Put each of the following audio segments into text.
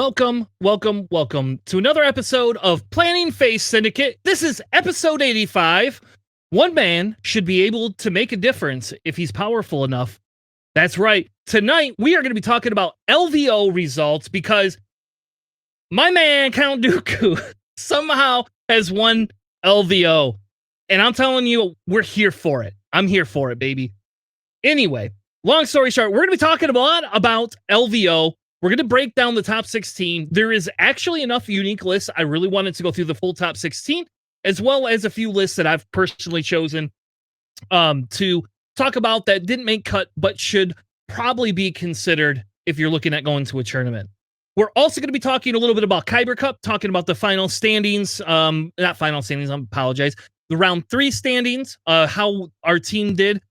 welcome to another episode of Planning Phase Syndicate. This is episode 85. One man should be able to make a difference if he's powerful enough. That's right. Tonight, we are going to be talking about LVO results because my man, Count Dooku, somehow has won LVO. And I'm telling you, we're here for it. I'm here for it, baby. Anyway, long story short, we're going to be talking a lot about LVO. We're going to break down the top 16. There is actually enough unique lists. I really wanted to go through the full top 16, as well as a few lists that I've personally chosen to talk about that didn't make cut, but should probably be considered if you're looking at going to a tournament. We're also going to be talking a little bit about Kyber Cup, talking about the final standings, not final standings, I apologize, the round 3 standings, how our team did,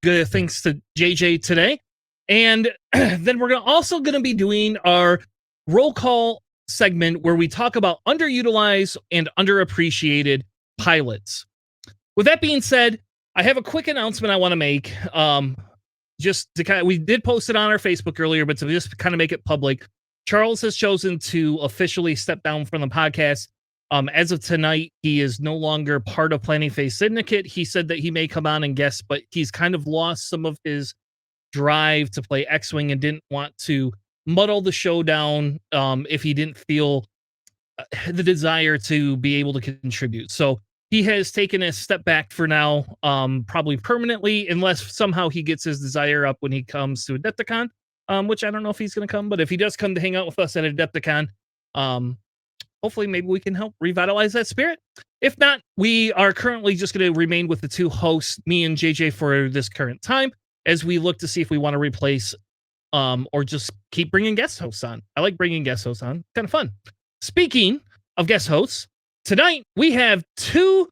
good thanks to JJ today. And then we're also going to be doing our roll call segment where we talk about underutilized and underappreciated pilots. With that being said, I have a quick announcement I want to make. Just to kind of, we did post it on our Facebook earlier, but to just kind of make it public, Charles has chosen to officially step down from the podcast. As of tonight, he is no longer part of Planning Phase Syndicate. He said that he may come on and guest, but he's kind of lost some of his drive to play X-Wing and didn't want to muddle the show down if he didn't feel the desire to be able to contribute. So he has taken a step back for now, probably permanently, unless somehow he gets his desire up when he comes to Adepticon, which I don't know if he's going to come, but if he does come to hang out with us at Adepticon, hopefully maybe we can help revitalize that spirit. If not, we are currently just going to remain with the two hosts, me and JJ, for this current time, as we look to see if we want to replace or just keep bringing guest hosts on. I like bringing guest hosts on. Kind of fun. Speaking of guest hosts, tonight we have two,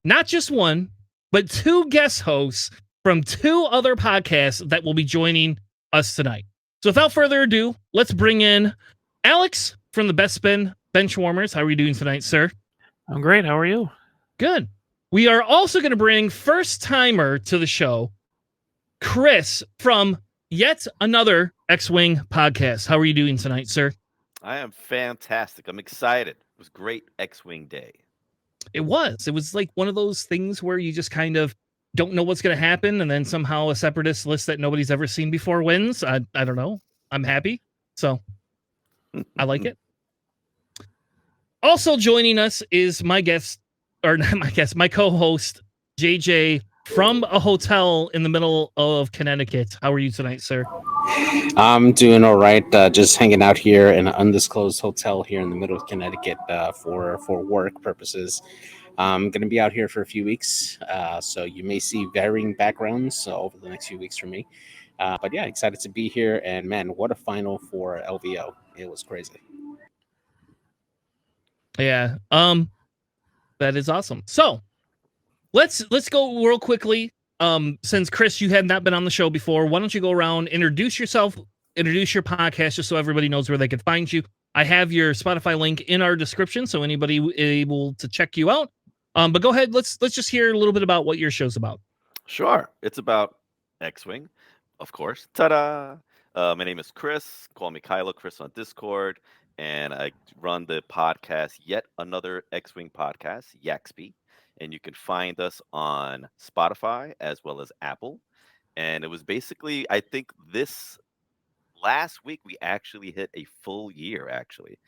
not just one, but 2 guest hosts from 2 other podcasts that will be joining us tonight. So without further ado, let's bring in Alex from the Best Spin Benchwarmers. How are you doing tonight, sir? I'm great. How are you? Good. We are also going to bring first timer to the show, Chris from yet another X-Wing podcast. How are you doing tonight, sir? I am fantastic. I'm excited. It was great X-Wing day. It was like one of those things where you just kind of don't know what's going to happen, and then somehow a separatist list that nobody's ever seen before wins. I don't know. I'm happy. So I like it. Also joining us is my guest, or not my guest, my co-host, JJ, from a hotel in the middle of Connecticut. How are you tonight, sir? I'm doing all right. Just hanging out here in an undisclosed hotel here in the middle of Connecticut for work purposes. I'm going to be out here for a few weeks, so you may see varying backgrounds over the next few weeks for me. But yeah, excited to be here. And man, what a final for LVO. It was crazy. Yeah. That is awesome. So let's go real quickly. Since Chris, you have not been on the show before, why don't you go around, introduce yourself, introduce your podcast, just so everybody knows where they can find you. I have your Spotify link in our description, so anybody able to check you out. But go ahead, let's just hear a little bit about what your show's about. Sure. It's about X-Wing, of course. Ta-da! My name is Chris. Call me Kylo Chris on Discord. And I run the podcast, yet another X-Wing podcast, Yaxby. And you can find us on Spotify as well as Apple. And it was basically, I think this last week, we actually hit a full year, actually.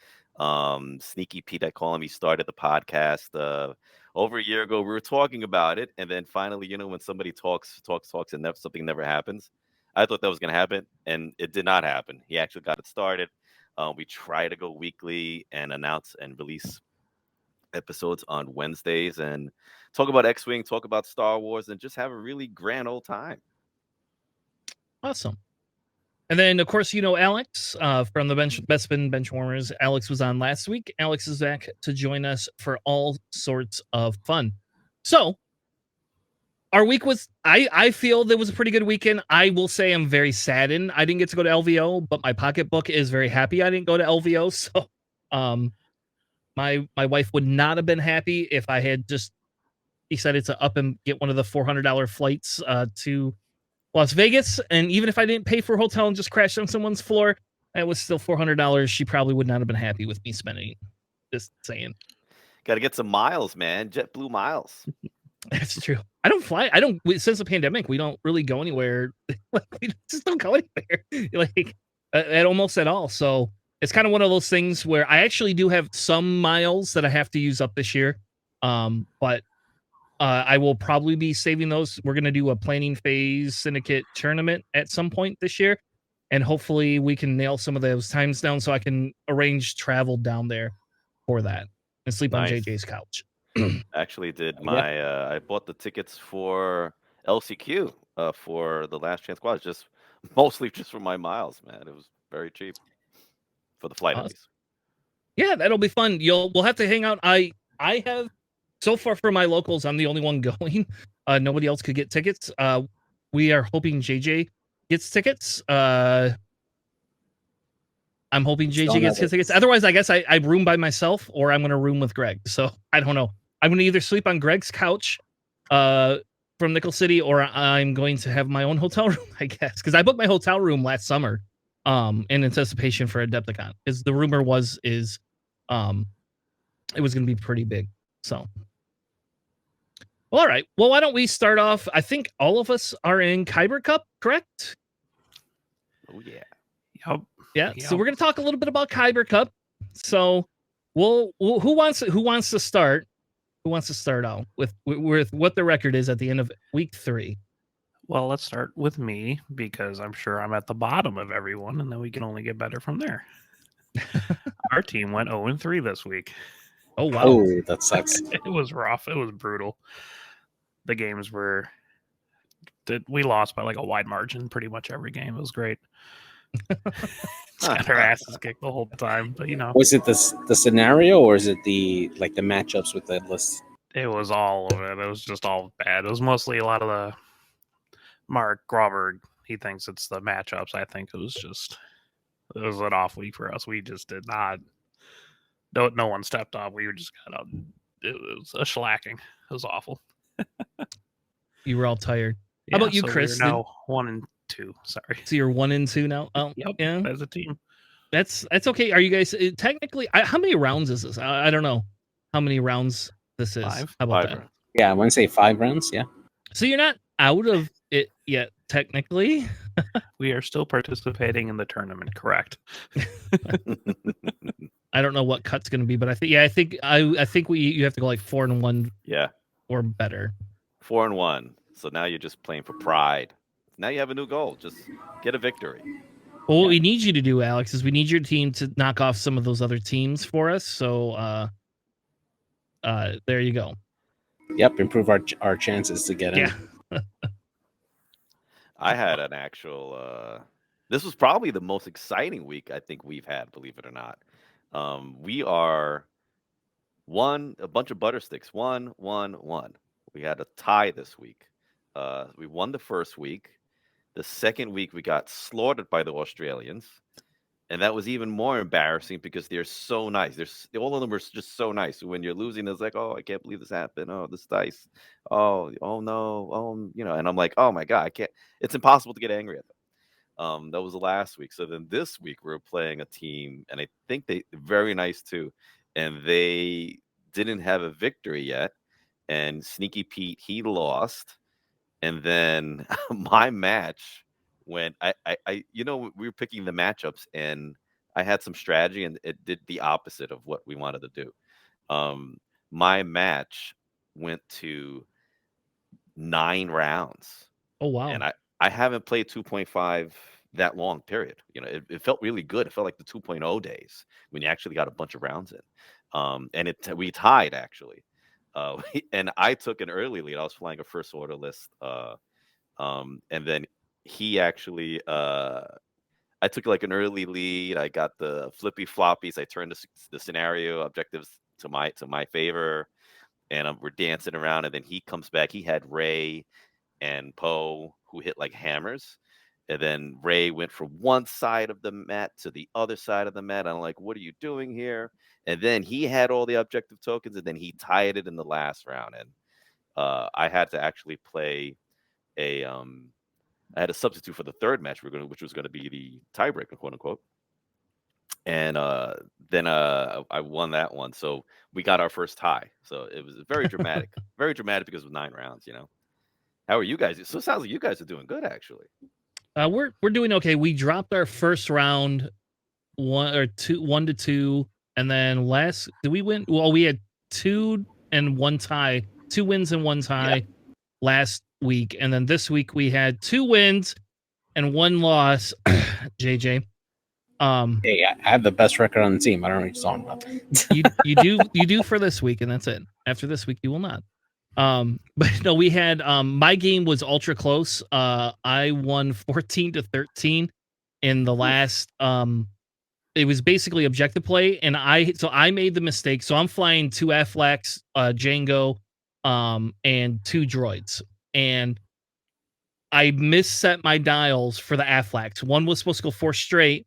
Sneaky Pete, I call him, he started the podcast over a year ago. We were talking about it. And then finally, when somebody talks, and something never happens, I thought that was going to happen. And it did not happen. He actually got it started. We try to go weekly and announce and release episodes on Wednesdays and talk about X-Wing, talk about Star Wars, and just have a really grand old time. Awesome. And then, of course, Alex from the Best Spin Benchwarmers. Alex was on last week. Alex is back to join us for all sorts of fun. So our week was, I feel there was a pretty good weekend. I will say I'm very saddened I didn't get to go to LVO, but my pocketbook is very happy I didn't go to LVO. So my wife would not have been happy if I had just decided to up and get one of the $400 flights to Las Vegas. And even if I didn't pay for a hotel and just crashed on someone's floor, It was still $400. She probably would not have been happy with me spending. Just saying. Got to get some miles, man. JetBlue miles. That's true. I don't fly. Since the pandemic, we don't really go anywhere. Like, we just don't go anywhere, like at almost at all. So it's kind of one of those things where I actually do have some miles that I have to use up this year. But I will probably be saving those. We're gonna do a planning phase syndicate tournament at some point this year, and hopefully we can nail some of those times down so I can arrange travel down there for that and sleep on Nice. JJ's couch. Actually, did Yeah. my I bought the tickets for LCQ for the Last Chance Squad. Just mostly just for my miles, man. It was very cheap for the flight at Awesome. least. Yeah, that'll be fun. We'll have to hang out. I have so far for my locals, I'm the only one going. Nobody else could get tickets. We are hoping JJ gets tickets. I'm hoping Still JJ gets his another- tickets. Otherwise, I guess I room by myself, or I'm gonna room with Greg. So I don't know. I'm gonna either sleep on Greg's couch, from Nickel City, or I'm going to have my own hotel room, I guess, because I booked my hotel room last summer, in anticipation for Adepticon. Because the rumor is, it was gonna be pretty big. So, well, all right. Well, why don't we start off? I think all of us are in Kyber Cup, correct? Oh yeah. Yep. Yeah. So Yep. we're gonna talk a little bit about Kyber Cup. So, who wants to start? Who wants to start out with what the record is at the end of week 3? Well, let's start with me because I'm sure I'm at the bottom of everyone, and then we can only get better from there. Our team went 0-3 this week. Oh wow. Oh, that sucks. It was rough. It was brutal. The games were. We lost by like a wide margin pretty much every game. It was great. Just got our asses kicked the whole time, but Was it the scenario, or is it the matchups with the list? it was all of it. It was just all bad. It was mostly a lot of the Mark Grauberg. He thinks it's the matchups. I think it was an off week for us. We just did not. No one stepped up. We were just kind of. It was a shellacking. It was awful. You were all tired. How about you, so Chris? We're now 1-2. Sorry. So you're 1-2 now. Oh, Yep. yeah. As a team. That's okay. Are you guys technically? How many rounds is this? I don't know how many rounds this is. 5. How about 5 that? rounds. Yeah, I want to say 5 rounds. Yeah. So you're not out of it yet, technically. We are still participating in the tournament. Correct. I don't know what cut's going to be, but I think you have to go like 4-1 Yeah. or better. 4-1. So now you're just playing for pride. Now you have a new goal. Just get a victory. Well, what we need you to do, Alex, is we need your team to knock off some of those other teams for us. So, there you go. Yep. Improve our chances to get in. Yeah. I had an actual. This was probably the most exciting week I think we've had. Believe it or not, we are a bunch of buttersticks. 1-1-1. We had a tie this week. We won the first week. The second week we got slaughtered by the Australians, and that was even more embarrassing because they're so nice. All of them are just so nice. When you're losing, it's like, oh, I can't believe this happened. Oh, this dice. Oh no. Oh, and I'm like, oh my god, I can't. It's impossible to get angry at them. That was the last week. So then this week we're playing a team, and I think they're very nice too, and they didn't have a victory yet. And Sneaky Pete, he lost. And then my match went. We were picking the matchups, and I had some strategy, and it did the opposite of what we wanted to do. My match went to 9 rounds. Oh wow. And I haven't played 2.5 that long. Period. It felt really good. It felt like the 2.0 days when you actually got a bunch of rounds in. And we tied actually. And I took an early lead. I was flying a first order list, and then he actually, I took like an early lead. I got the flippy floppies. I turned the scenario objectives to my favor, and we're dancing around. And then he comes back. He had Ray and Poe who hit like hammers. And then Ray went from one side of the mat to the other side of the mat. I'm like, what are you doing here? And then he had all the objective tokens, and then he tied it in the last round. And I had to actually play I had a substitute for the third match which was going to be the tiebreaker, quote unquote. and then I won that one. So we got our first tie. So it was very dramatic, very dramatic because of 9 rounds. How are you guys? So it sounds like you guys are doing good, actually. We're doing okay. We dropped our first round 1-2, and then did we win? Well, we had 2 and 1 tie, 2 wins and 1 tie last week, and then this week we had 2 wins and 1 loss. JJ, Hey, I have the best record on the team. I don't know what you're talking about. you do for this week, and that's it. After this week, you will not. But no, we had my game was ultra close. I won 14-13 in the last it was basically objective play, and I made the mistake. So I'm flying 2 Afflex, Django, and 2 droids, and I misset my dials for the Afflex. One was supposed to go 4 straight,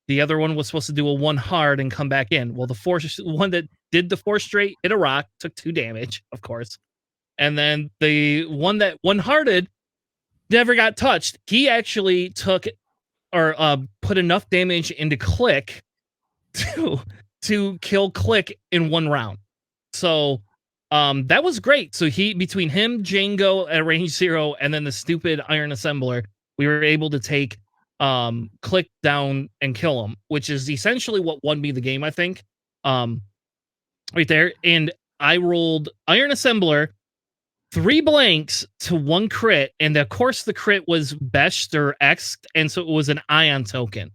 the other one was supposed to do a 1 hard and come back in. Well, the one that did the 4 straight hit a rock, took 2 damage, of course, and then the one that 1 hearted never got touched. He actually took or put enough damage into Click to kill Click in 1 round. So that was great. So between him, Django at range 0, and then the stupid Iron Assembler, we were able to take Click down and kill him, which is essentially what won me the game, I think. Right there. And I rolled Iron Assembler, 3 blanks to 1 crit, and of course the crit was beshed or X'd, and so it was an ion token.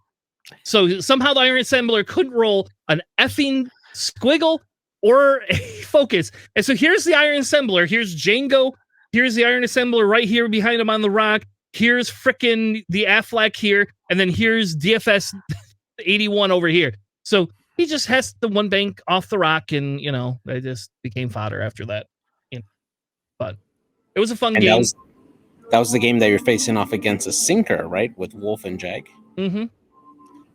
So somehow the Iron Assembler couldn't roll an effing squiggle or a focus. And so here's the Iron Assembler. Here's Django. Here's the Iron Assembler right here behind him on the rock. Here's frickin' the Affleck here. And then here's DFS 81 over here. So he just has the 1 bank off the rock, and, they just became fodder after that. But it was a fun game. That was the game that you're facing off against a sinker, right? With Wolf and Jag. Mm-hmm.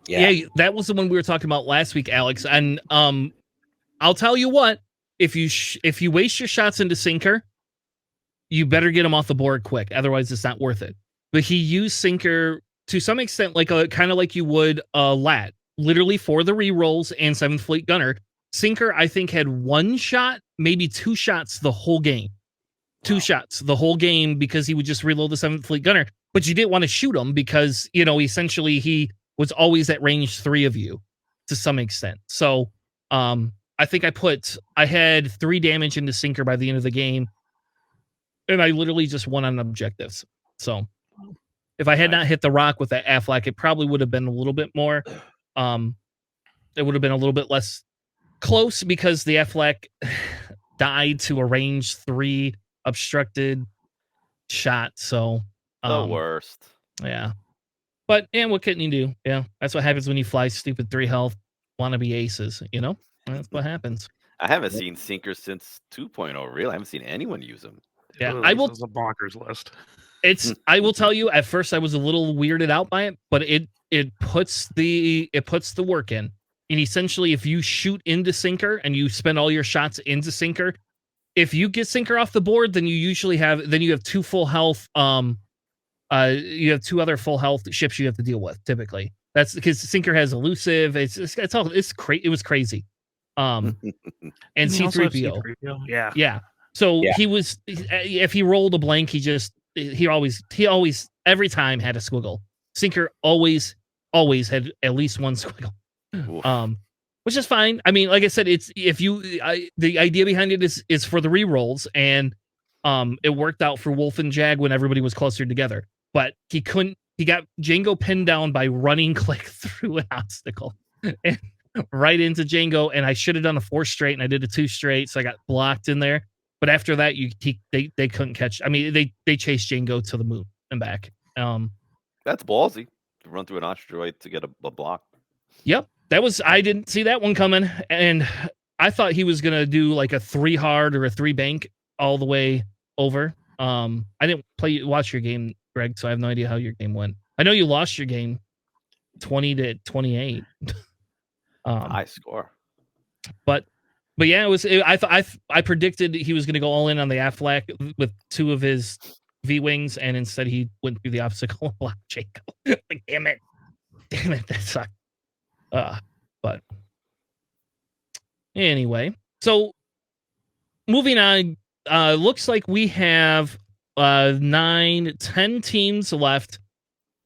Yeah, that was the one we were talking about last week, Alex. And I'll tell you what, if you waste your shots into sinker, you better get them off the board quick. Otherwise, it's not worth it. But he used sinker to some extent, kind of like you would lat, literally for the rerolls and 7th Fleet Gunner. Sinker, I think, had 1 shot, maybe 2 shots the whole game. 2 shots the whole game, because he would just reload the 7th Fleet Gunner. But you didn't want to shoot him because, essentially he was always at range 3 of you to some extent. So I think I had 3 damage into sinker by the end of the game, and I literally just won on objectives. So if I had not hit the rock with that Affleck, it probably would have been a little bit more. It would have been a little bit less close, because the Affleck died to a range 3 obstructed shot. So The worst. Yeah. But what can you do? Yeah, that's what happens when you fly stupid 3 health wannabe aces, That's what happens. I haven't seen sinkers since 2.0, really. I haven't seen anyone use them. Yeah, I will. It's a bonkers list. I will tell you, at first I was a little weirded out by it, but it puts the work in. And essentially, if you shoot into sinker and you spend all your shots into sinker, if you get sinker off the board, then you have 2 full health. You have 2 other full health ships you have to deal with. Typically, that's because sinker has elusive. It was crazy. And C-3PO. Yeah. So he was, if he rolled a blank, he always every time had a squiggle. Sinker always had at least 1 squiggle. Which is fine. I mean, like I said, the idea behind it is for the rerolls, and it worked out for Wolf and Jag when everybody was closer together. But he got Django pinned down by running Click through an obstacle and right into Django, and I should have done a 4 straight, and I did a 2 straight, so I got blocked in there. But after that, they couldn't catch. I mean, they chased Django to the moon and back. That's ballsy to run through an asteroid to get a block. Yep. I didn't see that one coming, and I thought he was gonna do like a 3 hard or a 3 bank all the way over. I didn't watch your game, Greg, so I have no idea how your game went. I know you lost your game 20-28. High score. But yeah, I predicted he was gonna go all in on the Affleck with 2 of his V-wings, and instead he went through the obstacle and blocked Jacob. Like, damn it, that sucked. But anyway, so moving on, looks like we have 9, 10 teams left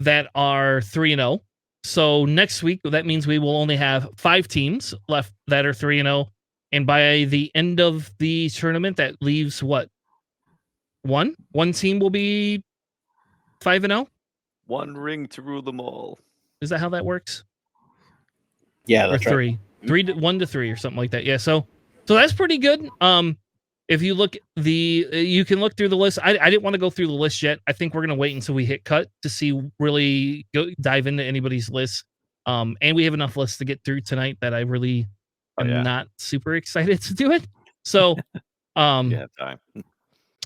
that are 3-0. So next week, that means we will only have 5 teams left that are 3-0. And by the end of the tournament, that leaves what? One team will be 5-0. One ring to rule them all. Is that how that works? Yeah, Or that's right. 1 to 3 or something like that. Yeah. So that's pretty good. If you look you can look through the list. I didn't want to go through the list yet. I think we're gonna wait until we hit cut to see really dive into anybody's list. And we have enough lists to get through tonight that I really am not super excited to do it. So, Yeah, time.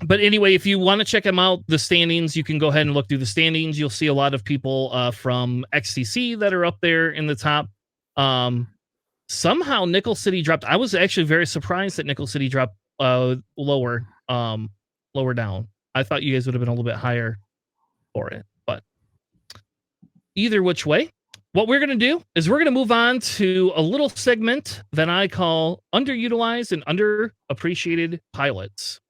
But anyway, if you want to check them out, the standings, you can go ahead and look through the standings. You'll see a lot of people from XTC that are up there in the top. Somehow Nickel City dropped. I was actually very surprised that Nickel City dropped lower down. I thought you guys would have been a little bit higher for it. But either which way, what we're going to do is we're going to move on to a little segment that I call underutilized and underappreciated pilots.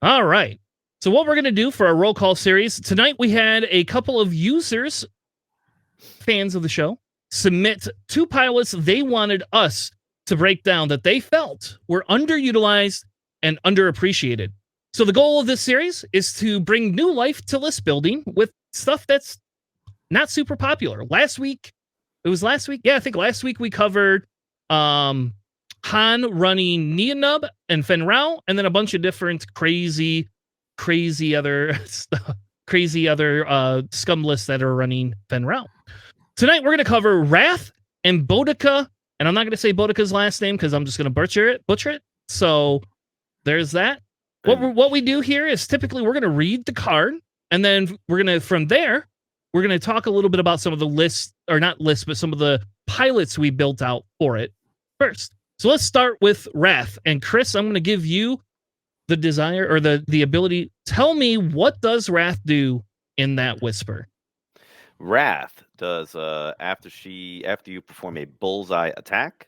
All right. So what we're going to do for our roll call series tonight, we had a couple of users, fans of the show, submit 2 pilots they wanted us to break down that they felt were underutilized and underappreciated. So the goal of this series is to bring new life to list building with stuff that's not super popular. Last week? Yeah, I think last week we covered Han running Neonub and Fenrau, and then a bunch of different crazy other stuff, crazy other scum lists that are running Fenrau. Tonight we're going to cover Wrath and Boudica, and I'm not going to say Boudica's last name because I'm just going to butcher it. So there's that. What we do here is typically we're going to read the card, and then from there we're going to talk a little bit about some of the lists, or not lists, but some of the pilots we built out for it first. So let's start with Wrath. And Chris, I'm going to give you the desire or the ability. Tell me, what does Wrath do in that whisper? Wrath does after you perform a bullseye attack,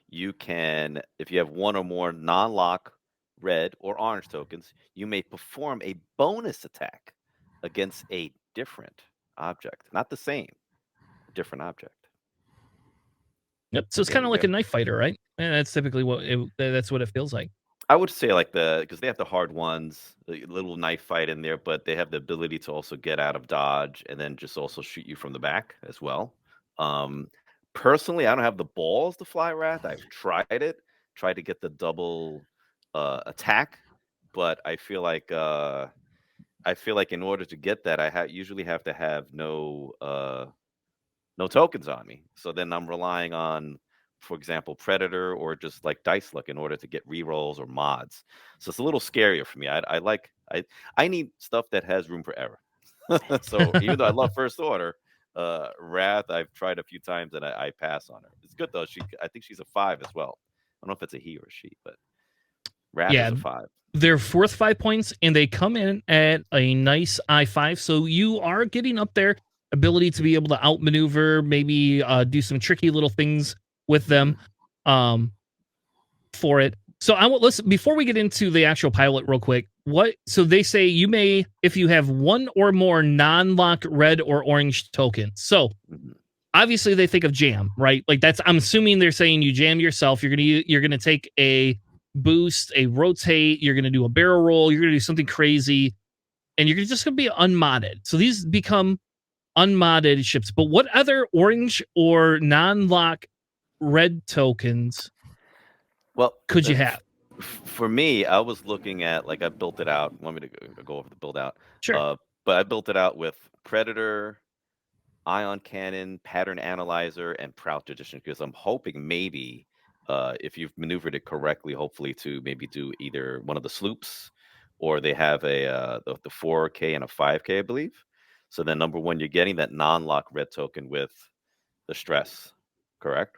you can, if you have 1 or more non-lock red or orange tokens, you may perform a bonus attack against a different object, not the same, different object. Yep. So it's kind of like a knife fighter, right? And that's typically that's what it feels like. I would say like because they have the hard ones, the little knife fight in there, but they have the ability to also get out of dodge and then just also shoot you from the back as well. Personally, I don't have the balls to fly Wrath. I've tried to get the double attack, but I feel like in order to get that, I usually have to have no tokens on me. So then I'm relying on, for example, Predator or just like Dice Luck in order to get rerolls or mods. So it's a little scarier for me. I need stuff that has room for error. So even though I love First Order, Wrath I've tried a few times and I pass on her. It's good though. I think she's a 5 as well. I don't know if it's a he or a she, but Wrath is a 5. They're 4th 5 points, and they come in at a nice I5. So you are getting up there. Ability to be able to outmaneuver, maybe do some tricky little things with them for it. So I will listen before we get into the actual pilot real quick. So they say you may, if you have 1 or more non-lock red or orange tokens. So obviously they think of jam, right? Like I'm assuming they're saying you jam yourself. You're gonna take a boost, a rotate. You're gonna do a barrel roll. You're gonna do something crazy, and you're just gonna be unmodded. So these become unmodded ships. But what other orange or non-lock red tokens could you have? For me, I was looking at, like, I built it out. Want me to go over the build out? Sure. But I built it out with Predator, Ion Cannon, Pattern Analyzer, and Prout Tradition, because I'm hoping maybe if you've maneuvered it correctly, hopefully to maybe do either one of the sloops, or they have the 4K and a 5K, I believe. So then number 1, you're getting that non-lock red token with the stress, correct?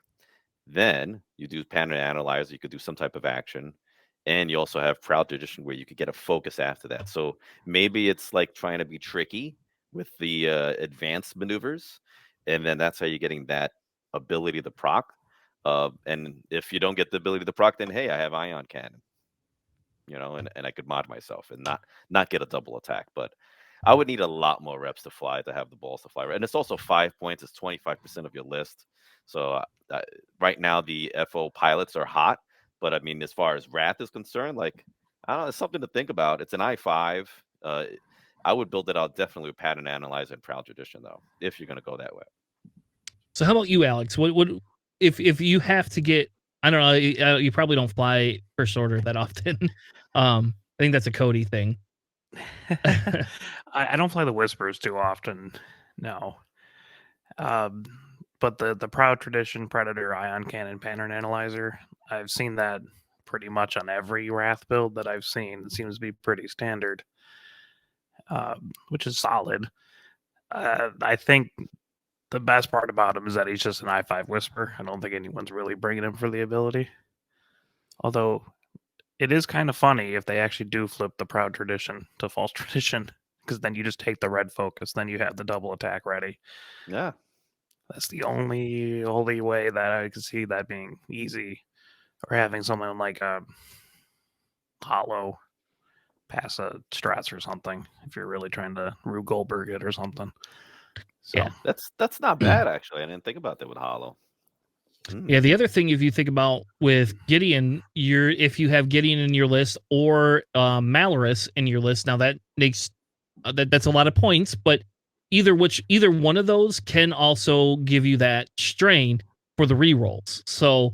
Then you do pattern analyzer. You could do some type of action, and you also have proud tradition where you could get a focus after that. So maybe it's like trying to be tricky with the advanced maneuvers, and then that's how you're getting that ability to proc. And if you don't get the ability to proc, then hey, I have ion cannon, and I could mod myself and not get a double attack. But I would need a lot more reps to fly to have the balls to fly. And it's also 5 points. It's 25% of your list. So right now the FO pilots are hot. But I mean, as far as Wrath is concerned, like I don't know, it's something to think about. It's an I5. I would build it out definitely with pattern analyzer and proud tradition though, if you're gonna go that way. So how about you, Alex? What if you have to get? I don't know. You probably don't fly first order that often. I think that's a Cody thing. I don't fly the Whispers too often. No. But the Proud Tradition, Predator, Ion Cannon, Pattern Analyzer, I've seen that pretty much on every Wrath build that I've seen. It seems to be pretty standard, which is solid. I think the best part about him is that he's just an I5 Whisper. I don't think anyone's really bringing him for the ability. Although it is kind of funny if they actually do flip the Proud Tradition to False Tradition, because then you just take the red focus, then you have the double attack ready. Yeah. That's the only way that I could see that being easy, or having someone like a Hollow pass a Strats or something if you're really trying to Rube Goldberg it or something. So Yeah. That's not bad actually. I didn't think about that with Hollow. Yeah, the other thing, if you think about with Gideon, if you have Gideon in your list or Malorus in your list, now that makes that's a lot of points, but either one of those can also give you that strain for the rerolls. So,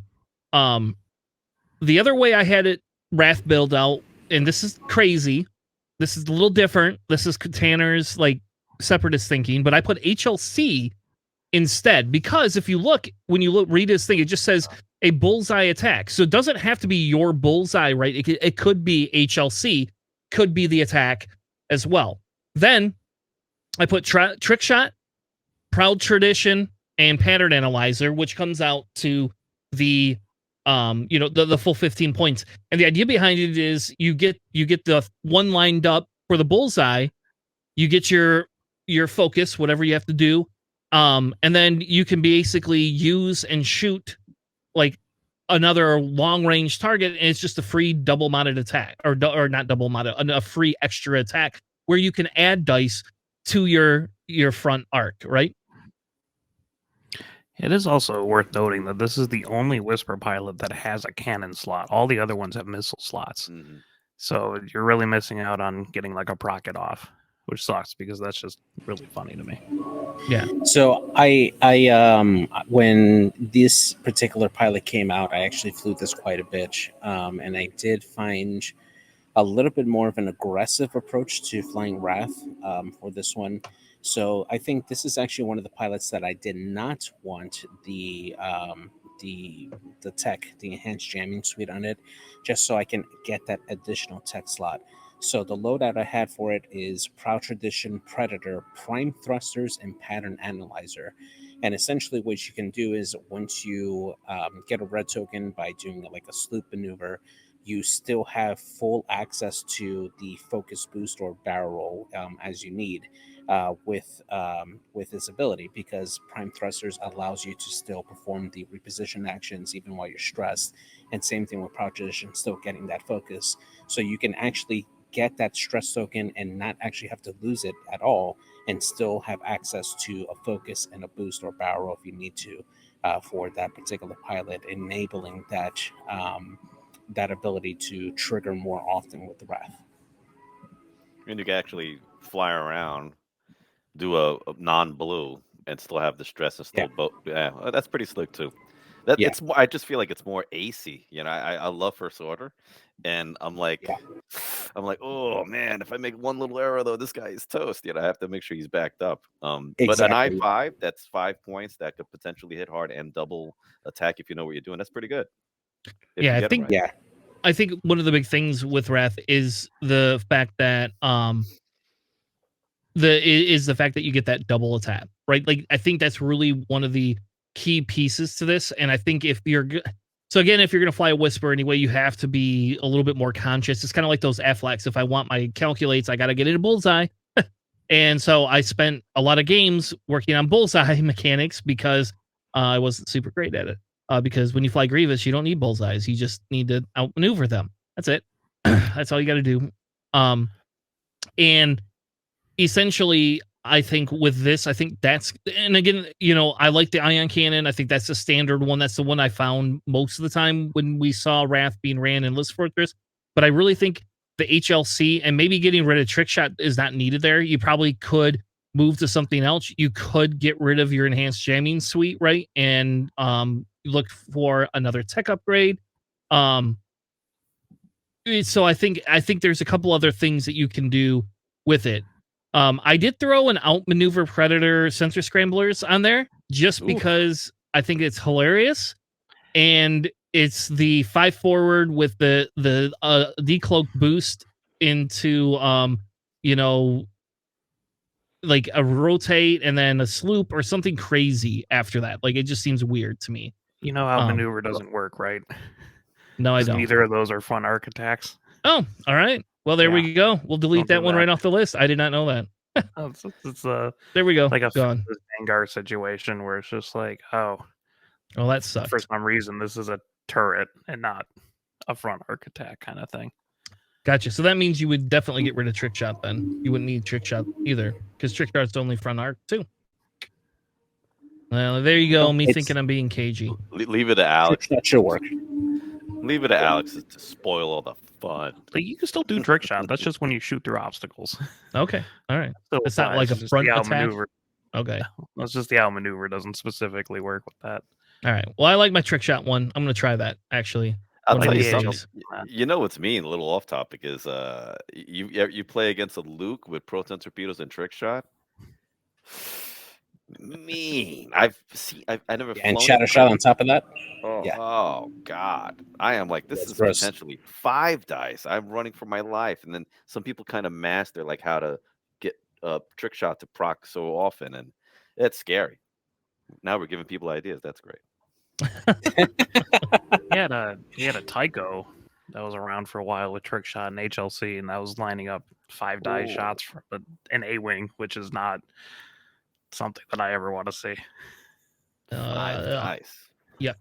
the other way I had it Wrath build out, and this is crazy, this is a little different. This is Tanner's like separatist thinking, but I put HLC instead, because if you look, when you read his thing, it just says a bullseye attack. So it doesn't have to be your bullseye, right? It could be HLC, could be the attack as well. Then I put trick shot, proud tradition, and pattern analyzer, which comes out to the the full 15 points. And the idea behind it is you get the one lined up for the bullseye, you get your focus, whatever you have to do. And then you can basically use and shoot like another long range target, and it's just a free double modded attack, or not double modded, a free extra attack where you can add dice to your front arc, right? it is also worth noting that this is the only Whisper pilot that has a cannon slot. All the other ones have missile slots. Mm-hmm. So you're really missing out on getting like a procket off, which sucks because that's just really funny to me. Yeah. So I when this particular pilot came out, I actually flew this quite a bit, and I did find a little bit more of an aggressive approach to flying Wrath for this one. So I think this is actually one of the pilots that I did not want the tech, the enhanced jamming suite on it, just so I can get that additional tech slot. So the loadout I had for it is Proud Tradition, Predator, Prime Thrusters, and Pattern Analyzer. And essentially what you can do is once you get a red token by doing like a sloop maneuver, you still have full access to the focus boost or barrel roll as you need with this ability, because Prime Thrusters allows you to still perform the reposition actions even while you're stressed. And same thing with Proud Tradition, still getting that focus. So you can actually get that stress token and not actually have to lose it at all, and still have access to a focus and a boost or barrel roll if you need to for that particular pilot, enabling that that ability to trigger more often with the Wrath. And you can actually fly around, do a non-blue, and still have the stress and still that's pretty slick too. It's more, I just feel like it's more AC. I love First Order, and I'm like, oh man, if I make one little error though, this guy is toast. I have to make sure he's backed up. But an I5, that's 5 points that could potentially hit hard and double attack if you know what you're doing. That's pretty good. I think one of the big things with Wrath is the fact that the fact that you get that double attack, right? Like I think that's really one of the key pieces to this, and I think if you're so again, if you're gonna fly a Whisper anyway, you have to be a little bit more conscious. It's kind of like those Afflex. If I want my calculates, I got to get it a bullseye. And so I spent a lot of games working on bullseye mechanics because I wasn't super great at it. Because when you fly Grievous, you don't need bullseyes. You just need to outmaneuver them. That's it. That's all you got to do. And essentially, I think with this, I think that's, and again, I like the ion cannon. I think that's the standard one. That's the one I found most of the time when we saw Wrath being ran in List Fortress. But I really think the HLC and maybe getting rid of Trick Shot is not needed there. You probably could move to something else. You could get rid of your enhanced jamming suite, right? And look for another tech upgrade. So I think there's a couple other things that you can do with it. I did throw an outmaneuver Predator sensor scramblers on there just because I think it's hilarious, and it's the 5 forward with the decloak boost into like a rotate and then a sloop or something crazy after that. Like it just seems weird to me. You know how maneuver doesn't work, right? No, I don't. Neither of those are fun arc attacks. Oh, all right. Well, there we go. We'll delete that one right off the list. I did not know that. It's there we go. Like a gone Vanguard situation where it's just like, well, that sucks. For some reason, this is a turret and not a front arc attack kind of thing. Gotcha. So that means you would definitely get rid of Trick Shot then. You wouldn't need Trick Shot either because Trick Shot's only front arc too. Well, there you go. Me thinking I'm being cagey. Leave it to Alex. That should work. Leave it to Alex to spoil all the fun. Like you can still do Trick Shot. That's just when you shoot through obstacles. Okay. All right. So it's not like a front attack. Maneuver. Okay. It's just the outmaneuver doesn't specifically work with that. All right. Well, I like my Trick Shot one. I'm going to try that actually. I'll tell you something. You know what's mean? A little off topic is you play against a Luke with proton torpedoes and Trick Shot. Mean. I never. And Shadow Shot on top of that. Oh God! I am like this is gross. Potentially 5 dice. I'm running for my life, and then some people kind of master like how to get a Trick Shot to proc so often, and it's scary. Now we're giving people ideas. That's great. He had a Tycho that was around for a while with Trick Shot and HLC, and that was lining up 5 die shots for an A-wing, which is not something that I ever want to see. 5 dice. Yeah,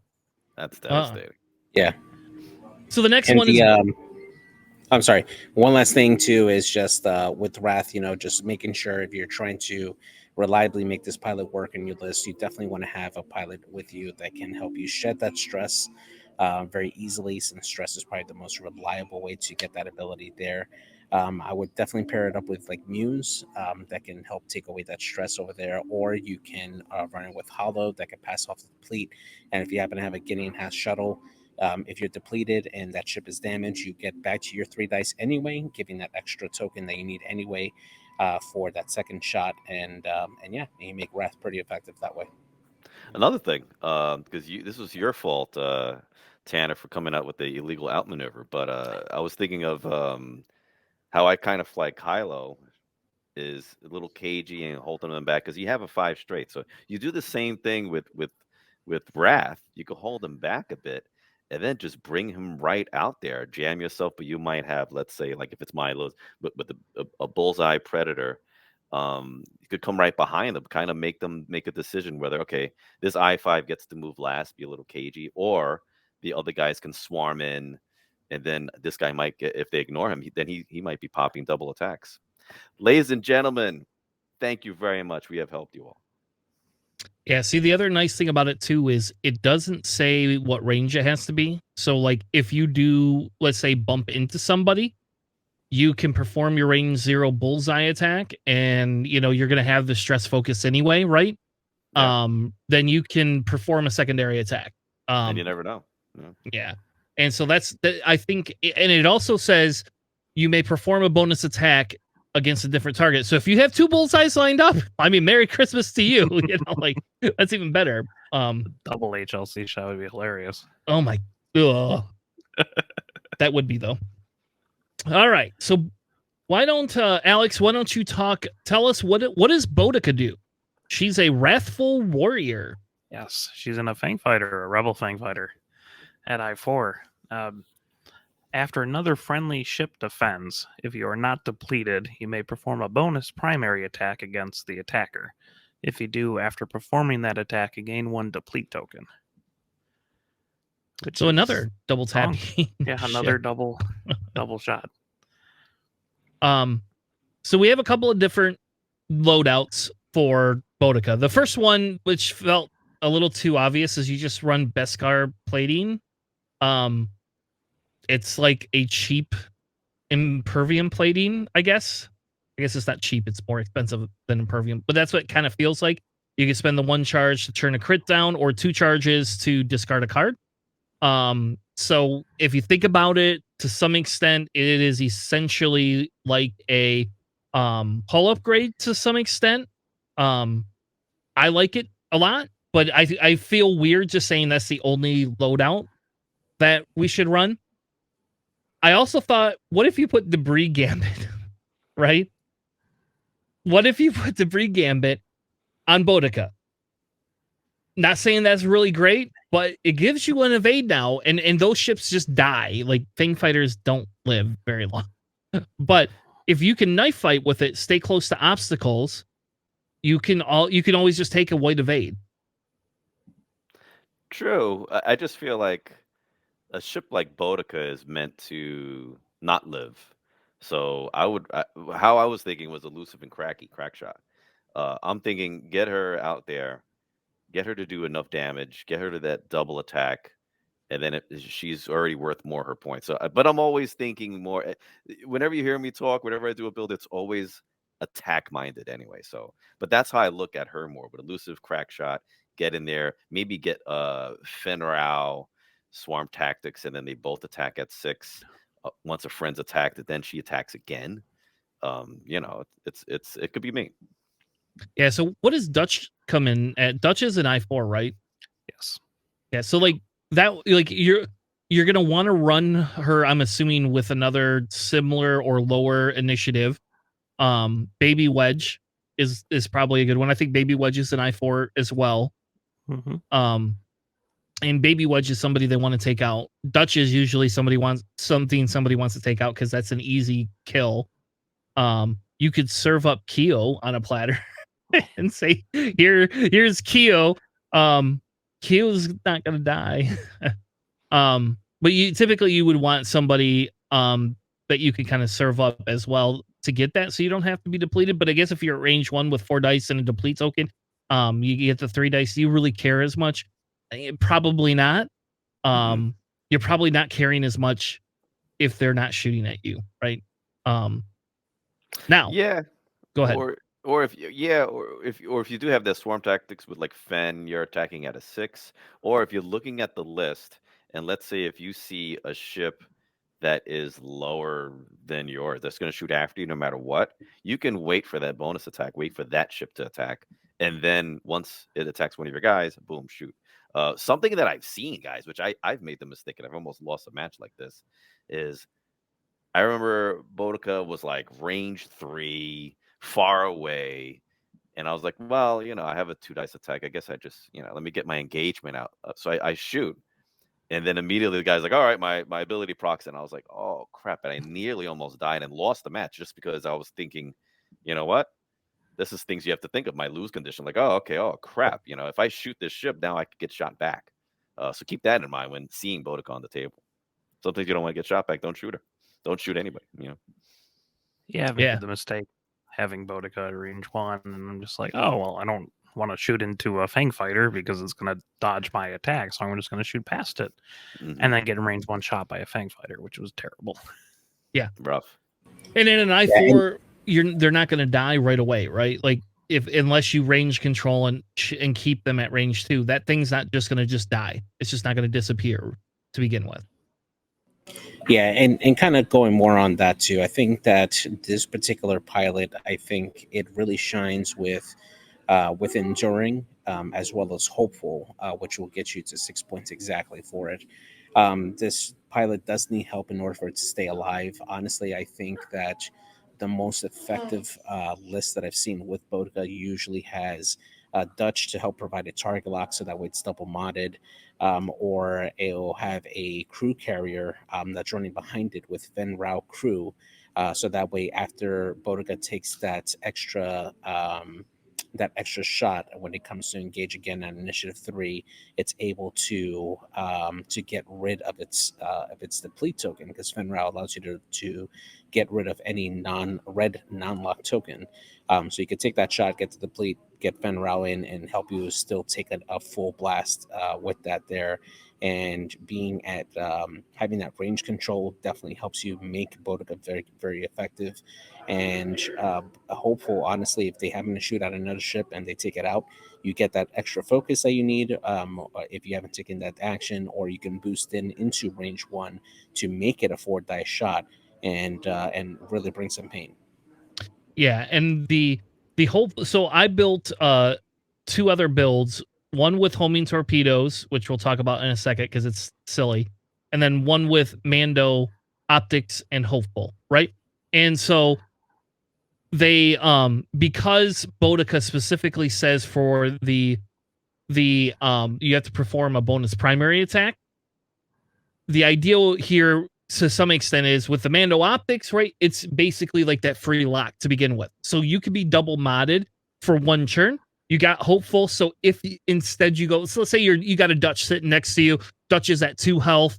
that's devastating. Yeah. So the next one is. I'm sorry. One last thing too is just with Wrath, just making sure if you're trying to reliably make this pilot work in your list, you definitely want to have a pilot with you that can help you shed that stress very easily, since stress is probably the most reliable way to get that ability there. I would definitely pair it up with like Muse that can help take away that stress over there, or you can run it with Hollow that can pass off the deplete. And if you happen to have a Gideon Haas shuttle, if you're depleted and that ship is damaged, you get back to your 3 dice anyway, giving that extra token that you need anyway for that second shot. And you make Wrath pretty effective that way. Another thing, because this was your fault, Tanner, for coming out with the illegal outmaneuver, but I was thinking of how I kind of fly Kylo is a little cagey and holding them back because you have a 5 straight. So you do the same thing with Wrath. You can hold him back a bit and then just bring him right out there. Jam yourself, but you might have, let's say, like if it's Milo's, but with a bullseye Predator, you could come right behind them, kind of make them make a decision whether, okay, this I-5 gets to move last, be a little cagey, or the other guys can swarm in. And then this guy might get, if they ignore him, then he might be popping double attacks. Ladies and gentlemen, thank you very much. We have helped you all. Yeah, see, the other nice thing about it, too, is it doesn't say what range it has to be. So, like, if you do, let's say, bump into somebody, you can perform your range 0 bullseye attack, and, you're going to have the stress focus anyway, right? Yeah. Then you can perform a secondary attack. And you never know. Yeah. And so I think, and it also says you may perform a bonus attack against a different target. So if you have 2 bullseyes lined up, I mean, Merry Christmas to you. That's even better. Double HLC shot would be hilarious. Oh my, that would be though. All right, so why don't Alex? Why don't you tell us what does Boudica do? She's a wrathful warrior. Yes, she's in a Fang Fighter, a Rebel Fang Fighter at I4. After another friendly ship defends, if you are not depleted, you may perform a bonus primary attack against the attacker. If you do, after performing that attack, you gain 1 deplete token. So another double tap. Yeah, another double shot. So we have a couple of different loadouts for Bodica. The first one, which felt a little too obvious, is you just run Beskar plating. It's like a cheap Impervium plating, I guess. I guess it's not cheap, it's more expensive than Impervium, but that's what it kind of feels like. You can spend the 1 charge to turn a crit down or 2 charges to discard a card. So if you think about it, to some extent, it is essentially like a hull upgrade to some extent. I like it a lot, but I feel weird just saying that's the only loadout that we should run. I also thought, what if you put Debris Gambit, right? What if you put Debris Gambit on Bodica? Not saying that's really great, but it gives you an evade now, and those ships just die. Like, Fang Fighters don't live very long. But if you can knife fight with it, stay close to obstacles, you can always just take a white evade. True. I just feel like a ship like Bodica is meant to not live. So how I was thinking was elusive and crack shot. I'm thinking get her out there, get her to do enough damage, get her to that double attack, and then she's already worth more her points. So, but I'm always thinking more. Whenever you hear me talk, whenever I do a build, it's always attack minded anyway. So, but that's how I look at her more. But elusive crack shot, get in there, maybe get Fenrau swarm tactics, and then they both attack at 6. Once a friend's attacked, then she attacks again. It could be me. Yeah. So what does Dutch come in at? Dutch is an I4, right? Yes. Yeah. So like that, like you're gonna want to run her, I'm assuming, with another similar or lower initiative. Baby Wedge is probably a good one. I think Baby Wedge is an I4 as well. Mm-hmm. And Baby Wedge is somebody they want to take out. Dutch is usually somebody wants to take out because that's an easy kill. You could serve up Keo on a platter and say, here's Keo. Keo's not gonna die. But you would want somebody that you can kind of serve up as well to get that, so you don't have to be depleted. But I guess if you're at range 1 with 4 dice and a deplete token, you get the 3 dice. Do you really care as much? Probably not. You're probably not caring as much if they're not shooting at you, right? Now, Yeah. go ahead. Or if you do have that swarm tactics with like Fen, you're attacking at a 6. Or if you're looking at the list, and let's say if you see a ship that is lower than yours, that's going to shoot after you no matter what, you can wait for that bonus attack, wait for that ship to attack, and then once it attacks one of your guys, boom, shoot. Something that I've seen, guys, which I've made the mistake and I've almost lost a match like this, is I remember Bodica was like range 3, far away. And I was like, well, I have a 2 dice attack. I guess I just, let me get my engagement out. So I shoot. And then immediately the guy's like, all right, my ability procs. And I was like, oh, crap. And I nearly almost died and lost the match just because I was thinking, you know what? This is things you have to think of. My lose condition. Like, oh, okay. Oh, crap. If I shoot this ship, now I could get shot back. So keep that in mind when seeing Bodica on the table. Sometimes you don't want to get shot back. Don't shoot her. Don't shoot anybody. Yeah, I've made the mistake having Bodica at range 1, and I'm just like, oh, well, I don't want to shoot into a Fang Fighter because it's going to dodge my attack, so I'm just going to shoot past it. And then get in range 1 shot by a Fang Fighter, which was terrible. Yeah. Rough. And in an I4, they're not going to die right away, right? Like, unless you range control and keep them at range 2, that thing's not just going to just die. It's just not going to disappear to begin with. Yeah, and kind of going more on that too. I think that this particular pilot, I think it really shines with enduring as well as hopeful, which will get you to 6 points exactly for it. This pilot does need help in order for it to stay alive. Honestly, I think that the most effective list that I've seen with Bodica usually has Dutch to help provide a target lock, so that way it's double modded, or it'll have a crew carrier that's running behind it with Ven Rao crew, so that way after Bodica takes that extra shot when it comes to engage again on initiative 3, it's able to get rid of its deplete token, because Fenrau allows you to get rid of any non-red non-lock token. So you could take that shot, get to deplete, get Fenrau in, and help you still take a full blast with that there. And being at having that range control definitely helps you make Bodica very, very effective. And hopeful, honestly, if they happen to shoot out another ship and they take it out, you get that extra focus that you need if you haven't taken that action, or you can boost into range 1 to make it a 4-dice shot and really bring some pain. Yeah, and the whole, so I built 2 other builds, one with homing torpedoes, which we'll talk about in a second because it's silly, and then one with Mando, optics, and hopeful, right? And so they because Bodica specifically says for the you have to perform a bonus primary attack, the ideal here to some extent is with the Mando optics, right? It's basically like that free lock to begin with. So you could be double modded for 1 turn. You got hopeful. So if instead you go, so let's say you got a Dutch sitting next to you. Dutch is at 2 health.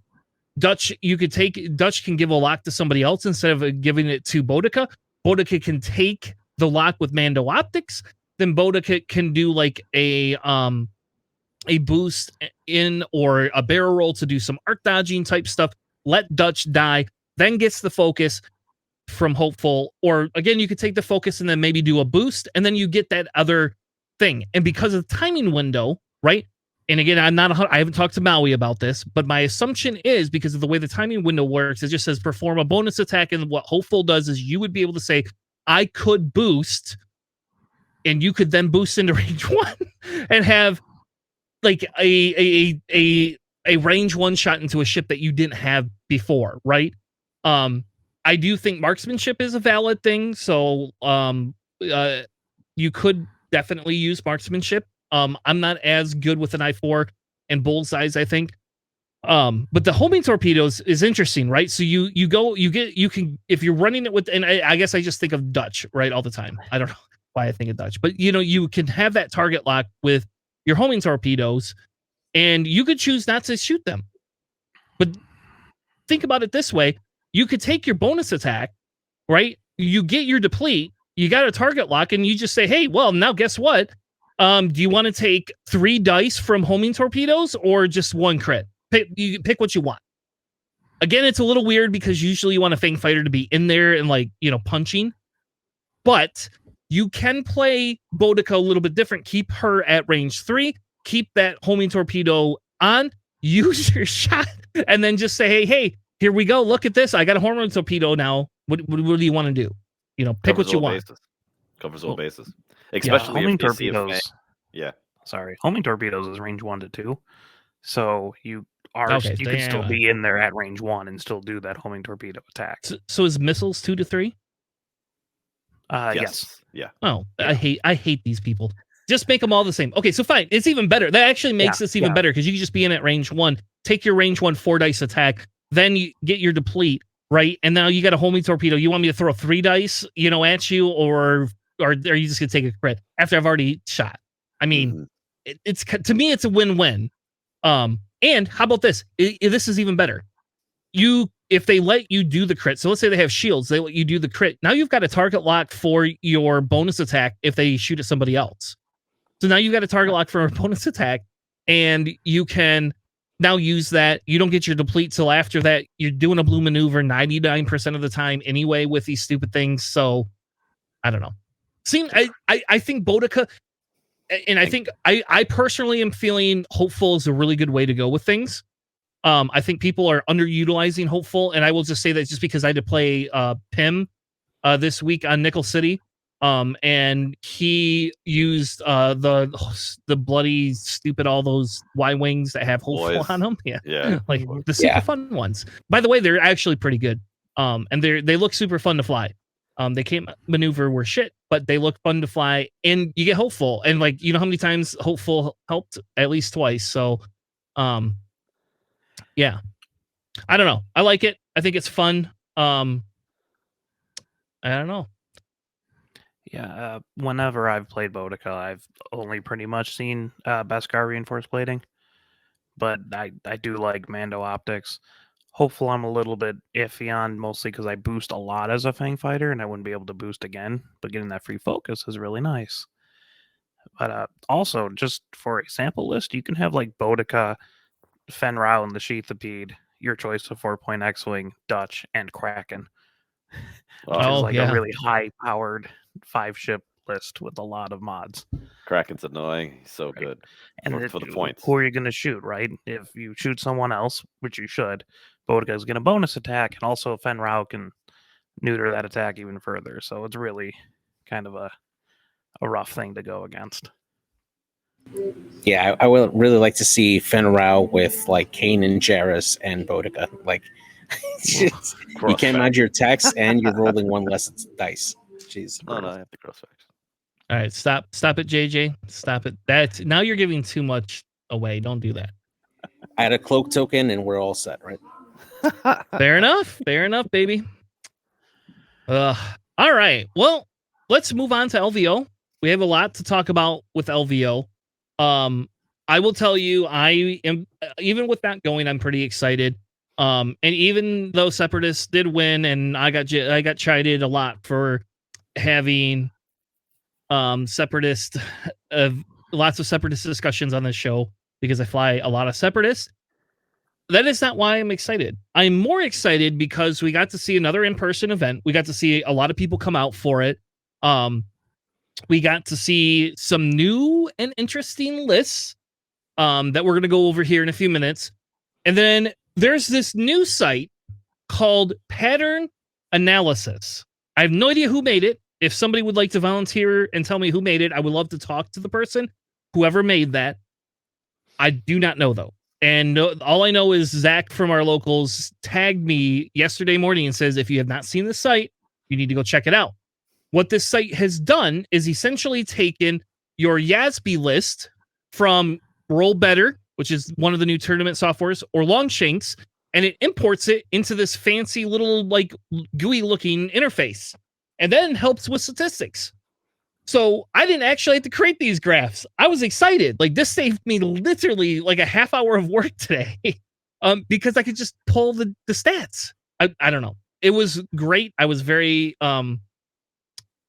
Dutch can give a lock to somebody else instead of giving it to Bodica. Bodica can take the lock with Mando optics. Then Bodica can do like a boost in or a barrel roll to do some arc dodging type stuff. Let Dutch die, then gets the focus from hopeful. Or again, you could take the focus and then maybe do a boost, and then you get that other thing. And because of the timing window, right? And again, I haven't talked to Maui about this, but my assumption is because of the way the timing window works, it just says perform a bonus attack. And what hopeful does is you would be able to say, I could boost, and you could then boost into range 1 and have like a range 1 shot into a ship that you didn't have before, right? I do think marksmanship is a valid thing, so you could definitely use marksmanship. I'm not as good with an I4 and bullseyes, I think. But the homing torpedoes is interesting, right? So you can, if you're running it with, and I guess I just think of Dutch, right, all the time. I don't know why I think of Dutch, but you can have that target lock with your homing torpedoes, and you could choose not to shoot them. But think about it this way: you could take your bonus attack, right? You get your deplete, you got a target lock, and you just say, hey, well, now guess what? Do you want to take 3 dice from homing torpedoes or just 1 crit? Pick what you want. Again, it's a little weird because usually you want a Fang Fighter to be in there and punching. But you can play Bodica a little bit different. Keep her at range 3. Keep that homing torpedo on. Use your shot. And then just say, hey, here we go. Look at this. I got a homing torpedo now. What do you want to do? Pick what you want. Covers all bases. Especially homing if torpedoes. Yeah. Sorry. Homing torpedoes is range 1 to 2. So you Okay, you can still be in there at range 1 and still do that homing torpedo attack. So is missiles 2 to 3? Yes. Yeah. Oh, yeah. I hate these people. Just make them all the same. Okay, so fine. It's even better. That actually makes this even better because you can just be in at range 1, take your range 1 4-dice attack, then you get your deplete, right? And now you got a homing torpedo. You want me to throw 3 dice, at you, or are you just gonna take a crit after I've already shot? I mean, it's to me, it's a win-win. And how about this? This is even better. If they let you do the crit, so let's say they have shields, they let you do the crit. Now you've got a target lock for your bonus attack if they shoot at somebody else. So now you've got a target lock for a bonus attack, and you can now use that. You don't get your deplete till after that. You're doing a blue maneuver 99% of the time anyway with these stupid things. So I don't know. I think Bodica, and I think I personally am feeling hopeful is a really good way to go with things. I think people are underutilizing hopeful, and I will just say that just because I had to play Pim this week on Nickel City, and he used the bloody stupid all those Y-wings that have hopeful on them, like the super fun ones. By the way, they're actually pretty good, and they look super fun to fly. They can't maneuver were shit, but they look fun to fly, and you get hopeful. And like, you know how many times hopeful helped? At least twice. So, yeah, I don't know. I like it. I think it's fun. I don't know. Yeah, whenever I've played Boudica, I've only pretty much seen Beskar reinforced plating, but I do like Mando optics. Hopeful I'm a little bit iffy on, mostly because I boost a lot as a Fang fighter, and I wouldn't be able to boost again. But getting that free focus is really nice. But also, just for a sample list, you can have like Boudica, Fen Rao, and the Sheathipede, your choice of 4-point X-Wing, Dutch, and Kraken, which is Oh, like yeah. a really high-powered 5-ship list with a lot of mods. Kraken's annoying. He's so Right. good. And For the points. who are you going to shoot, right? If you shoot someone else, which you should, Boudica is going to bonus attack, and also Fen Rao can neuter that attack even further. So it's really kind of a rough thing to go against. Yeah, I would really like to see Fen Rao with like Kane and Jarrus and Boudica. Like, you can't manage your attacks, and you're rolling one less dice. Jeez. No, I have the cross facts. All right, stop it, JJ. Stop it. That's now you're giving too much away. Don't do that. Add a cloak token, and we're all set, right? Fair enough, baby. All right. Well, let's move on to LVO. We have a lot to talk about with LVO. I will tell you, I am, even with that going, I'm pretty excited. And even though Separatists did win, and I got chided a lot for having Separatist, lots of Separatist discussions on this show because I fly a lot of Separatists. That is not why I'm excited. I'm more excited because we got to see another in-person event. We got to see a lot of people come out for it. We got to see some new and interesting lists that we're going to go over here in a few minutes. And then there's this new site called Pattern Analysis. I have no idea who made it. If somebody would like to volunteer and tell me who made it, I would love to talk to the person, whoever made that. I do not know, though. And all I know is Zach from our locals tagged me yesterday morning and says, if you have not seen the site, you need to go check it out. What this site has done is essentially taken your YASB list from Roll Better, which is one of the new tournament softwares, or Longshanks, and it imports it into this fancy little like GUI looking interface, and then helps with statistics. So I didn't actually have to create these graphs. I was excited. Like, this saved me literally like a half hour of work today, because I could just pull the stats. I don't know. It was great. I was very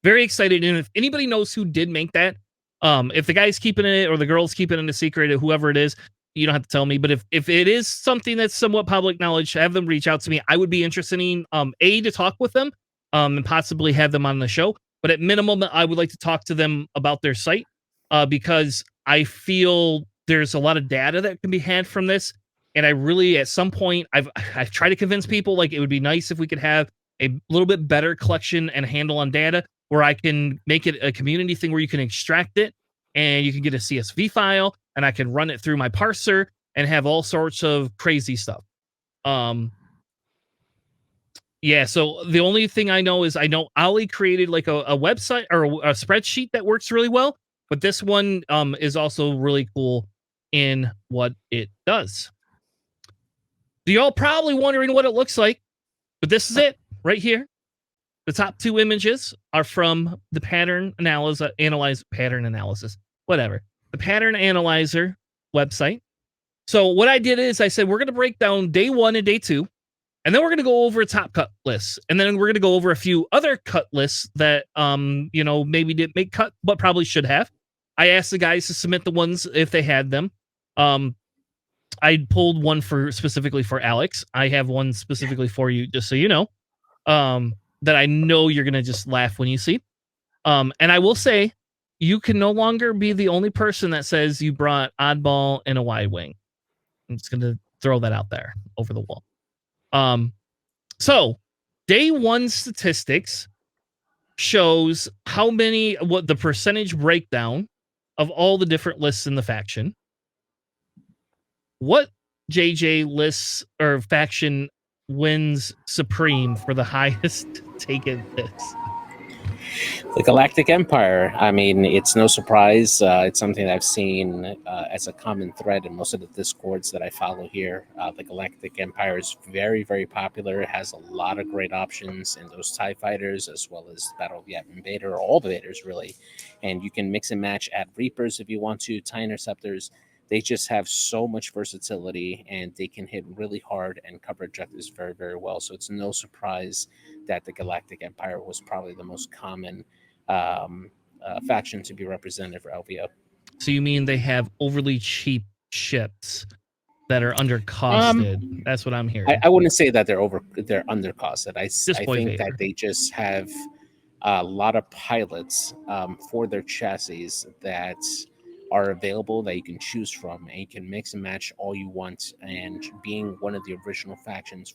excited. And if anybody knows who did make that, if the guy's keeping it or the girl's keeping it a secret, or whoever it is, you don't have to tell me. But if it is something that's somewhat public knowledge, have them reach out to me. I would be interested in to talk with them, and possibly have them on the show. But at minimum, I would like to talk to them about their site, because I feel there's a lot of data that can be had from this. And I really, at some point, I've tried to convince people, like, it would be nice if we could have a little bit better collection and handle on data, where I can make it a community thing where you can extract it and you can get a CSV file, and I can run it through my parser and have all sorts of crazy stuff. Yeah, so the only thing I know is I know Ollie created like a website or a spreadsheet that works really well, but this one is also really cool in what it does. So you're all probably wondering what it looks like, but this is it right here. The top two images are from the pattern analysis, whatever. The pattern analyzer website. So what I did is I said, we're going to break down day 1 and day 2. And then we're going to go over top cut lists. And then we're going to go over a few other cut lists that, maybe didn't make cut, but probably should have. I asked the guys to submit the ones if they had them. I pulled one specifically for Alex. I have one specifically for you, just so you know, that I know you're going to just laugh when you see. And I will say, you can no longer be the only person that says you brought Oddball and a Y-Wing. I'm just going to throw that out there over the wall. So day 1 statistics shows what the percentage breakdown of all the different lists in the faction. What JJ lists or faction wins supreme for the highest taken lists? The Galactic Empire. I mean, it's no surprise. It's something that I've seen as a common thread in most of the discords that I follow here. The Galactic Empire is very, very popular. It has a lot of great options in those TIE fighters, as well as Battle of Yavin Invader, or all the Vaders, really. And you can mix and match, add Reapers if you want to, TIE Interceptors. They just have so much versatility, and they can hit really hard and cover objectives very, very well. So it's no surprise that the Galactic Empire was probably the most common faction to be represented for LVO. So you mean they have overly cheap ships that are undercosted? That's what I'm hearing. I wouldn't say that they're undercosted. I Boy think Vader. that they just have a lot of pilots for their chassis that are available that you can choose from, and you can mix and match all you want. And being one of the original factions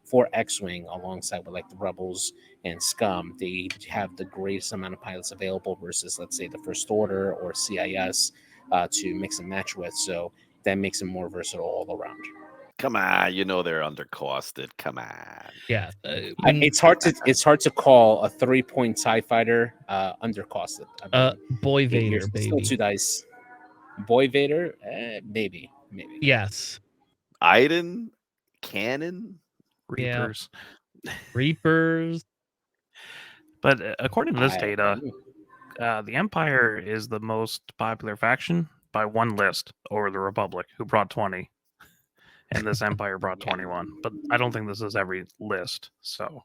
for X-Wing, alongside with like the Rebels and Scum, they have the greatest amount of pilots available versus, let's say, the First Order or CIS to mix and match with. So that makes them more versatile all around. Come on, you know they're undercosted. Come on. Yeah, it's hard to call a 3-point TIE fighter undercosted. I mean, Boy Vader, still baby. 2 dice. Boy Vader, maybe. Yes. Iden, Cannon, Reapers. Reapers. But according to this data, the Empire is the most popular faction by one list over the Republic, who brought 20. And this Empire brought 21. But I don't think this is every list, so.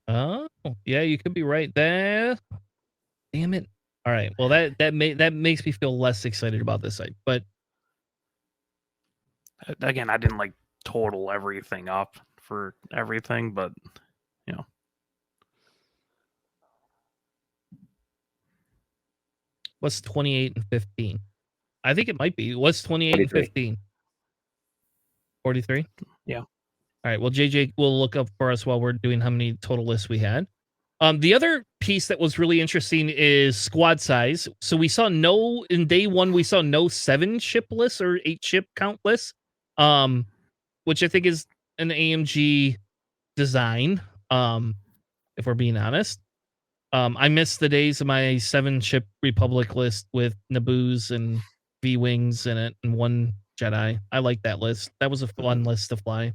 Oh, yeah, you could be right there. Damn it. All right. Well, that makes me feel less excited about this site. But again, I didn't like total everything up for everything, but you know. What's 28 and 15? I think it might be. What's 28 43. and 15? 43? Yeah. All right. Well, JJ will look up for us while we're doing how many total lists we had. The other piece that was really interesting is squad size. So we saw in day one, we saw no 7 ship lists or 8 ship count lists, which I think is an AMG design, if we're being honest. I miss the days of my 7 ship Republic list with Naboos and V-Wings in it and 1 Jedi. I like that list. That was a fun list to fly.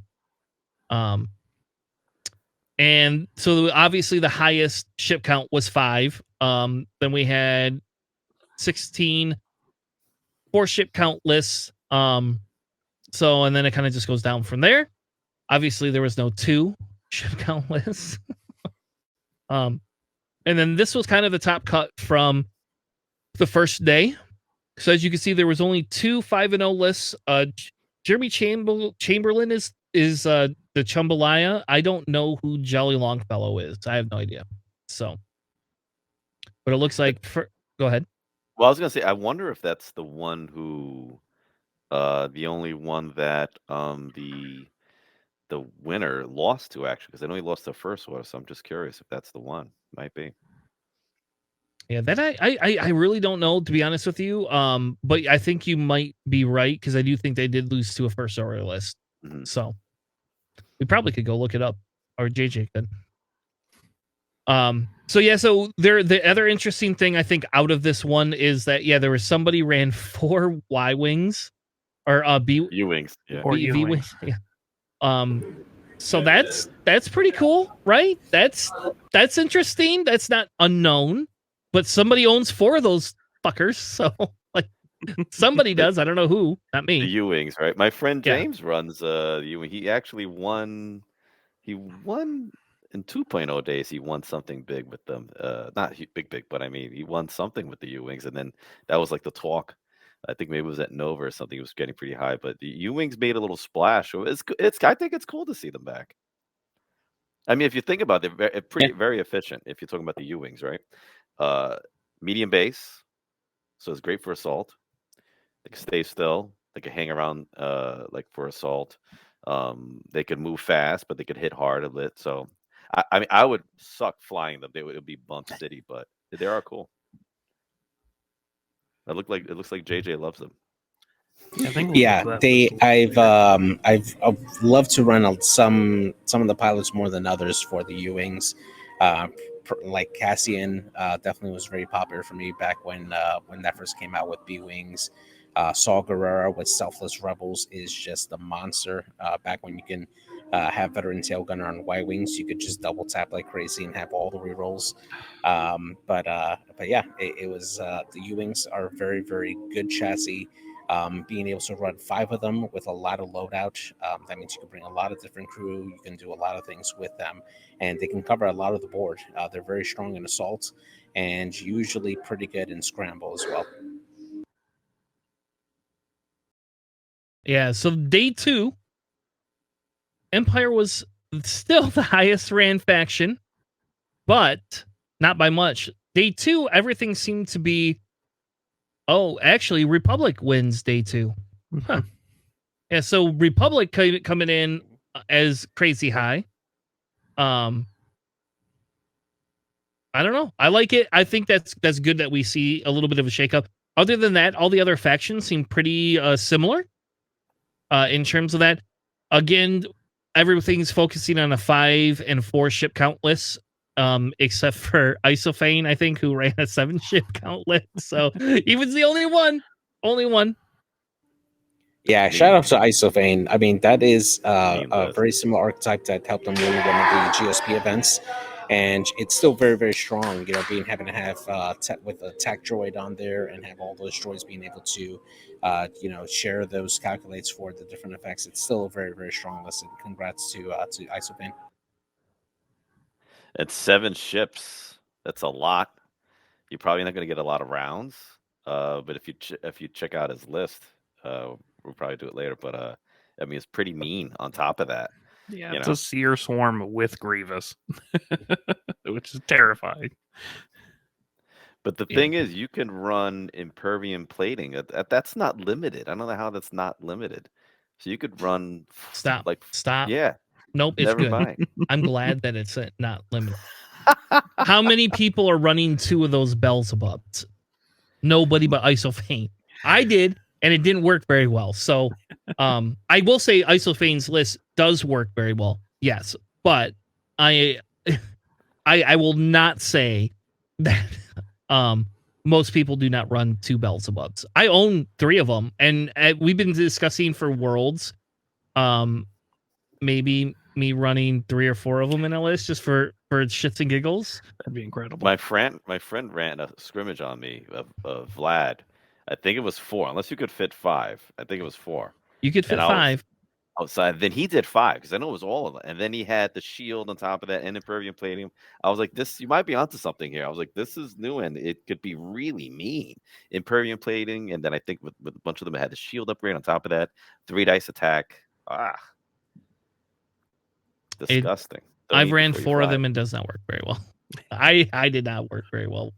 And so obviously the highest ship count was 5. Then we had 16 4 ship count lists. So and then it kind of just goes down from there. Obviously there was no 2 ship count lists. And then this was kind of the top cut from the first day. So as you can see, there was only 2 5-0 lists. Jeremy Chamberlain is the Chumbalaya. I don't know who Jolly Longfellow is. I have no idea. So, but it looks like go ahead. Well, I was gonna say, I wonder if that's the one who, the only one that the winner lost to, actually, because I know he lost the first one. So I'm just curious if that's the one. Might be. Yeah, that I really don't know, to be honest with you. But I think you might be right, because I do think they did lose to a first order list. Mm-hmm. So we probably could go look it up, or JJ could. So yeah, so the other interesting thing I think out of this one is that there was somebody ran 4 Y wings or U-wings, yeah, or V wings, U-wings. yeah. So that's pretty cool, right? That's interesting. That's not unknown, but somebody owns 4 of those fuckers. So like somebody does. I don't know who. Not me. the U-wings, right? My friend Yeah. James runs the U-wing. He actually won. He won in 2.0 days. He won something big with them. Not big, but I mean, he won something with the U-wings, and then that was like the talk. I think maybe it was at Nova or something. It was getting pretty high, but the U-wings made a little splash. So it's I think it's cool to see them back. I mean, if you think about it, they're very efficient. If you're talking about the U-wings, right? Medium base, so it's great for assault. They can stay still. They can hang around, like for assault. They could move fast, but they could hit hard a bit. So, I mean, I would suck flying them. It would be bump city, but they are cool. It looks like JJ loves them. I've loved to run some of the pilots more than others for the U-wings. like Cassian definitely was very popular for me back when that first came out with B Wings. Saul Guerrero with Selfless Rebels is just a monster. Back when you can have Veteran Tail Gunner on Y Wings, you could just double tap like crazy and have all the rerolls. But yeah, it was the U Wings are very, very good chassis. Being able to run 5 of them with a lot of loadout, that means you can bring a lot of different crew. You can do a lot of things with them, and they can cover a lot of the board. They're very strong in assault and usually pretty good in scramble as well. Yeah, so day 2, Empire was still the highest ran faction, but not by much. Day 2, everything seemed to be... Oh, actually, Republic wins day 2. Huh. Yeah, so Republic coming in as crazy high. I don't know. I like it. I think that's good that we see a little bit of a shakeup. Other than that, all the other factions seem pretty similar in terms of that. Again, everything's focusing on a 5 and 4 ship count list, except for Isophane, I think, who ran a 7 ship count list. So he was the only one. Only one. Yeah, shout out to Isophane. I mean, that is a Meaningless. very similar archetype that helped them win one of the GSP events, and it's still very, very strong. You know, having to have with a tac droid on there and have all those droids being able to, share those calculates for the different effects. It's still a very, very strong list. And congrats to Isophane. It's 7 ships. That's a lot. You're probably not going to get a lot of rounds. But if you check out his list, we'll probably do it later. But I mean, it's pretty mean. On top of that, Yeah, you it's know? a Seer Swarm with Grievous, which is terrifying. But the thing is, you can run Impervium plating. That's not limited. I don't know how that's not limited. So you could run Stop. Stop. Yeah. Nope, it's Never good. mind. I'm glad that it's not limited. How many people are running 2 of those Beelzebubs? Nobody but Isophane. I did, and it didn't work very well. So, I will say Isophane's list does work very well. Yes, but I will not say that most people do not run 2 Beelzebubs. I own 3 of them, and we've been discussing for Worlds, maybe me running 3 or 4 of them in a list just for shits and giggles. That'd be incredible. My friend ran a scrimmage on me of Vlad. I think it was 4, unless you could fit 5. I think it was 4. You could fit 5. Outside, then he did 5 because I know it was all of them, and then he had the shield on top of that and Impervium plating. I was like, "This, you might be onto something here." I was like, "This is new, and it could be really mean." Impervium plating, and then I think with a bunch of them, it had the shield upgrade on top of that, 3 dice attack. Disgusting. I've ran 4 of them and does not work very well. I did not work very well.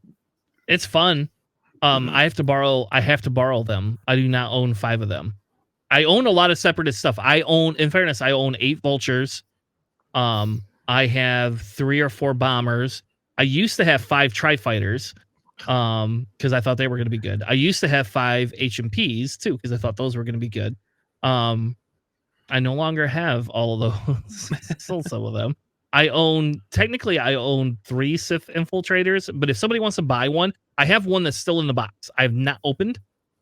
It's fun. I have to borrow them. I do not own 5 of them. I own a lot of separatist stuff. In fairness, I own 8 vultures. I have 3 or 4 bombers. I used to have 5 tri-fighters because I thought they were going to be good. I used to have 5 HMPs too because I thought those were going to be good. I no longer have all of those. Still some of them. I own 3 Sith infiltrators, but if somebody wants to buy one, I have one that's still in the box. I have not opened.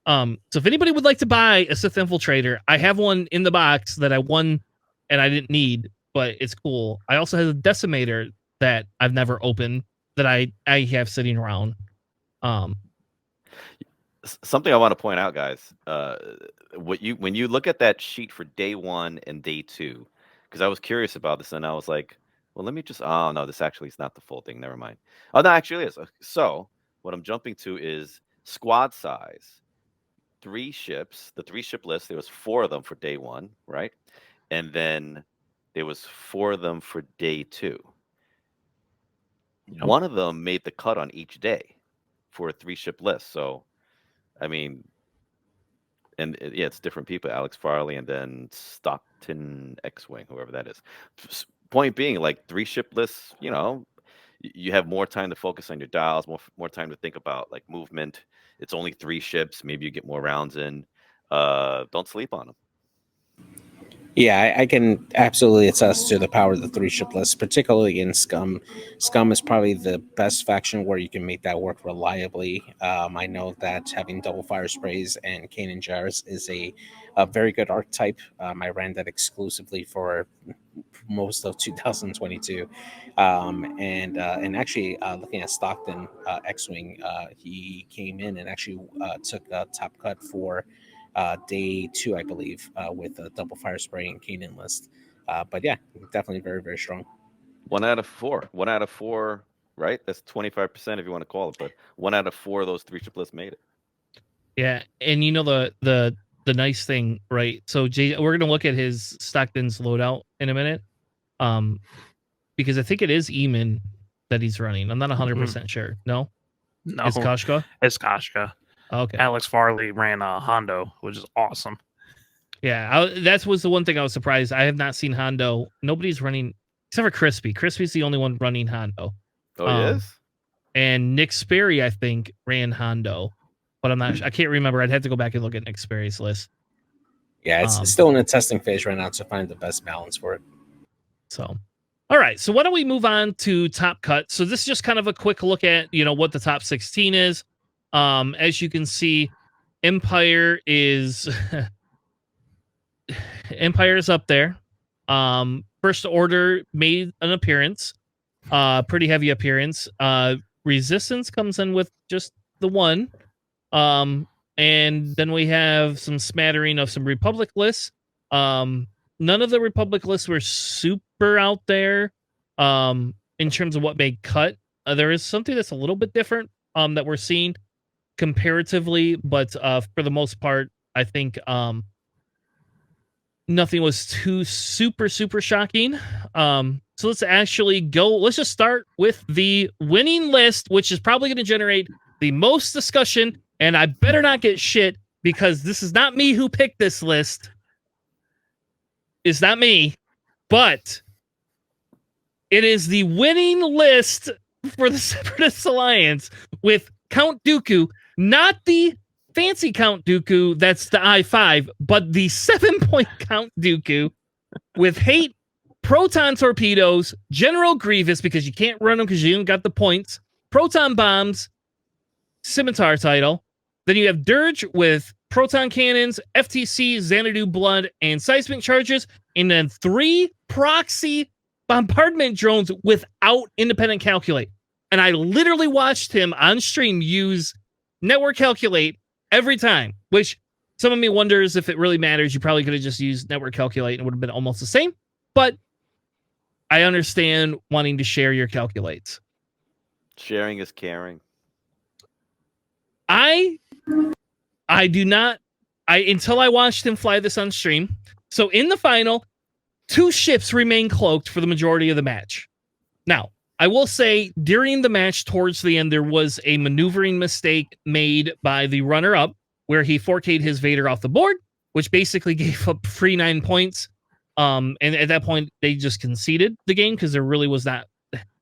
So if anybody would like to buy a Sith infiltrator, I have one in the box that I won and I didn't need, but it's cool. I also have a decimator that I've never opened that I have sitting around. Something I want to point out, guys. When you look at that sheet for day 1 and day 2, because I was curious about this, and I was like, well, let me just. Oh no, this actually is not the full thing. Never mind. Oh no, actually it is. So what I'm jumping to is squad size. 3 ships. The 3 ship list. There was 4 of them for day 1, right? And then there was 4 of them for day 2. Yep. One of them made the cut on each day for a 3 ship list. So, I mean, and yeah, it's different people. Alex Farley and then Stockton X-Wing, whoever that is. Point being, like 3 ship lists, you have more time to focus on your dials, more time to think about like movement. It's only 3 ships. Maybe you get more rounds in. Don't sleep on them. Yeah, I can absolutely attest to the power of the three ship list, particularly in Scum. Scum is probably the best faction where you can make that work reliably. I know that having double fire sprays and Kanan jars is a very good archetype. I ran that exclusively for most of 2022, and actually looking at Stockton X-wing, he came in and actually took a top cut for day 2, I believe, with a double fire spray and Kanan list. But yeah, definitely very, very strong. 1 out of 4. 1 out of 4, right? That's 25% if you want to call it, but 1 out of 4 of those 3 ship lists made it. Yeah, and you know the nice thing, right? So we're gonna look at his Stockton's loadout in a minute, because I think it is Eamon that he's running. I'm not 100% sure. No, No, it's Koshka. it's Koshka. Okay. Alex Farley ran Hondo, which is awesome. Yeah, that was the one thing I was surprised. I have not seen Hondo. Nobody's running except for Crispy. Crispy's the only one running Hondo. Oh, yes? And Nick Sperry, I think, ran Hondo, but I can't remember. I'd have to go back and look at Nick Sperry's list. Yeah, it's still in the testing phase right now to find the best balance for it. So, all right. So why don't we move on to top cut? So this is just kind of a quick look at, what the top 16 is. As you can see, Empire is up there. First Order made an appearance, pretty heavy appearance. Resistance comes in with just the one. And then we have some smattering of some Republic lists. None of the Republic lists were super out there in terms of what made cut. There is something that's a little bit different that we're seeing comparatively, but for the most part, I think nothing was too super shocking. So let's actually go. Let's just start with the winning list, which is probably going to generate the most discussion. And I better not get shit because this is not me who picked this list. It's not me, but it is the winning list for the Separatist Alliance with Count Dooku, not the fancy Count Dooku that's the I-5, but the 7-point Count Dooku with hate, proton torpedoes, General Grievous because you can't run them because you haven't got the points, proton bombs, scimitar title. Then you have Dirge with proton cannons, FTC, Xanadu blood, and seismic charges, and then 3 proxy bombardment drones without independent calculate. And I literally watched him on stream use network calculate every time, which some of me wonders if it really matters. You probably could have just used network calculate and it would have been almost the same. But I understand wanting to share your calculates. Sharing is caring. I do not. Until I watched him fly this on stream. So in the final, 2 ships remain cloaked for the majority of the match. Now, I will say during the match towards the end, there was a maneuvering mistake made by the runner-up where he 4K'd his Vader off the board, which basically gave up free 9 points. And at that point, they just conceded the game because there really was not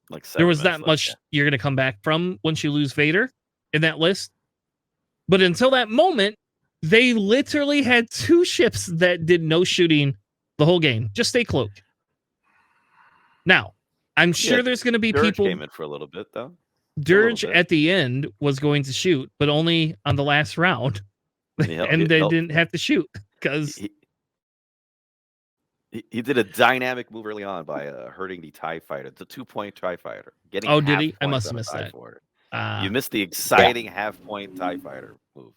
much you're going to come back from once you lose Vader in that list. But until that moment, they literally had 2 ships that did no shooting the whole game. Just stay cloaked. Now, I'm sure there's going to be Dirge people. Came in for a little bit though. Dirge at the end was going to shoot, but only on the last round, and they didn't have to shoot because he did a dynamic move early on by hurting the TIE fighter, the 2-point TIE fighter. Getting did he? I must have missed that. You missed the exciting half-point TIE fighter move.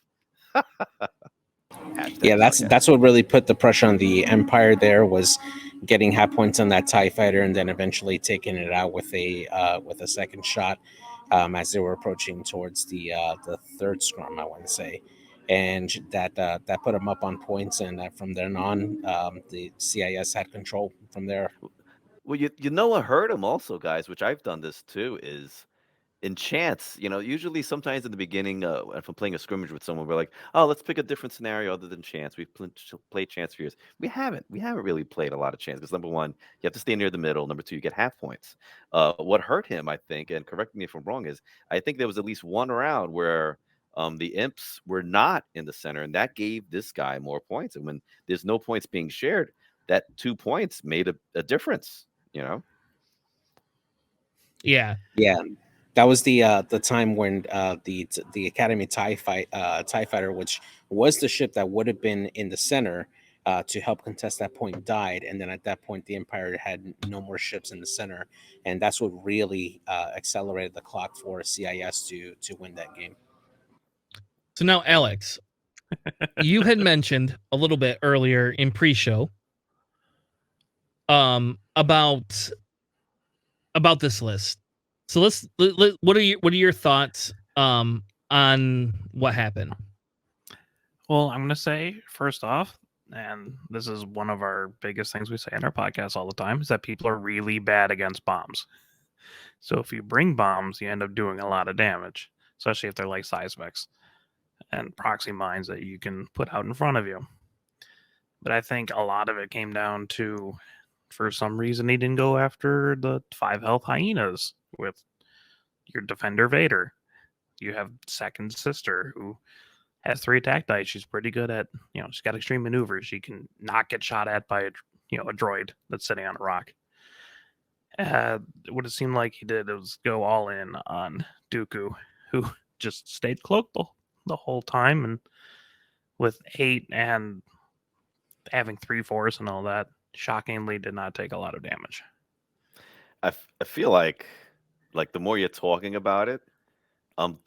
Yeah, that's what really put the pressure on the Empire. There was getting half points on that TIE fighter, and then eventually taking it out with a second shot as they were approaching towards the third scrum, I want to say, and that put them up on points. And from then on, the CIS had control from there. Well, you know what hurt him also, guys, which I've done this too, is in chance. Usually sometimes in the beginning, if I'm playing a scrimmage with someone, we're like, oh, let's pick a different scenario other than chance. We've played chance for years. We haven't really played a lot of chance because number one, you have to stay near the middle. Number two, you get half points. What hurt him, I think, and correct me if I'm wrong, is I think there was at least one round where the imps were not in the center, and that gave this guy more points. And when there's no points being shared, that 2 points made a difference. Yeah. That was the time when the Academy TIE Fighter, which was the ship that would have been in the center to help contest that point, died, and then at that point the Empire had no more ships in the center, and that's what really accelerated the clock for CIS to win that game. So now, Alex, you had mentioned a little bit earlier in pre-show about this list. So what are your thoughts on what happened? Well, I'm going to say, first off, and this is one of our biggest things we say in our podcast all the time, is that people are really bad against bombs. So if you bring bombs, you end up doing a lot of damage, especially if they're like seismics and proxy mines that you can put out in front of you. But I think a lot of it came down to, for some reason, he didn't go after the 5 health hyenas with your Defender Vader. You have Second Sister, who has 3 attack dice. She's pretty good at, she's got extreme maneuvers. She can not get shot at by a droid that's sitting on a rock. What it seemed like he did was go all in on Dooku, who just stayed cloaked the whole time, and with 8 and having 3 force and all that, shockingly did not take a lot of damage. I feel like the more you're talking about it, I'm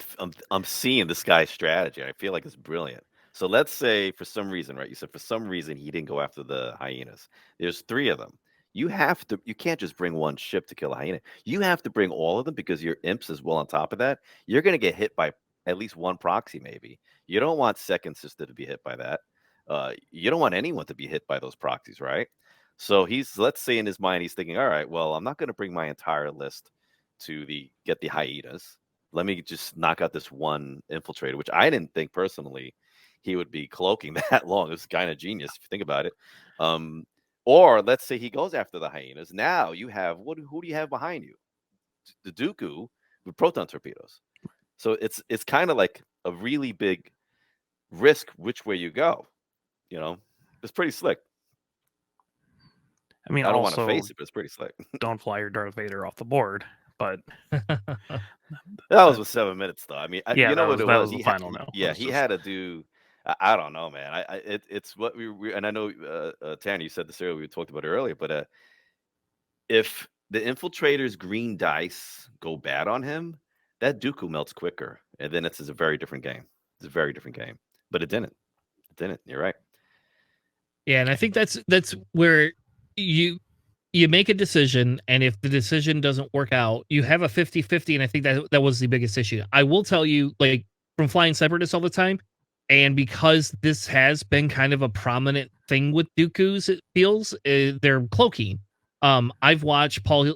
seeing this guy's strategy. I feel like it's brilliant. So let's say for some reason, right? You said for some reason he didn't go after the hyenas. There's 3 of them. You can't just bring one ship to kill a hyena. You have to bring all of them because your imps as well on top of that. You're going to get hit by at least one proxy, maybe. You don't want Second Sister to be hit by that. You don't want anyone to be hit by those proxies, right? So let's say in his mind, he's thinking, all right, well, I'm not going to bring my entire list to get the hyenas. Let me just knock out this one infiltrator, which I didn't think personally he would be cloaking that long. It's kind of genius if you think about it. Or let's say he goes after the hyenas. Now you have who do you have behind you? The Dooku with proton torpedoes. So it's kind of like a really big risk which way you go. It's pretty slick. I mean, I don't also, want to face it, but it's pretty slick. Don't fly your Darth Vader off the board, but that was with 7 minutes, though. I mean, yeah, you know what it was. The final note. Yeah, he had to do. I don't know, man. It's what we and I know, Tanner, you said this earlier. We talked about it earlier, but if the infiltrator's green dice go bad on him, that Dooku melts quicker, and then it's a very different game. It's a very different game, but it didn't. It didn't. You're right. Yeah, and I think that's where you make a decision, and if the decision doesn't work out, you have a 50-50, and I think that was the biggest issue. I will tell you, like, from flying Separatists all the time, and because this has been kind of a prominent thing with Dooku's, it feels, they're cloaking. I've watched I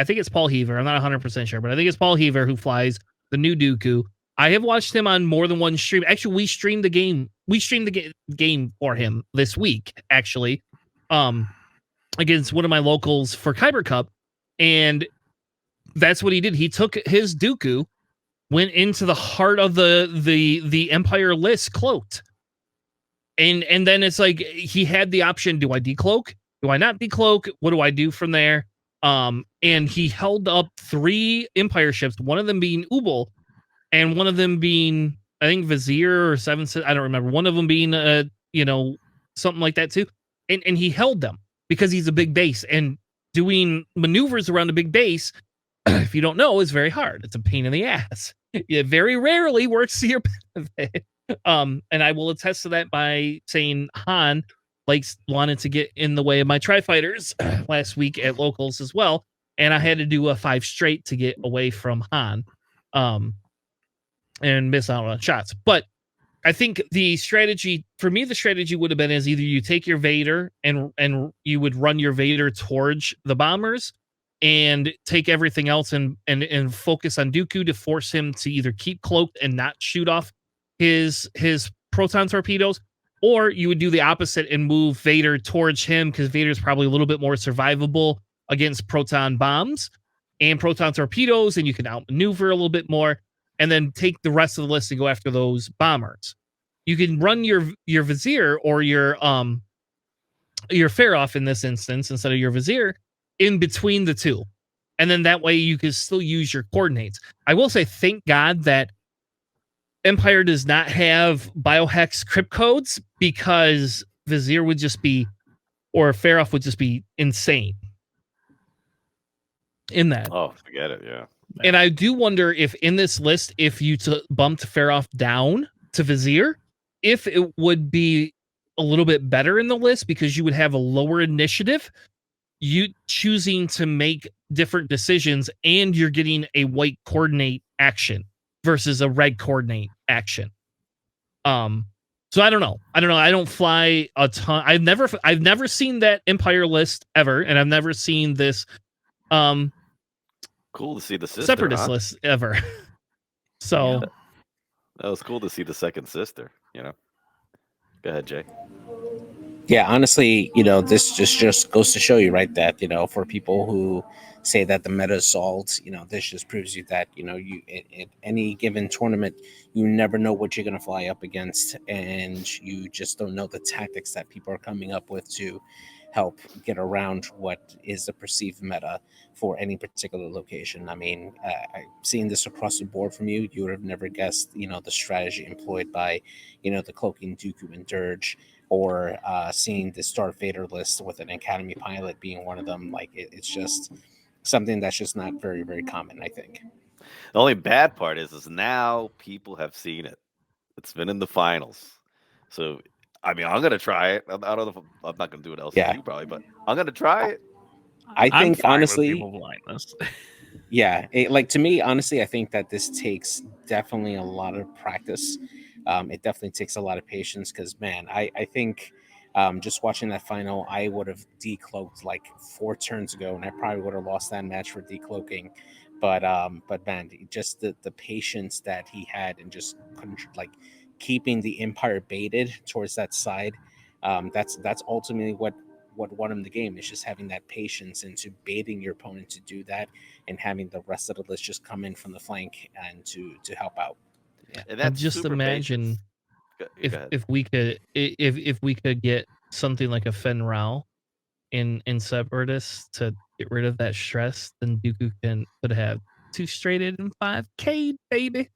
think it's Paul Heaver, I'm not 100% sure, but I think it's Paul Heaver who flies the new Dooku. I have watched him on more than one stream. Actually, we streamed the game. We streamed the game for him this week, actually, against one of my locals for Kyber Cup, and that's what he did. He took his Dooku, went into the heart of the Empire list cloaked, and then it's like he had the option: do I decloak? Do I not decloak? What do I do from there? And he held up 3 Empire ships, one of them being Ubal, and one of them being, I think, Vizier or Seven. I don't remember. One of them being, something like that too. And he held them because he's a big base, and doing maneuvers around a big base, if you don't know, is very hard. It's a pain in the ass. It very rarely works to your benefit. And I will attest to that by saying Han wanted to get in the way of my tri-fighters last week at locals as well, and I had to do a 5 straight to get away from Han. And miss out on shots. But I think the strategy would have been is either you take your Vader and you would run your Vader towards the bombers and take everything else and focus on Dooku to force him to either keep cloaked and not shoot off his proton torpedoes, or you would do the opposite and move Vader towards him because Vader's probably a little bit more survivable against proton bombs and proton torpedoes, and you can outmaneuver a little bit more, and then take the rest of the list and go after those bombers. You can run your Vizier or your your fair off in this instance instead of your vizier in between the two. And then that way you can still use your coordinates. I will say, thank God that Empire does not have biohex crypt codes, because vizier would just be, or fair off would just be insane in that. Oh, forget it. Yeah. And I do wonder if in this list, if you bumped fair off down to vizier, if it would be a little bit better in the list, because you would have a lower initiative, you choosing to make different decisions, and you're getting a white coordinate action versus a red coordinate action. So I don't know. I don't fly a ton. I've never seen that Empire list ever, and I've never seen this Cool to see the sister. separatist Huh? list ever. So Yeah. That was cool to see the second sister. You know. Go ahead, Jay. Yeah, honestly, this just goes to show you, right, that for people who say that the meta is solved, this just proves you that you at any given tournament, you never know what you're going to fly up against, and you just don't know the tactics that people are coming up with to help get around what is the perceived meta for any particular location. I mean, I've seen this across the board from you. You would have never guessed, the strategy employed by, the Cloaking Dooku and Dirge, or seeing the Darth Vader list with an Academy pilot being one of them. Like, it's just something that's just not very, very common, I think. The only bad part is now people have seen it. It's been in the finals. So, I mean, I'm going to try it. I don't know if I'm not going to do it else Yeah. as you probably, but I'm going to try it. I I'm think, fine with honestly, people blindness. yeah, like, to me, honestly, I think that this takes definitely a lot of practice. It definitely takes a lot of patience, because, man, I think just watching that final, I would have decloaked like 4 turns ago, and I probably would have lost that match for decloaking. But man, just the patience that he had, and just like keeping the Empire baited towards that side, that's ultimately what won him the game, is just having that patience into baiting your opponent to do that, and having the rest of the list just come in from the flank and to help out. Yeah. And that's just super imagine patience. Go ahead. if we could if we could get something like a Fen Rao in Separatists to get rid of that stress, then Dooku could have 2 straighted and 5K, baby.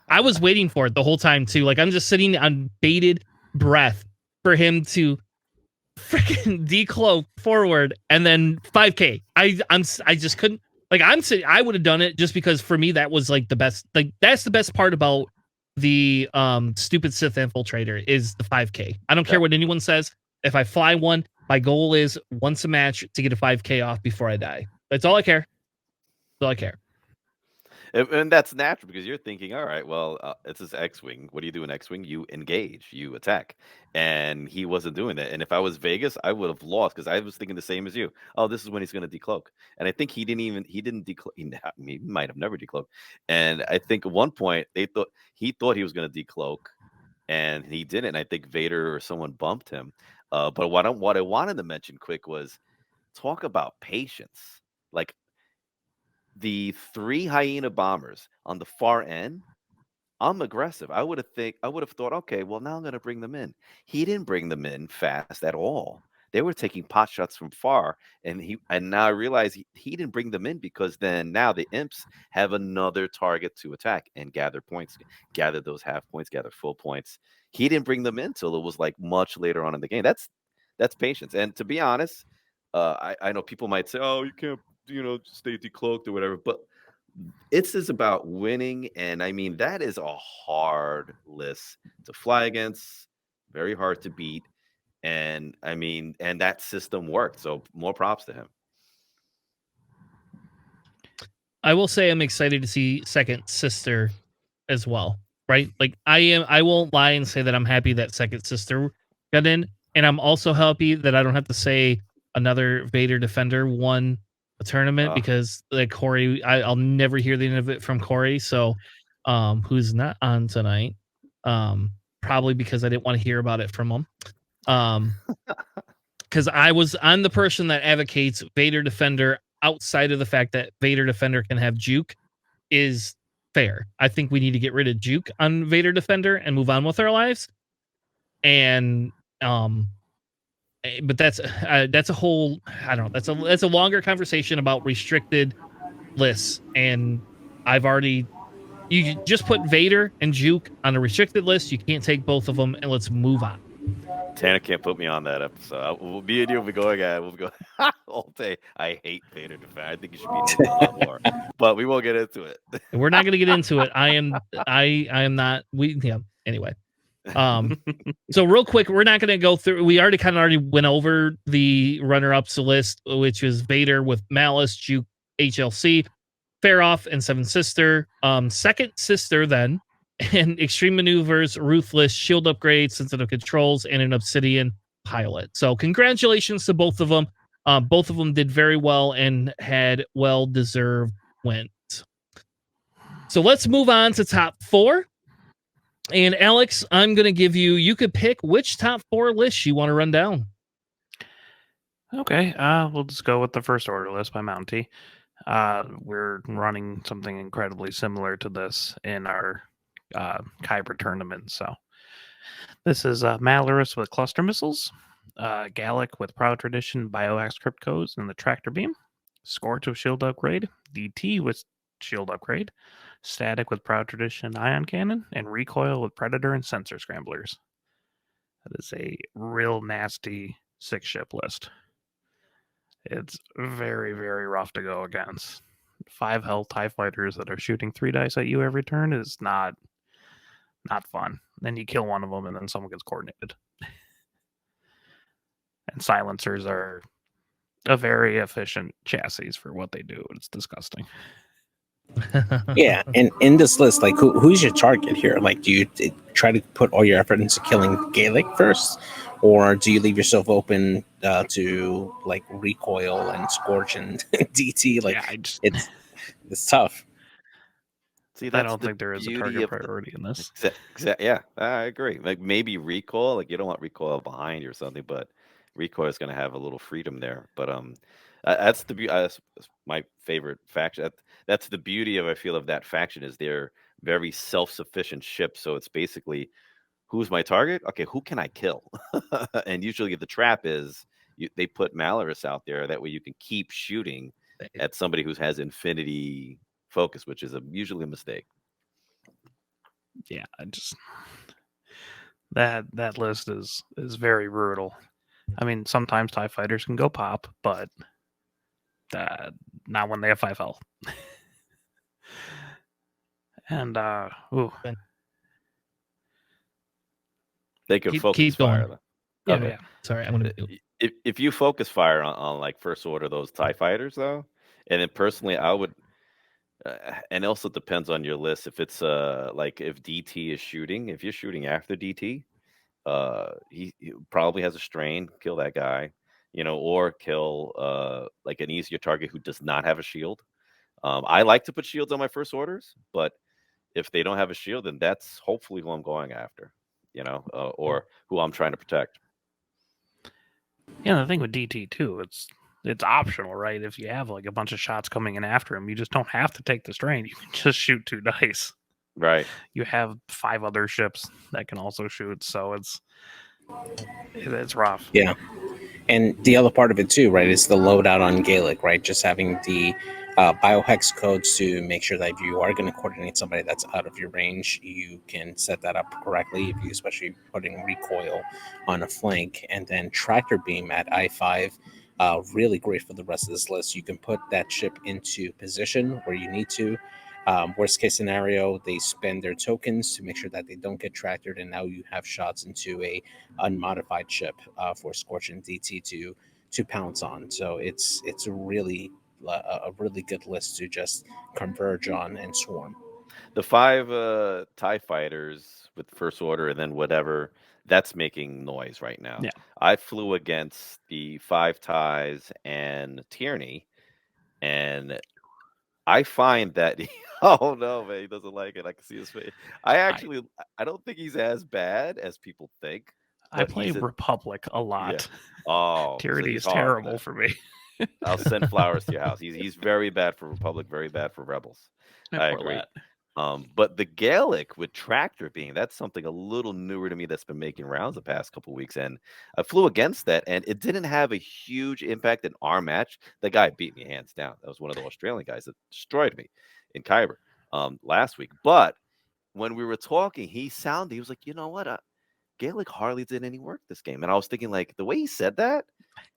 I was waiting for it the whole time too. Like, I'm just sitting on bated breath for him to freaking decloak forward and then 5K. I just couldn't. Like, I'm sitting. I would have done it just because for me that was like the best. Like, that's the best part about the stupid Sith infiltrator is the 5K. I don't care what anyone says. If I fly one, my goal is once a match to get a 5K off before I die. That's all I care. That's all I care. And that's natural, because you're thinking, all right, well, it's this X-Wing. What do you do in X-Wing? You engage, you attack. And he wasn't doing that. And if I was Vegas, I would have lost, because I was thinking the same as you. Oh, this is when he's going to decloak. And I think he didn't decloak. He might have never decloaked. And I think at one point he thought he was going to decloak, and he didn't. And I think Vader or someone bumped him. But what I wanted to mention quick was, talk about patience. Like, the 3 hyena bombers on the far end, I'm aggressive. I would have thought, okay, well, now I'm going to bring them in. He didn't bring them in fast at all. They were taking pot shots from far, and now I realize he didn't bring them in, because then now the imps have another target to attack and gather points, gather those half points, gather full points. He didn't bring them in till it was like much later on in the game. That's patience. And to be honest, I know people might say, oh, you can't, stay decloaked or whatever, but it's just about winning. And I mean, that is a hard list to fly against, very hard to beat. And I mean, and that system worked. So more props to him. I will say I'm excited to see Second Sister as well, right? Like, I won't lie and say that I'm happy that Second Sister got in, and I'm also happy that I don't have to say another Vader Defender won a tournament, because like Corey, I'll never hear the end of it from Corey, so who's not on tonight, probably because I didn't want to hear about it from him, because I'm the person that advocates Vader Defender outside of the fact that Vader Defender can have juke is fair. I think we need to get rid of juke on Vader Defender and move on with our lives. And But that's a whole, I don't know, that's a longer conversation about restricted lists. And I've already, you just put Vader and Juke on a restricted list. You can't take both of them, and let's move on. Tanner can't put me on that episode. Me and you will be going at it. We'll be going all day. I hate Vader Defender. I think he should be named a lot more, but we won't get into it. And we're not going to get into it. I am not. Anyway. So real quick, we're not going to go through. We already went over the runner-ups list, which was Vader with Malice, Juke, HLC, Fair-Off, and Seven Sister. Second Sister then, and Extreme Maneuvers, Ruthless, Shield Upgrade, Sensitive Controls, and an Obsidian Pilot. So congratulations to both of them. Both of them did very well and had well-deserved wins. So let's move on to top 4. And Alex, I'm going to give you could pick which top 4 lists you want to run down. Okay, we'll just go with the first order list by Mountie. We're running something incredibly similar to this in our Kyber tournament. So this is Malorus with cluster missiles, Gallic with Proud Tradition, Bioaxe Cryptos, and the Tractor Beam, Scorch with Shield Upgrade, DT with Shield Upgrade, Static with Proud Tradition, Ion Cannon, and Recoil with Predator and Sensor Scramblers. That is a real nasty 6-ship list. It's very, very rough to go against. 5 health TIE fighters that are shooting 3 dice at you every turn is not fun. Then you kill one of them and then someone gets coordinated. And silencers are a very efficient chassis for what they do. It's disgusting. Yeah, and in this list, like who's your target here? Like, do you try to put all your effort into killing Gaelic first, or do you leave yourself open to like Recoil and Scorch and DT? Like, yeah, it's tough. See, I don't think there is a target priority in this. Yeah, I agree. Like maybe Recoil, like you don't want Recoil behind you or something, but Recoil is going to have a little freedom there. But that's my favorite faction. That's the beauty of, I feel, of that faction, is they're very self-sufficient ships. So it's basically, who's my target? Okay, who can I kill? And usually the trap is they put Malorus out there. That way you can keep shooting at somebody who has infinity focus, which is usually a mistake. Yeah, that list is very brutal. I mean, sometimes TIE fighters can go pop, but not when they have 5 health. And they can focus fire though. Yeah, okay. Yeah. Sorry, I'm gonna. If you focus fire on like first order those TIE fighters though, and then personally I would, and also depends on your list. If it's like if DT is shooting, if you're shooting after DT, he probably has a strain. Kill that guy, or kill like an easier target who does not have a shield. I like to put shields on my first orders, but if they don't have a shield, then that's hopefully who I'm going after, or who I'm trying to protect. Yeah, the thing with DT too, it's optional, right? If you have like a bunch of shots coming in after him, you just don't have to take the strain. You can just shoot 2 dice. Right. You have 5 other ships that can also shoot, so it's rough. Yeah. And the other part of it too, right, is the loadout on Gaelic, right? Just having the biohex codes to make sure that if you are going to coordinate somebody that's out of your range, you can set that up correctly, if you especially putting Recoil on a flank. And then Tractor Beam at I-5, really great for the rest of this list. You can put that ship into position where you need to. Worst case scenario, they spend their tokens to make sure that they don't get tractored, and now you have shots into a unmodified ship for Scorch and DT to pounce on. So it's a really good list to just converge on and swarm. The 5 TIE fighters with first order and then whatever, that's making noise right now. Yeah. I flew against the 5 TIEs and Tierney, and I find that oh no, man, he doesn't like it. I can see his face. I don't think he's as bad as people think. I play Republic a lot. Yeah. Oh, Tyranny is terrible for me. I'll send flowers to your house. He's very bad for Republic, very bad for Rebels. I agree. But the Gaelic with Tractor Beam, that's something a little newer to me that's been making rounds the past couple weeks. And I flew against that, and it didn't have a huge impact in our match. The guy beat me hands down. That was one of the Australian guys that destroyed me in Kyber last week. But when we were talking, he was like, you know what? Gaelic hardly did any work this game. And I was thinking, like, the way he said that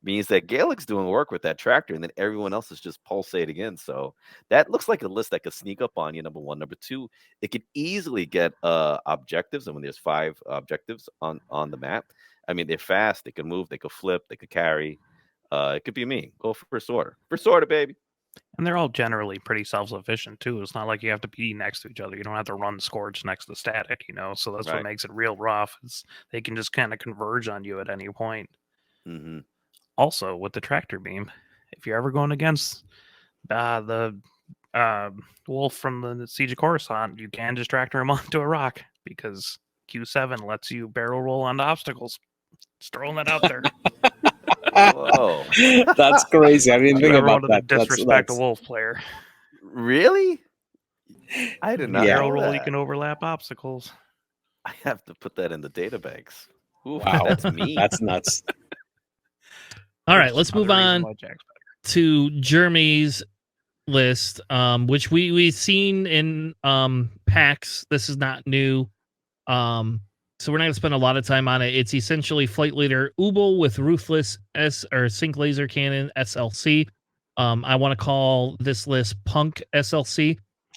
means that Gaelic's doing work with that Tractor, and then everyone else is just pulsating in. So that looks like a list that could sneak up on you, number one. Number two, it could easily get objectives. And when there's 5 objectives on the map, I mean, they're fast. They can move. They could flip. They could carry. It could be me. Go for first order. First order, baby. And they're all generally pretty self-sufficient too. It's not like you have to be next to each other. You don't have to run Scourge next to Static, So that's Right. what makes it real rough. They can just kind of converge on you at any point. Mm-hmm. Also, with the Tractor Beam, if you're ever going against the wolf from the Siege of Coruscant, you can just tractor him onto a rock because Q7 lets you barrel roll onto obstacles. Just throwing that out there. Whoa. That's crazy. I didn't think Never about wanted that. to disrespect a wolf player. Really? I did not Barrel know roll, that. you can overlap obstacles. I have to put that in the databanks. Ooh, Wow. that's me. That's nuts. All right, There's let's move another reason on why Jack's better. to Jeremy's list, which we've seen in packs. This is not new. So we're not gonna spend a lot of time on it. It's essentially Flight Leader Ubel with Ruthless Sync Laser Cannon SLC. I want to call this list Punk SLC.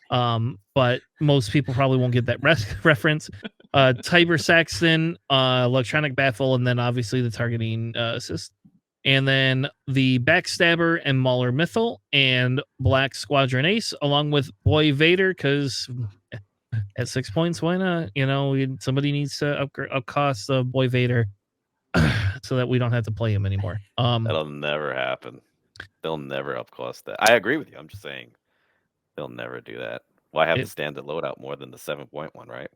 But most people probably won't get that reference. Tiber Saxton, Electronic Baffle, and then obviously the targeting assist. And then the Backstabber and Mauler Mythal and Black Squadron Ace, along with Boy Vader, because at 6 points, why not? Somebody needs to upcost Boy Vader so that we don't have to play him anymore. That'll never happen. They'll never upcost that. I agree with you. I'm just saying they'll never do that. Why have the standard loadout more than the 7-point one, right?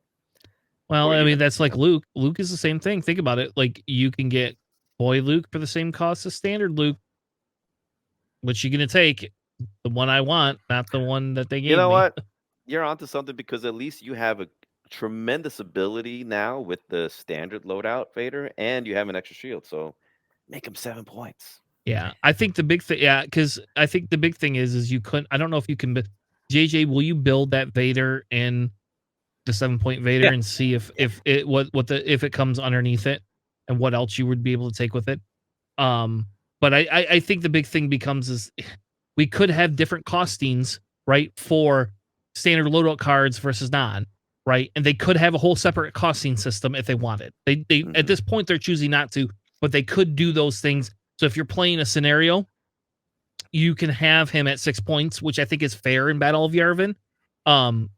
Well, Or I mean, even, that's like Luke. Luke is the same thing. Think about it. Like, you can get Boy Luke for the same cost as standard Luke. Which you gonna take? The one I want, not the one that they gave me. You know what? You're onto something, because at least you have a tremendous ability now with the standard loadout Vader, and you have an extra shield. So make him 7 points. Yeah, I think the big thing. Yeah, because I think the big thing is you couldn't. I don't know if you can. JJ, will you build that Vader in the 7-point Vader and see if it comes underneath it and what else you would be able to take with it? But I think the big thing becomes is we could have different costings, right, for standard loadout cards versus non, right? And they could have a whole separate costing system if they wanted. They at this point they're choosing not to, but they could do those things. So if you're playing a scenario, you can have him at 6 points, which I think is fair in Battle of Yavin.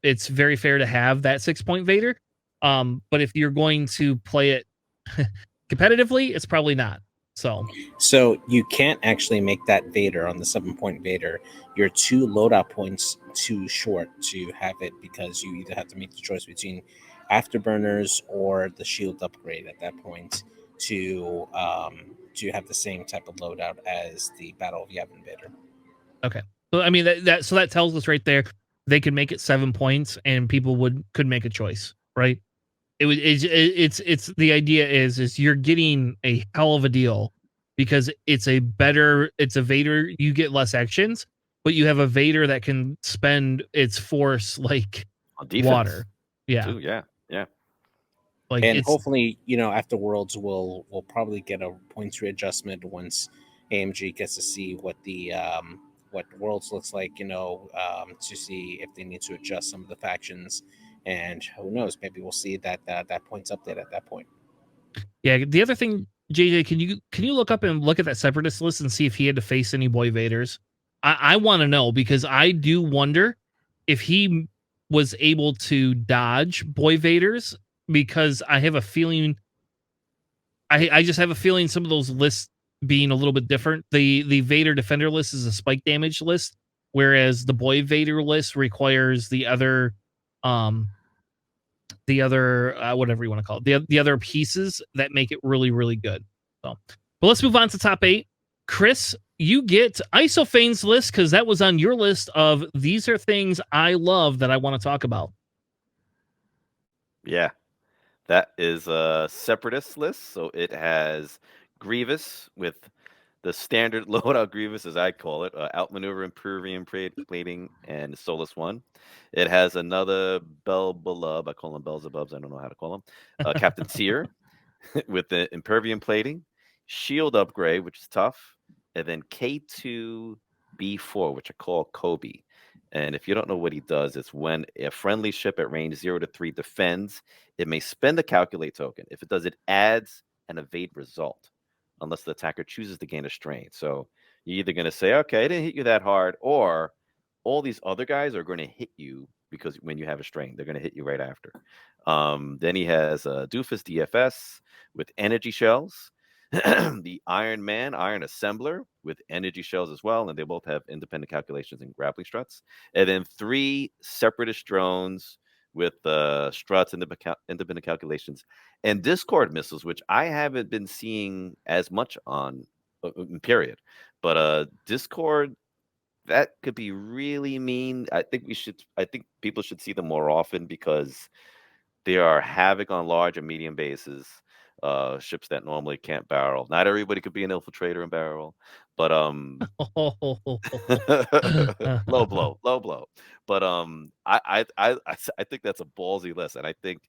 It's very fair to have that 6-point Vader. But if you're going to play it competitively, it's probably not. So you can't actually make that Vader on the 7-point Vader. You're 2 loadout points too short to have it, because you either have to make the choice between Afterburners or the shield upgrade at that point to have the same type of loadout as the Battle of Yavin Vader. Okay. So I mean that tells us right there they could make it 7 points and people could make a choice, right? It's the idea is you're getting a hell of a deal, because it's a Vader. You get less actions, but you have a Vader that can spend its force like On defense, water. Yeah. too, yeah. Like, And hopefully, after Worlds, we'll probably get a points readjustment once AMG gets to see what the what Worlds looks like, to see if they need to adjust some of the factions. And who knows, maybe we'll see that points update at that point. Yeah, the other thing, JJ, can you look up and look at that Separatist list and see if he had to face any Boy Vaders? I want to know, because I do wonder if he was able to dodge Boy Vaders, because I have a feeling, I just have a feeling some of those lists being a little bit different. The Vader Defender list is a spike damage list, whereas the Boy Vader list requires the other whatever you want to call it, the other pieces that make it really, really good. So, but let's move on to top 8. Chris, you get Isophane's list because that was on your list of these are things I love that I want to talk about. Yeah, that is a separatist list. So it has Grievous with the standard loadout Grievous, as I call it, outmaneuver, Impervium plating, and Solus 1. It has another Belzebub. I call them Belzebubs. I don't know how to call them. Captain Seer with the Impervium plating, shield upgrade, which is tough, and then K2 B4, which I call Kobe. And if you don't know what he does, it's when a friendly ship at range 0 to 3 defends, it may spend the calculate token. If it does, it adds an evade result, unless the attacker chooses to gain a strain. So you're either going to say, okay, I didn't hit you that hard, or all these other guys are going to hit you because when you have a strain, they're going to hit you right after. Then he has Doofus DFS with energy shells, the Iron Man, Iron Assembler with energy shells as well, and they both have independent calculations and grappling struts. And then 3 separatist drones with struts, independent calculations, and Discord missiles, which I haven't been seeing as much on, period. But Discord, that could be really mean. I think people should see them more often because they are havoc on large and medium bases. Ships that normally can't barrel. Not everybody could be an infiltrator and barrel, but low blow. But I think that's a ballsy list, and I think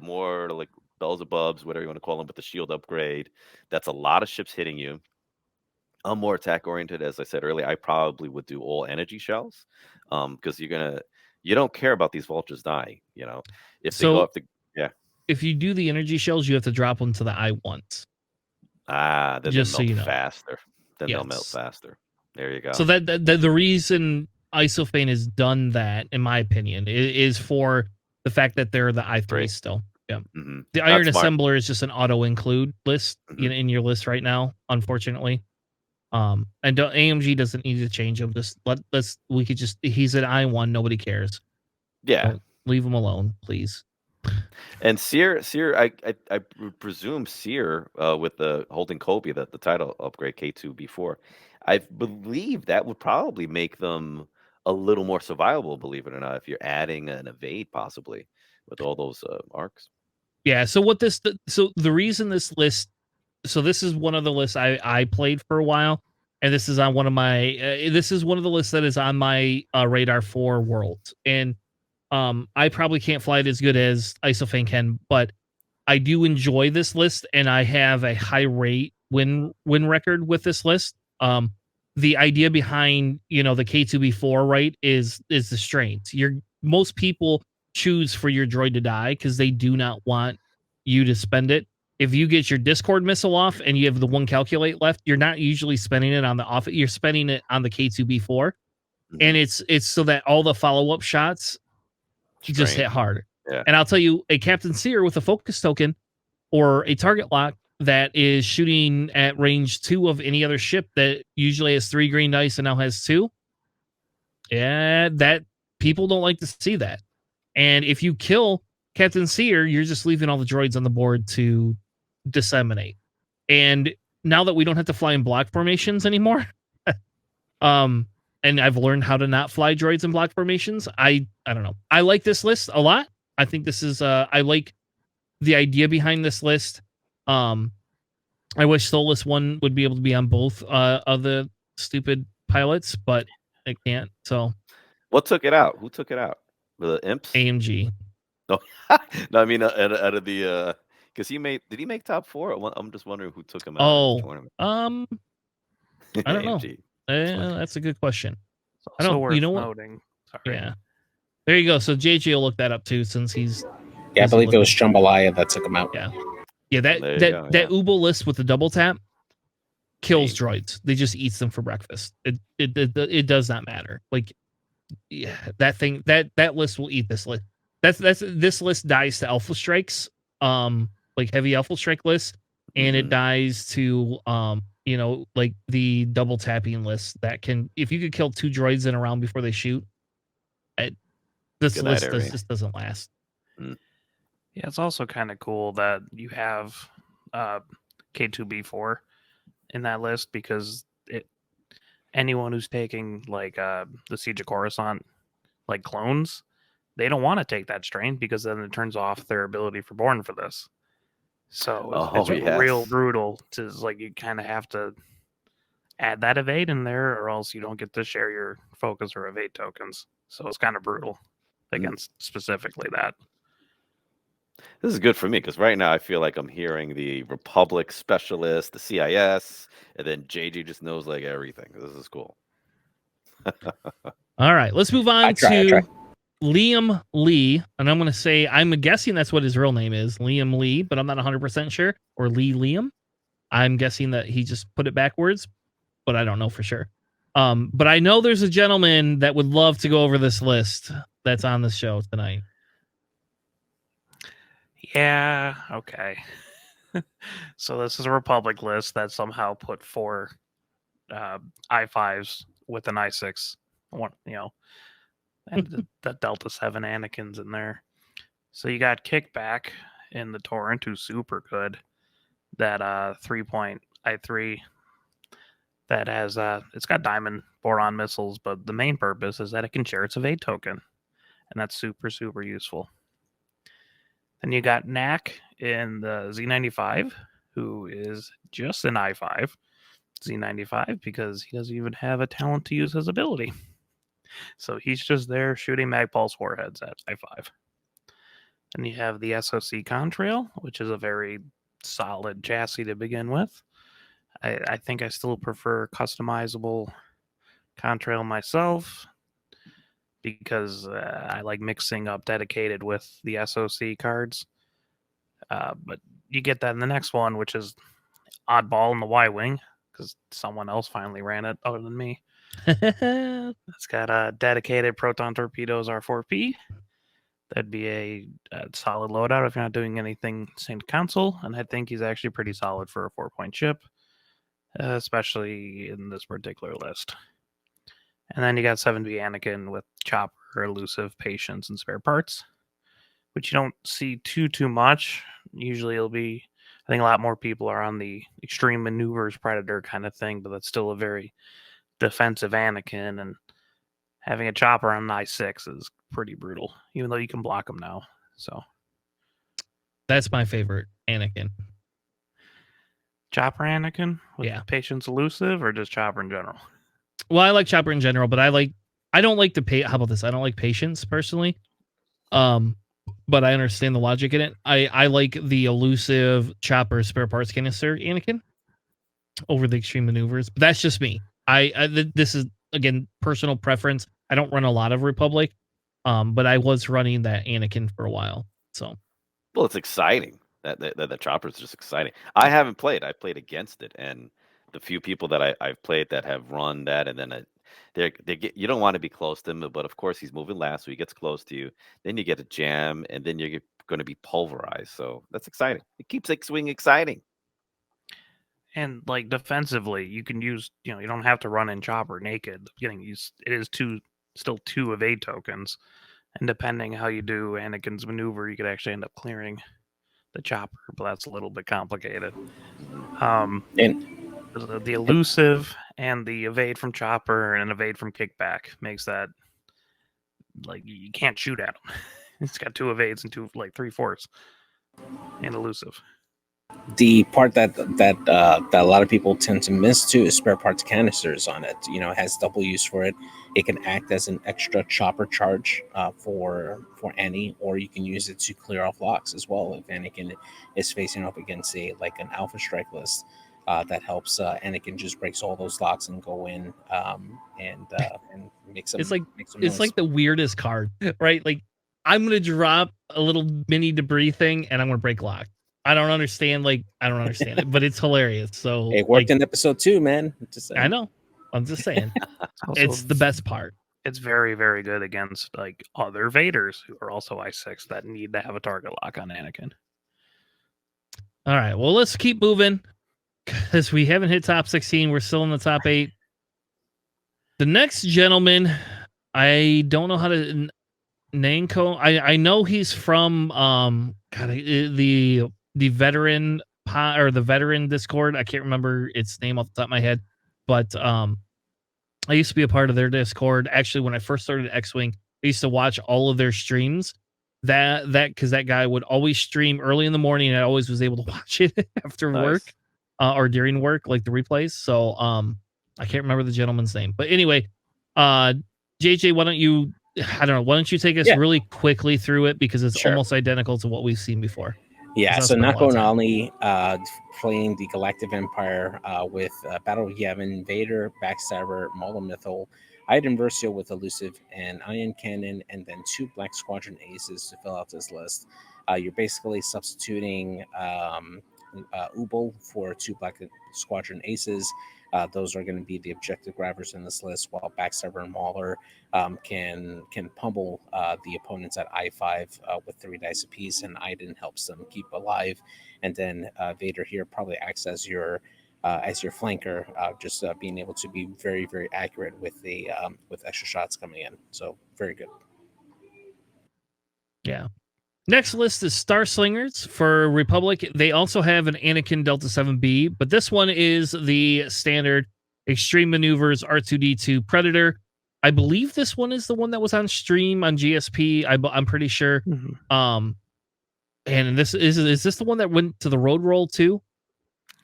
more like Belzebubs, whatever you want to call them, but the shield upgrade. That's a lot of ships hitting you. I'm more attack oriented, as I said earlier. I probably would do all energy shells, because you don't care about these vultures dying. If they go up the if you do the energy shells, you have to drop them to the I-1s. Then Just they'll so melt you know. faster. They'll melt Yes. faster. There you go. So that the reason Isophane has done that, in my opinion, is for the fact that they're the I3 Great. still. Yeah. Mhm. The Iron That's smart. Assembler is just an auto include list in your list right now, unfortunately. And AMG doesn't need to change him. He's an I1, nobody cares. Yeah. Don't leave him alone, please. And Seer, I presume Seer with the holding Kobe, the title upgrade K2 B4, I believe that would probably make them a little more survivable, believe it or not, if you're adding an evade possibly with all those arcs. Yeah, so the reason this list, so this is one of the lists I played for a while, and this is on one of my this is one of the lists that is on my radar for Worlds. And I probably can't fly it as good as Isophane can, but I do enjoy this list, and I have a high rate win record with this list. The idea behind the K2B4, right, is the strains. Most people choose for your droid to die because they do not want you to spend it. If you get your Discord missile off and you have the 1 calculate left, you're not usually spending it on the off. You're spending it on the K2B4, and it's so that all the follow up shots just hit hard. Yeah. And I'll tell you, a Captain Seer with a focus token or a target lock that is shooting at range 2 of any other ship that usually has 3 green dice and now has 2. Yeah, that people don't like to see that. And if you kill Captain Seer, you're just leaving all the droids on the board to disseminate. And now that we don't have to fly in block formations anymore, and I've learned how to not fly droids in block formations, I don't know. I like this list a lot. I think this is I like the idea behind this list. I wish Solus 1 would be able to be on both of the stupid pilots, but it can't. So what took it out? Who took it out? The imps? AMG. No, no, I mean out of the because did he make top 4? I'm just wondering who took him out of the tournament. I don't know. That's a good question. It's also worth noting. Sorry. Yeah. There you go. So JJ will look that up too, since he's. Yeah, I believe it was Jambalaya that took him out. Yeah. Yeah, that Ubo list with the double tap kills droids. They just eats them for breakfast. It does not matter. Like, yeah, that list will eat this list. This list dies to alpha strikes, like heavy alpha strike lists, and it dies to like the double tapping list that can, if you could kill 2 droids in a round before they shoot, this list just doesn't last. Yeah, it's also kind of cool that you have K2B4 in that list because anyone who's taking like the Siege of Coruscant like clones, they don't want to take that strain because then it turns off their ability for Born for this. So it's real yes. brutal to like you kind of have to add that evade in there or else you don't get to share your focus or evade tokens. So it's kind of brutal against specifically that. This is good for me because right now I feel like I'm hearing the Republic specialist, the CIS, and then JG just knows like everything. This is cool. All right, let's move on to Liam Lee, and I'm going to say I'm guessing that's what his real name is, Liam Lee, but I'm not 100% sure, or Lee Liam. I'm guessing that he just put it backwards, but I don't know for sure. But I know there's a gentleman that would love to go over this list that's on the show tonight. Yeah, okay. So this is a Republic list that somehow put 4 I5s with an I6, one, and the Delta 7 Anakins in there. So you got Kickback in the Torrent, who's super good. That 3-point I3 that has it's got diamond boron missiles, but the main purpose is that it can share its evade token, and that's super, super useful. Then you got Knack in the Z95, who is just an I5 Z95 because he doesn't even have a talent to use his ability. So he's just there shooting mag pulse warheads at I5. And you have the SOC Contrail, which is a very solid chassis to begin with. I think I still prefer customizable Contrail myself because I like mixing up dedicated with the SOC cards. But you get that in the next one, which is Oddball in the Y-Wing, because someone else finally ran it other than me. It's got dedicated proton torpedoes R4P. That'd be a solid loadout if you're not doing anything Saint Council, and I think he's actually pretty solid for a 4-point ship, especially in this particular list. And then you got 7B Anakin with Chopper, Elusive, Patience, and Spare Parts, which you don't see too much. Usually it'll be, I think a lot more people are on the Extreme Maneuvers Predator kind of thing, but that's still a very defensive Anakin, and having a Chopper on an I6 is pretty brutal, even though you can block them now. So that's my favorite Anakin. Chopper Anakin with Yeah. Patience Elusive, or just Chopper in general? Well, I like Chopper in general, but I don't like the how about this? I don't like Patience personally. But I understand the logic in it. I like the Elusive Chopper spare parts canister Anakin over the Extreme Maneuvers, but that's just me. This is again personal preference. I don't run a lot of Republic, but I was running that Anakin for a while. So, well, it's exciting. That Chopper is just exciting. I haven't played. I played against it, and the few people that I've played that have run that, and then you don't want to be close to him, but of course he's moving last, so he gets close to you. Then you get a jam, and then you're going to be pulverized. So that's exciting. It keeps X-Wing exciting. And like defensively, you can use, you don't have to run in Chopper naked. It is still 2 evade tokens, and depending how you do Anakin's maneuver, you could actually end up clearing the Chopper, but that's a little bit complicated. And The Elusive and the evade from Chopper and an evade from Kickback makes that like you can't shoot at him. It's got 2 evades and 3/4 and Elusive. the part that a lot of people tend to miss too is spare parts canisters on it. It has double use for it. It can act as an extra chopper charge for Annie, or you can use it to clear off locks as well if Anakin is facing up against an Alpha Strike list. That helps Anakin just breaks all those locks and go in and makes them. it's like makes them it's noise. like the weirdest card, right? Like I'm gonna drop a little mini debris thing and I'm gonna break lock. I don't understand it, but it's hilarious. So It worked in episode 2, man. Just saying. I know. I'm just saying. Also, It's the best part. It's very, very good against like other Vaders who are also I6 that need to have a target lock on Anakin. All right. Well, let's keep moving because we haven't hit top 16. We're still in the top 8. The next gentleman, I don't know how to name code. I know he's from the veteran or the veteran Discord. I can't remember its name off the top of my head, but I used to be a part of their Discord. Actually, when I first started X-Wing, I used to watch all of their streams. Because that guy would always stream early in the morning, and I always was able to watch it after work or during work, like the replays. So I can't remember the gentleman's name, but anyway, JJ, why don't you? I don't know. Why don't you take us really quickly through it because it's almost identical to what we've seen before. Yeah, so Nako Nali playing the Galactic Empire with Battle of Yavin, Vader, Backstabber, Maul Mythal, Iden Versio with Elusive, and Iron Cannon, and then 2 Black Squadron Aces to fill out this list. You're basically substituting Ubel for 2 Black Squadron Aces. Those are going to be the objective grabbers in this list, while Backstabber and Mauler can pummel the opponents at I5 with 3 dice apiece, and Iden helps them keep alive. And then Vader here probably acts as your flanker, just being able to be very, very accurate with the with extra shots coming in. So very good. Yeah. Next list is Star Slingers for Republic. They also have an Anakin Delta 7B, but this one is the standard Extreme Maneuvers R2D2 Predator. I believe this one is the one that was on stream on GSP. I'm pretty sure. Mm-hmm. And this is this the one that went to the road roll too?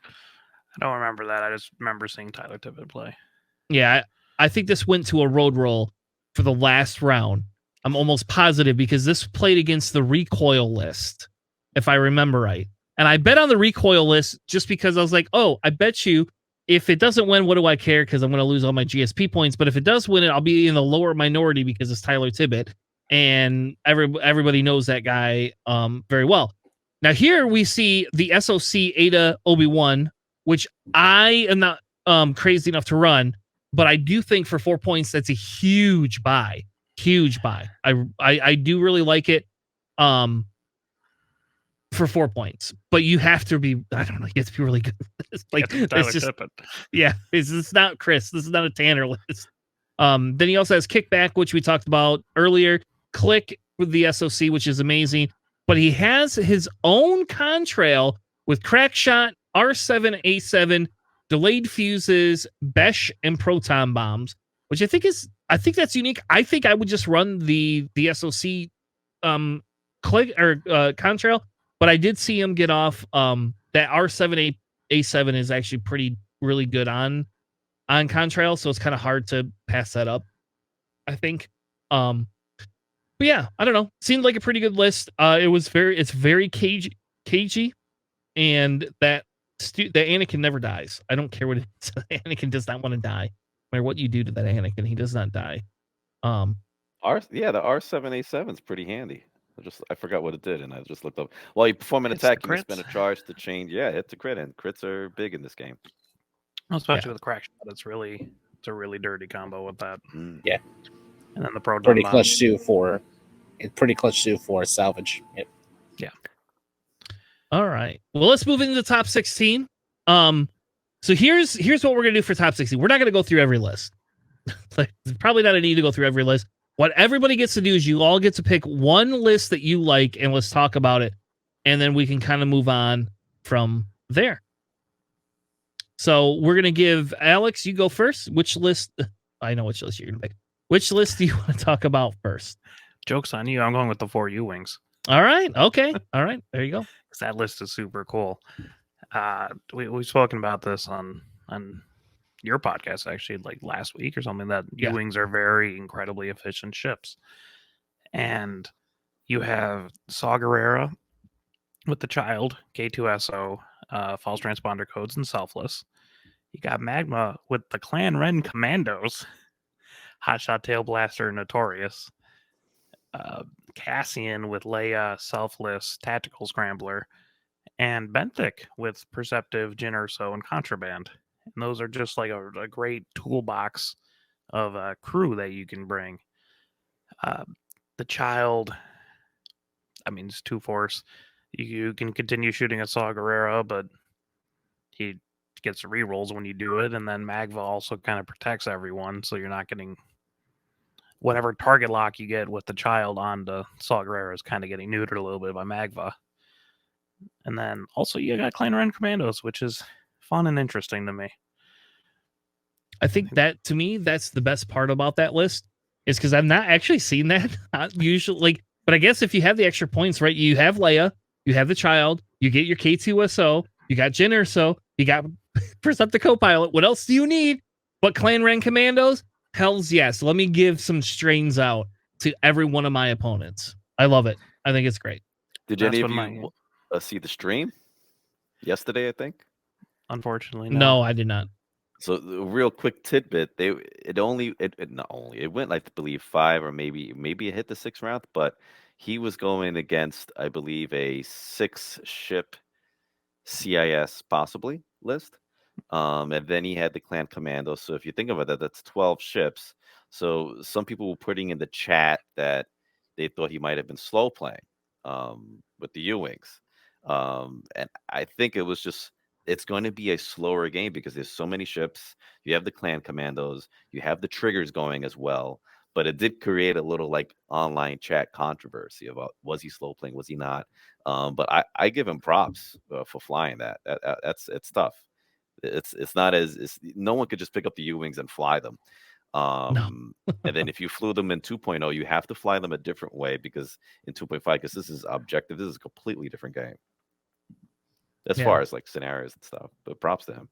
I don't remember that. I just remember seeing Tyler Tippett play. Yeah, I think this went to a road roll for the last round. I'm almost positive because this played against the recoil list, if I remember right. And I bet on the recoil list just because I was like, oh, I bet you if it doesn't win, what do I care? Because I'm going to lose all my GSP points. But if it does win it, I'll be in the lower minority because it's Tyler Tippett. And everybody knows that guy very well. Now here we see the SOC Ada Obi-Wan, which I am not crazy enough to run. But I do think for 4 points, that's a huge buy. Huge buy. I do really like it for 4 points, but you have to be, I don't know, you have to be really good. Like it's just, yeah, it's not Chris. This is not a Tanner list. Then he also has Kickback, which we talked about earlier. Click with the SOC, which is amazing. But he has his own contrail with Crackshot, R7A7, delayed fuses, Besh, and proton bombs, which I think that's unique. I think I would just run the SOC click or contrail, but I did see him get off that R7A7 is actually really good on contrail, so it's kind of hard to pass that up, I think. But yeah, I don't know. Seemed like a pretty good list. It's very cagey, and that Anakin never dies. I don't care what it is. Anakin does not want to die. No matter what you do to that Anakin, he does not die. The R7A7 is pretty handy. I forgot what it did, and I just looked up. While you perform an attack, you spend a charge to change. Yeah, it's a crit, and crits are big in this game. Especially with Crackshot, it's a really dirty combo with that. Yeah, and then the proton pretty clutch too for salvage. Yep. Yeah. All right. Well, let's move into the top 16. So here's what we're gonna do for top 16. We're not gonna go through every list. There's probably not a need to go through every list. What everybody gets to do is you all get to pick one list that you like, and let's talk about it, and then we can kind of move on from there. So we're gonna give Alex, you go first. Which list? I know which list you're gonna pick. Which list do you want to talk about first? Joke's on you. I'm going with the 4 U-Wings. All right. Okay. All right. There you go. Because that list is super cool. We've spoken about this on your podcast actually, like last week or something, that U-Wings are very incredibly efficient ships. And you have Saw Gerrera with the Child, K2SO, false transponder codes, and Selfless. You got Magma with the Clan Ren Commandos, Hotshot Tail Blaster, Notorious. Cassian with Leia, Selfless, Tactical Scrambler, and Benthic with Perceptive, Jyn Erso, and Contraband. And those are just like a great toolbox of a crew that you can bring. The Child, I mean, it's 2-force. You can continue shooting at Saw Gerrera, but he gets rerolls when you do it. And then Magva also kind of protects everyone, so you're not getting whatever target lock you get with the Child onto Saw Gerrera is kind of getting neutered a little bit by Magva. And then also you got Clan Ren Commandos, which is fun and interesting to me. I think that, to me, that's the best part about that list, is because I've not actually seen that. Usually, like, but I guess if you have the extra points, right? You have Leia, you have the child, you get your K2SO, you got Jyn Erso, you got Perceptive Copilot. What else do you need? But Clan Ren Commandos? Hells yes. Let me give some strains out to every one of my opponents. I love it. I think it's great. Did That's any of when you see the stream yesterday? I think. Unfortunately, No, I did not. So the real quick tidbit, it not only it went, I believe, 5 or maybe it hit the 6th round, but he was going against, I believe, a 6-ship CIS possibly list. And then he had the clan commando. So if you think about that, that's 12 ships. So some people were putting in the chat that they thought he might have been slow playing with the U-Wings. And I think it was just, it's going to be a slower game because there's so many ships. You have the clan commandos, you have the triggers going as well. But it did create a little like online chat controversy about, was he slow playing, was he not? But I give him props for flying that. It's tough. It's not as no one could just pick up the U-Wings and fly them. And then if you flew them in 2.0, you have to fly them a different way, because in 2.5, because this is objective, this is a completely different game as far as like scenarios and stuff. But props to him.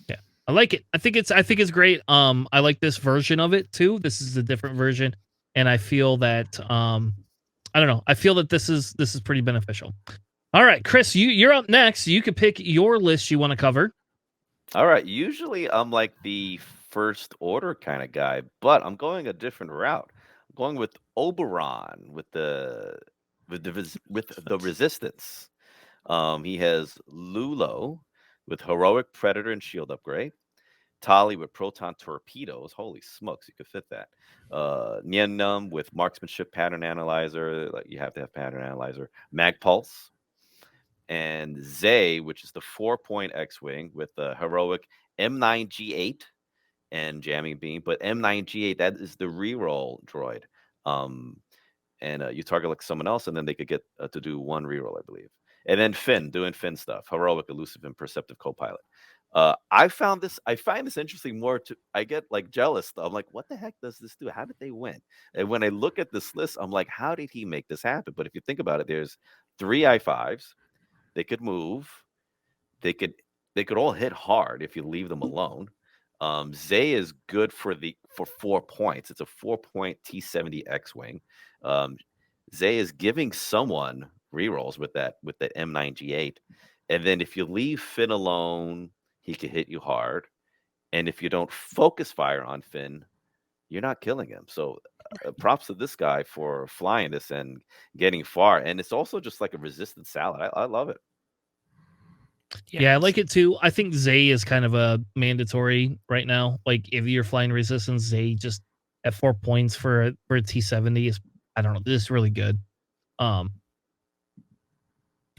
Yeah, I like it. I think it's great. I like this version of it too. This is a different version, and I feel that I don't know. I feel that this is pretty beneficial. All right, Chris, you're up next. You could pick your list you want to cover. All right. Usually I'm like the first order kind of guy, but I'm going a different route. I'm going with Oberon with the resistance. He has Lulo with heroic predator and shield upgrade. Tali with proton torpedoes. Holy smokes, you could fit that. Nienum with marksmanship pattern analyzer. Like, you have to have pattern analyzer. Mag pulse. And Zay, which is the 4-point X-Wing with the heroic M9G8 and jamming beam. But M9G8, that is the reroll droid. And you target like someone else, and then they could get to do 1 reroll, I believe. And then Finn, doing Finn stuff. Heroic, elusive, and perceptive co-pilot. I find this interesting more to, I get like jealous. I'm like, what the heck does this do? How did they win? And when I look at this list, I'm like, how did he make this happen? But if you think about it, there's 3 I5s. They could move. They could all hit hard if you leave them alone. Zay is good for 4 points. It's a 4-point T-70 X-Wing. Zay is giving someone rerolls with that M9G8. And then if you leave Finn alone, he can hit you hard. And if you don't focus fire on Finn, you're not killing him. So props to this guy for flying this and getting far. And it's also just like a resistant salad. I love it. Yeah, I like it too. I think Zay is kind of a mandatory right now. Like, if you're flying resistance, Zay just at 4 points for a T-70 is, I don't know, this is really good. I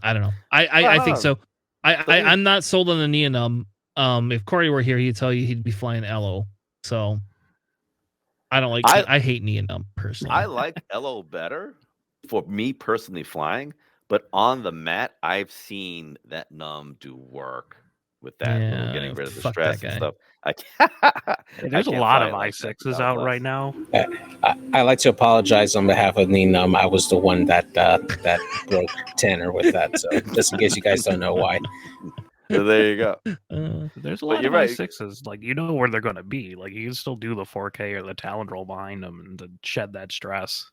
don't know. I think so. I'm not sold on the Neonum. If Corey were here, he'd tell you he'd be flying LO. So I don't like. I hate Neonum personally. I like LO better for me personally flying, but on the mat, I've seen that Num do work with that, getting rid of the stress and stuff. There's a lot of I6s out right now. I like to apologize on behalf of Neenum. I was the one that broke Tanner with that. So just in case you guys don't know why. So there you go. There's a lot of I6s. Like, you know where they're going to be. Like, you can still do the 4K or the talent roll behind them and to shed that stress.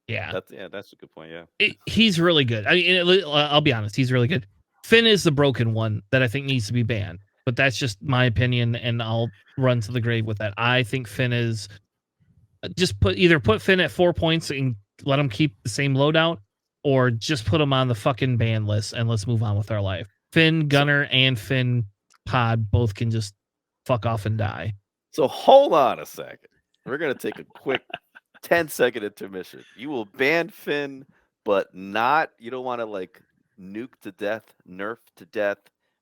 Yeah, that's a good point. Yeah, he's really good. I mean, I'll be honest, he's really good. Finn is the broken one that I think needs to be banned, but that's just my opinion, and I'll run to the grave with that. I think Finn is just put Finn at 4 points and let him keep the same loadout, or just put him on the fucking ban list and let's move on with our life. Finn Gunner and Finn Pod both can just fuck off and die. So hold on a second. We're gonna take a quick 10-second intermission. You will ban Finn, but you don't want to like nuke to death, nerf to death,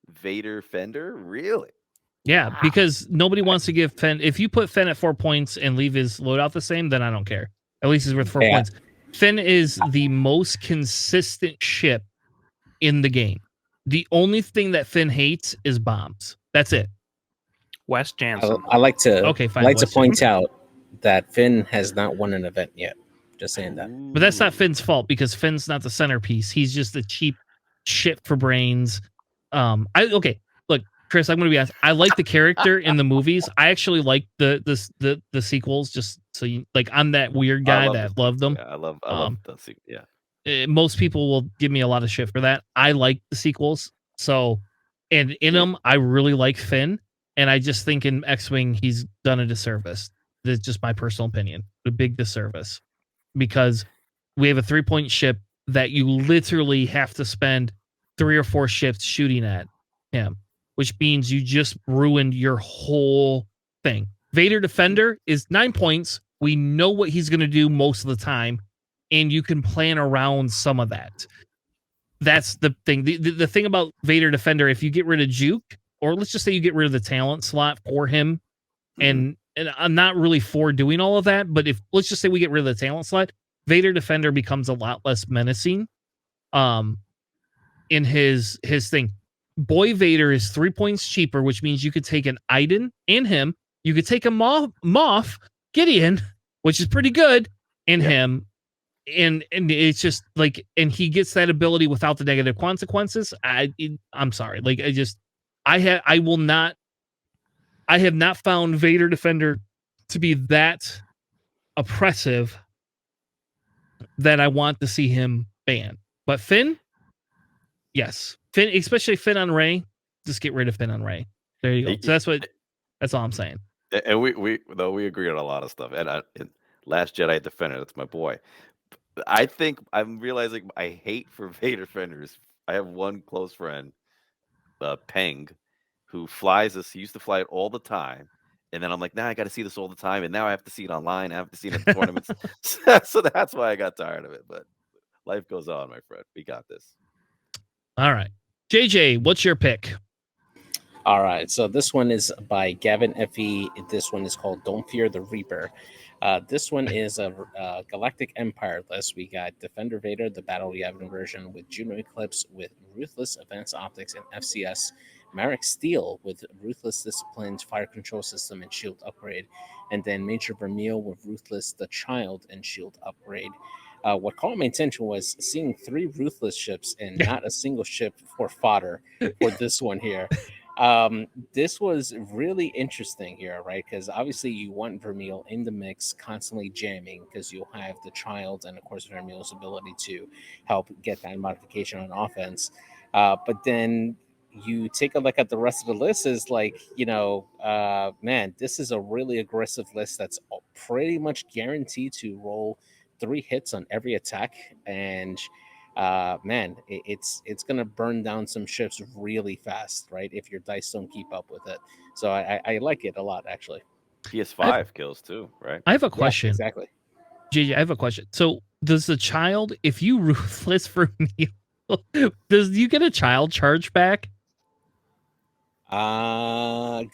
Vader Fender? Really? Yeah, because nobody wants to give Finn. If you put Finn at 4 points and leave his loadout the same, then I don't care. At least he's worth 4 points. Finn is the most consistent ship in the game. The only thing that Finn hates is bombs. That's it. Wes Jansen. I like to Okay, fine, I like to Wes point out that Finn has not won an event yet. Just saying that. But that's not Ooh. Finn's fault because Finn's not the centerpiece. He's just the cheap shit for brains. Okay, look, Chris, I'm gonna be honest. I like the character in the movies. I actually like the sequels. Just so you like, I'm that weird I guy love that the loved them. sequel. Yeah, I love Um, the sequel. Yeah. Most people will give me a lot of shit for that. I like the sequels. So, and in Yeah. them, I really like Finn. And I just think in X-Wing, he's done a disservice. That's just my personal opinion. A big disservice. Because we have a 3-point ship that you literally have to spend 3 or 4 ships shooting at him, which means you just ruined your whole thing. Vader Defender is 9 points. We know what he's going to do most of the time, and you can plan around some of that. That's the thing. The thing about Vader Defender, if you get rid of Juke, or let's just say you get rid of the talent slot for him, Mhm. and I'm not really for doing all of that, but if let's just say we get rid of the talent slot, Vader Defender becomes a lot less menacing. In his thing, Boy Vader is 3 points cheaper, which means you could take an Iden and him. You could take a Moff Gideon, which is pretty good, and Yeah. him, and it's just like, and he gets that ability without the negative consequences. I'm sorry, like I have not found Vader Defender to be that oppressive that I want to see him banned. But Finn, yes, Finn, especially Finn on Rey, just get rid of Finn on Rey. There you go. So that's all I'm saying. And we agree on a lot of stuff. And Last Jedi Defender, that's my boy. I think I'm realizing I hate for Vader Defenders. I have one close friend, Peng, who flies this. He used to fly it all the time. And then I'm like, nah, I got to see this all the time. And now I have to see it online. I have to see it at the tournaments. So that's why I got tired of it. But life goes on, my friend. We got this. All right. JJ, what's your pick? All right, so this one is by Gavin Fe. This one is called "Don't Fear the Reaper." This one is a Galactic Empire list. We got Defender Vader, the Battle Yavin version with Juno Eclipse with Ruthless Advanced Optics and FCS. Marek Steel with Ruthless Disciplined Fire Control System and Shield Upgrade, and then Major Vermeil with Ruthless the Child and Shield Upgrade. What caught my attention was seeing 3 Ruthless ships and not a single ship for fodder for this one here. This was really interesting here, right? Because obviously you want Vermeil in the mix, constantly jamming, because you'll have the Child and of course Vermeil's ability to help get that modification on offense. But then you take a look at the rest of the list, is like, man, this is a really aggressive list that's pretty much guaranteed to roll 3 hits on every attack, and man, it's gonna burn down some ships really fast, right? If your dice don't keep up with it. So I like it a lot, actually. PS5 kills too, right? I have a Yeah, question. exactly. JJ, I have a question. So does the child, if you Ruthless Vermeil, does you get a child charge back?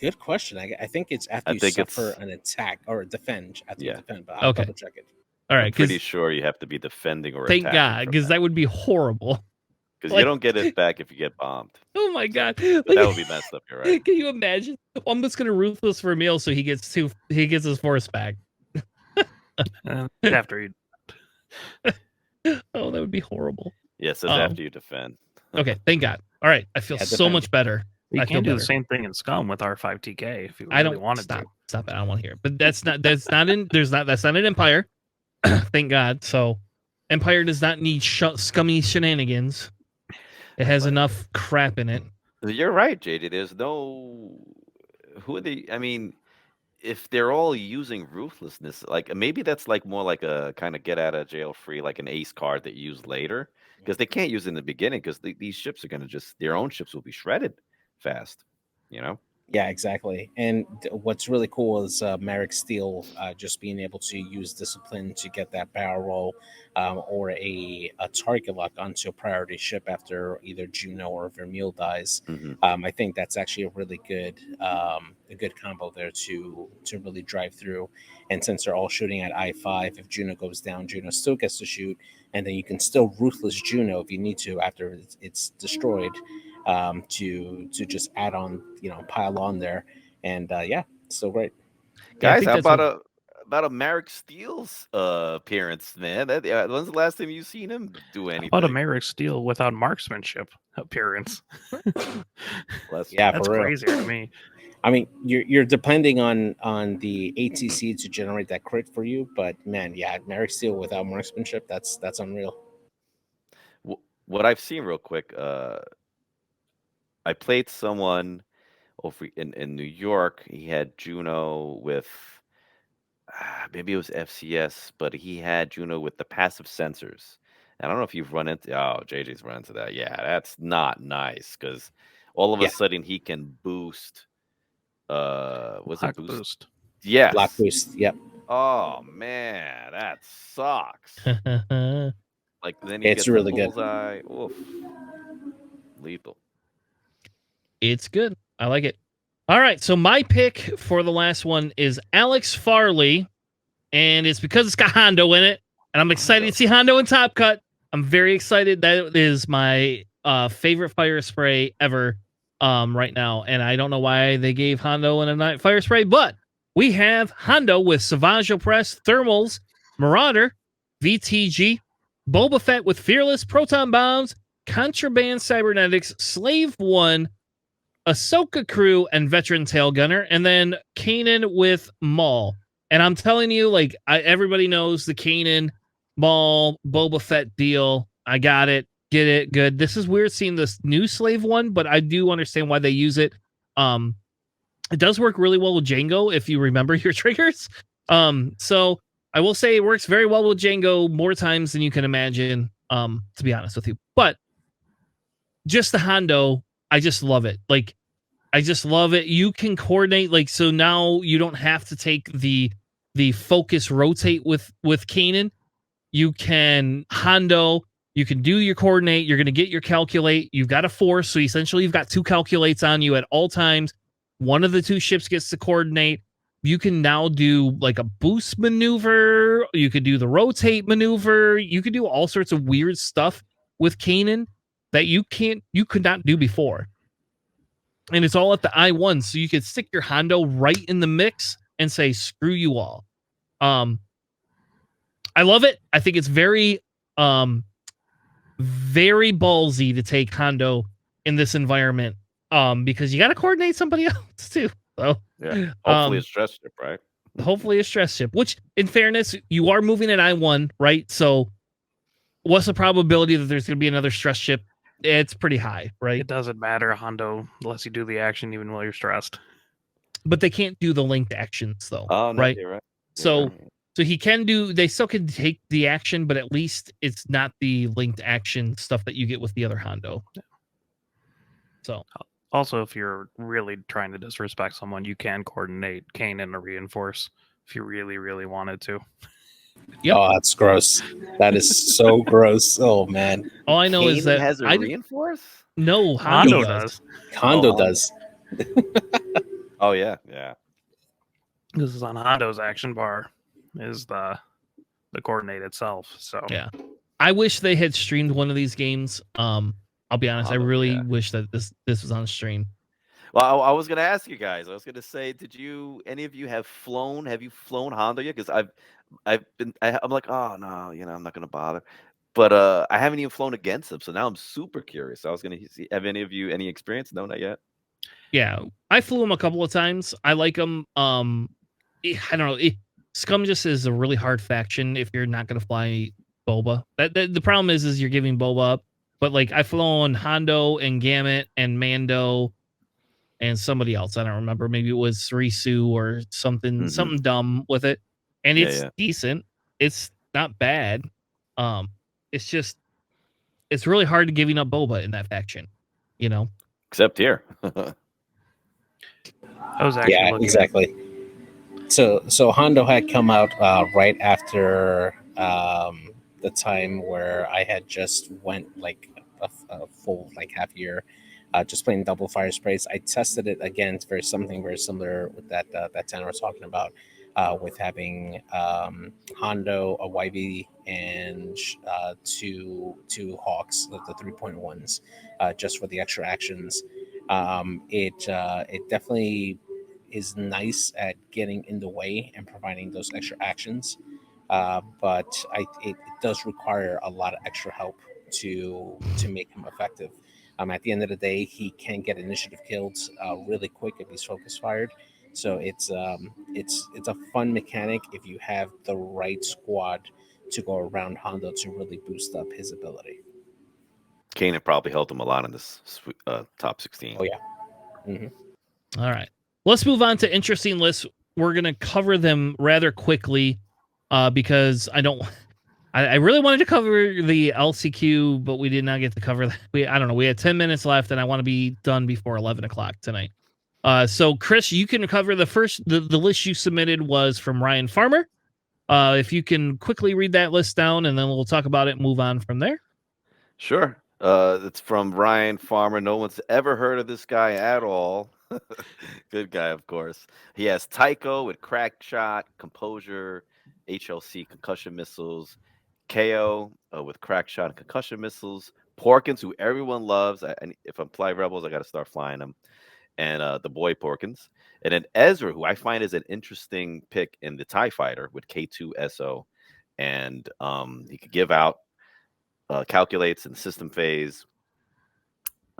Good question. I think it's after I you think suffer it's an attack or defend after you yeah. defend, but I'll Okay. double check it. All I'm right, pretty because sure you have to be defending or thank attacking God, from because that would be horrible. because like- you don't get it back if you get bombed. Oh my God, That would be messed up. You're right. Can you imagine? Well, I'm just gonna Ruthless Vermeil so he gets his force back. After you, Oh, that would be horrible. Yeah, it says Um, after you defend. Okay, thank God. All right, I feel Yeah, so defend. much better. you I can feel do better. the same thing in Scum with R5TK if you I really don't wanted stop. to. Stop it. I don't want to hear it. But that's not in that's not an Empire. Thank God. So Empire does not need scummy shenanigans. It has enough crap in it. You're right, JD. There's no who are they? I mean, if they're all using ruthlessness, like maybe that's like more like a kind of get out of jail free, like an ace card that you use later, because they can't use it in the beginning because these ships are going to just their own ships will be shredded fast, you know. Yeah, exactly. And what's really cool is Marek Steel just being able to use discipline to get that barrel roll or a target lock onto a priority ship after either Juno or Vermeil dies. hmm I think that's actually a good combo there to really drive through. And since they're all shooting at I5, if Juno goes down, Juno still gets to shoot, and then you can still ruthless Juno if you need to after it's destroyed, to just add on, pile on there. And yeah, so great. Yeah, I Guys, think how that's about a Marek Steele's appearance, man? When's the last time you seen him do How about a anything? Merrick Steele without marksmanship appearance? Last Yeah, That's for real. crazier to me. I mean, you're depending on the ATC to generate that crit for you, but man, yeah, Merrick Steel without marksmanship, that's unreal. What I've seen real quick, I played someone over in New York. He had Juno with maybe it was FCS, but he had Juno with the passive sensors. I don't know if you've run into. Oh, JJ's run into that. Yeah, that's not nice because all of a Yeah. sudden he can boost. Was it Black boost? boost. Yes. Black boost. Yep. Oh man, that sucks. what Like then he It's gets the really good. bullseye. Oof, lethal. it's good. I like it. All right, so my pick for the last one is Alex Farley, and it's because it's got Hondo in it, and I'm excited Hondo. to see Hondo in Top Cut. I'm very excited. That is my favorite fire spray ever right now, and I don't know why they gave Hondo in a night fire spray, but we have Hondo with Savage Press, Thermals, Marauder, VTG, Boba Fett with Fearless, Proton Bombs, Contraband Cybernetics, Slave 1, Ahsoka Crew, and Veteran Tail Gunner, and then Kanan with Maul. And I'm telling you, like, everybody knows the Kanan, Maul, Boba Fett deal. I got it. Get it. Good. This is weird seeing this new Slave one, but I do understand why they use it. It does work really well with Django if you remember your triggers. So I will say it works very well with Django more times than you can imagine, to be honest with you. But just the Hondo, I just love it. Like, I just love it. You can coordinate, like, so now you don't have to take the focus rotate with Kanan. You can Hondo, you can do your coordinate, you're gonna get your calculate, you've got a force, so essentially you've got two calculates on you at all times. One of the two ships gets to coordinate. You can now do like a boost maneuver, you could do the rotate maneuver, you could do all sorts of weird stuff with Kanan that you could not do before. And it's all at the I1, so you could stick your Hondo right in the mix and say, screw you all. I love it. I think it's very ballsy to take Hondo in this environment, because you got to coordinate somebody else too. So Yeah. Hopefully a stress strip, right? hopefully a stress ship, which in fairness, you are moving at I1, right? So what's the probability that there's going to be another stress ship? It's pretty high, right? It doesn't matter, Hondo, unless you do the action even while you're stressed. But they can't do the linked actions though, Oh no, right? you're right. So he can do, they still can take the action, but at least it's not the linked action stuff that you get with the other Hondo. So Also, if you're really trying to disrespect someone, you can coordinate Kanan or reinforce if you really, really wanted to. Yep. Oh, that's gross. That is so gross. Oh man. all I know is Kanan that has a reinforce. no Hondo Hondo does. Hondo Oh, does. Oh yeah, yeah. This is on Hondo's action bar, is the coordinate itself. So Yeah. I wish they had streamed one of these games. I'll be honest, I Hondo, really yeah. wish that this was on stream. Well, I was gonna ask you guys. I was gonna say, any of you have flown? Have you flown Hondo yet? Because I'm like, oh no, I'm not gonna bother. But I haven't even flown against them, so now I'm super curious. I was gonna see, have any of you any experience? No, not yet. Yeah, I flew him a couple of times. I like him. I don't know. Scum just is a really hard faction if you're not gonna fly Boba. That the problem is you're giving Boba up. But like I've flown Hondo and Gamut and Mando and somebody else. I don't remember. Maybe it was Risu or something dumb with it. And it's decent. It's not bad. It's just it's really hard to giving up Boba in that faction, Except here. I was actually looking exactly. So Hondo had come out right after the time where I had just went like a full like half year, just playing double fire sprays. I tested it again. It's something very similar with that Tanner was talking about, with having Hondo, a YV, and two Hawks, the 3.1s, just for the extra actions. It definitely is nice at getting in the way and providing those extra actions. But it does require a lot of extra help to make him effective. At the end of the day, he can get initiative kills really quick if he's focus fired. So it's a fun mechanic if you have the right squad to go around Hondo to really boost up his ability. Kanan probably helped him a lot in this top 16. Oh yeah. All right. Let's move on to interesting lists. We're going to cover them rather quickly because I really wanted to cover the LCQ, but we did not get to cover that. I don't know. We had 10 minutes left, and I want to be done before 11 o'clock tonight. So, Chris, you can cover the list you submitted was from Ryan Farmer. If you can quickly read that list down, and then we'll talk about it and move on from there. Sure. It's from Ryan Farmer. No one's ever heard of this guy at all. Good guy, of course. He has Tycho with crack shot, composure, HLC concussion missiles, KO with crack shot and concussion missiles, Porkins, who everyone loves. And if I'm flying Rebels, I got to start flying them. And the boy Porkins. And then Ezra, who I find is an interesting pick in the TIE Fighter with K2SO. And he could give out calculates and system phase.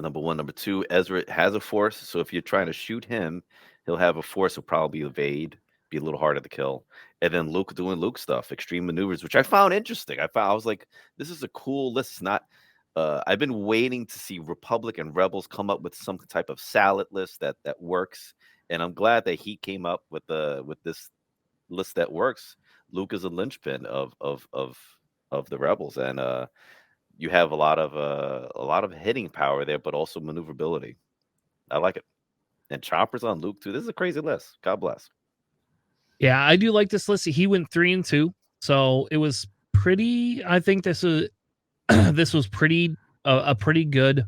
Number one. Number two, Ezra has a force. So if you're trying to shoot him, he'll have a force. Will probably evade, be a little harder to kill. And then Luke doing Luke stuff, extreme maneuvers, which I found interesting. I was like, this is a cool list. It's not. I've been waiting to see Republic and Rebels come up with some type of salad list that works, and I'm glad that he came up with this list that works. Luke is a linchpin of the Rebels, and you have a lot of hitting power there, but also maneuverability. I like it. And Chopper's on Luke too. This is a crazy list. God bless. Yeah, I do like this list. He went 3-2, so it was pretty. I think this was this was pretty a pretty good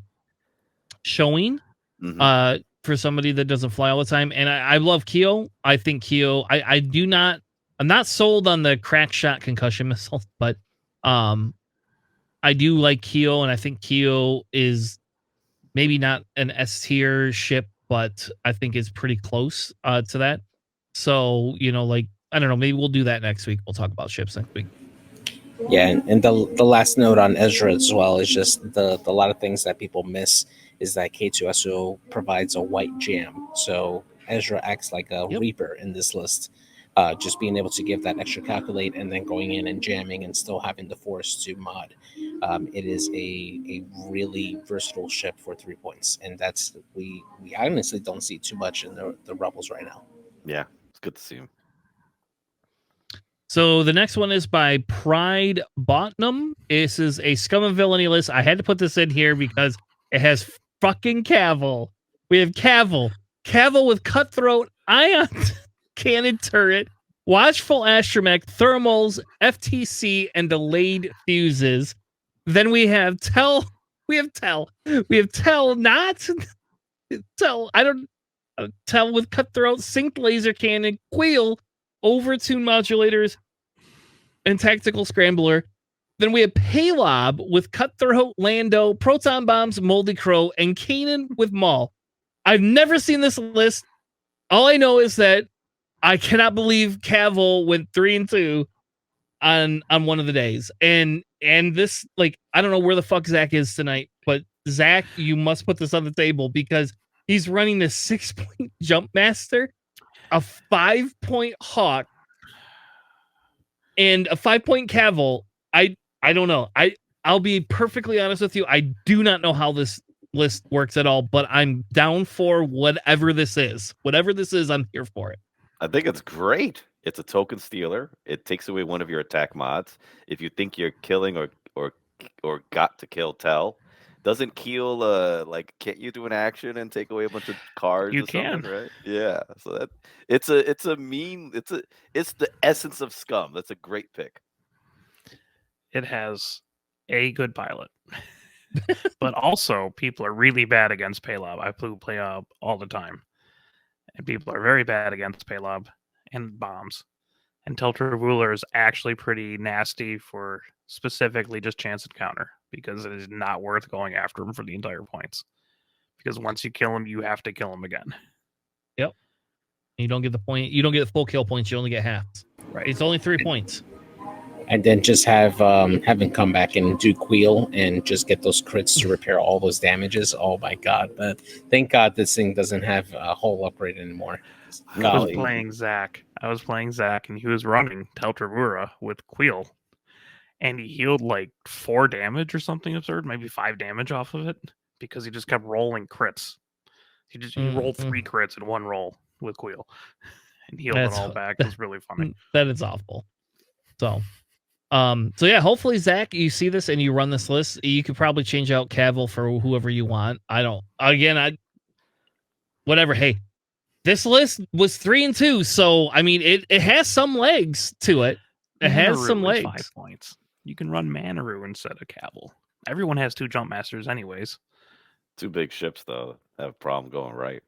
showing for somebody that doesn't fly all the time. And I love Keo. I think Keo. I'm not sold on the crack shot concussion missile, but I do like Keo, and I think Keo is maybe not an S tier ship, but I think it's pretty close to that. So, like, I don't know, maybe we'll do that next week. We'll talk about ships next week. Yeah, and the last note on Ezra as well is just the lot of things that people miss is that K2SO provides a white jam. So Ezra acts like a Reaper in this list. Just being able to give that extra calculate and then going in and jamming and still having the force to mod. It is a really versatile ship for 3 points. And that's we honestly don't see too much in the Rebels right now. Yeah, it's good to see him. So the next one is by Pride Botnum. This is a Scum and Villainy list. I had to put this in here because it has fucking Cavill. We have Cavill with Cutthroat, Ion Cannon Turret, Watchful Astromech, Thermals, FTC, and Delayed Fuses. Then we have Tell. We have Tell, not Tell. I don't Tell with Cutthroat, Synced Laser Cannon, Queel, Overtune modulators, and Tactical Scrambler. Then we have Paylob with Cutthroat, Lando, Proton Bombs, Moldy Crow, and Kanan with Maul. I've never seen this list. All I know is that I cannot believe Cavill went 3-2 on one of the days. And this, like, I don't know where the fuck Zach is tonight, but Zach, you must put this on the table because he's running a 6-point Jump Master, a 5-point Hawk, and a 5-point Cavill. I don't know. I'll be perfectly honest with you. I do not know how this list works at all, but I'm down for whatever this is. Whatever this is, I'm here for it. I think it's great. It's a token stealer. It takes away one of your attack mods. If you think you're killing or got to kill Tell, doesn't Keel can't you do an action and take away a bunch of cards? You or something, can. right? Yeah. So that it's the essence of Scum. That's a great pick. It has a good pilot. But also, people are really bad against Paylob. I flew Paylob all the time. And people are very bad against Paylob and bombs. And Teltra Ruler is actually pretty nasty for specifically just chance encounter because it is not worth going after him for the entire points. Because once you kill him, you have to kill him again. Yep. You don't get the point. You don't get the full kill points. You only get halves. Right. It's only 3 points. And then just have him come back and do Queel and just get those crits to repair all those damages. Oh my god! But thank God this thing doesn't have a whole upgrade anymore. I was playing Zach, and he was running Teltravura with Queel, and he healed like 4 damage or something absurd, maybe 5 damage off of it, because he just kept rolling crits. He rolled 3 crits in one roll with Queel, and healed it all back. It was really funny. That is awful. So yeah, hopefully Zach, you see this and you run this list. You could probably change out Cavill for whoever you want. Whatever. Hey, this list was 3 and 2, so I mean it has some legs to it. It has some legs. 5 points. You can run Manaroo instead of Cavill. Everyone has 2 jump masters anyways. 2 big ships though have a problem going right.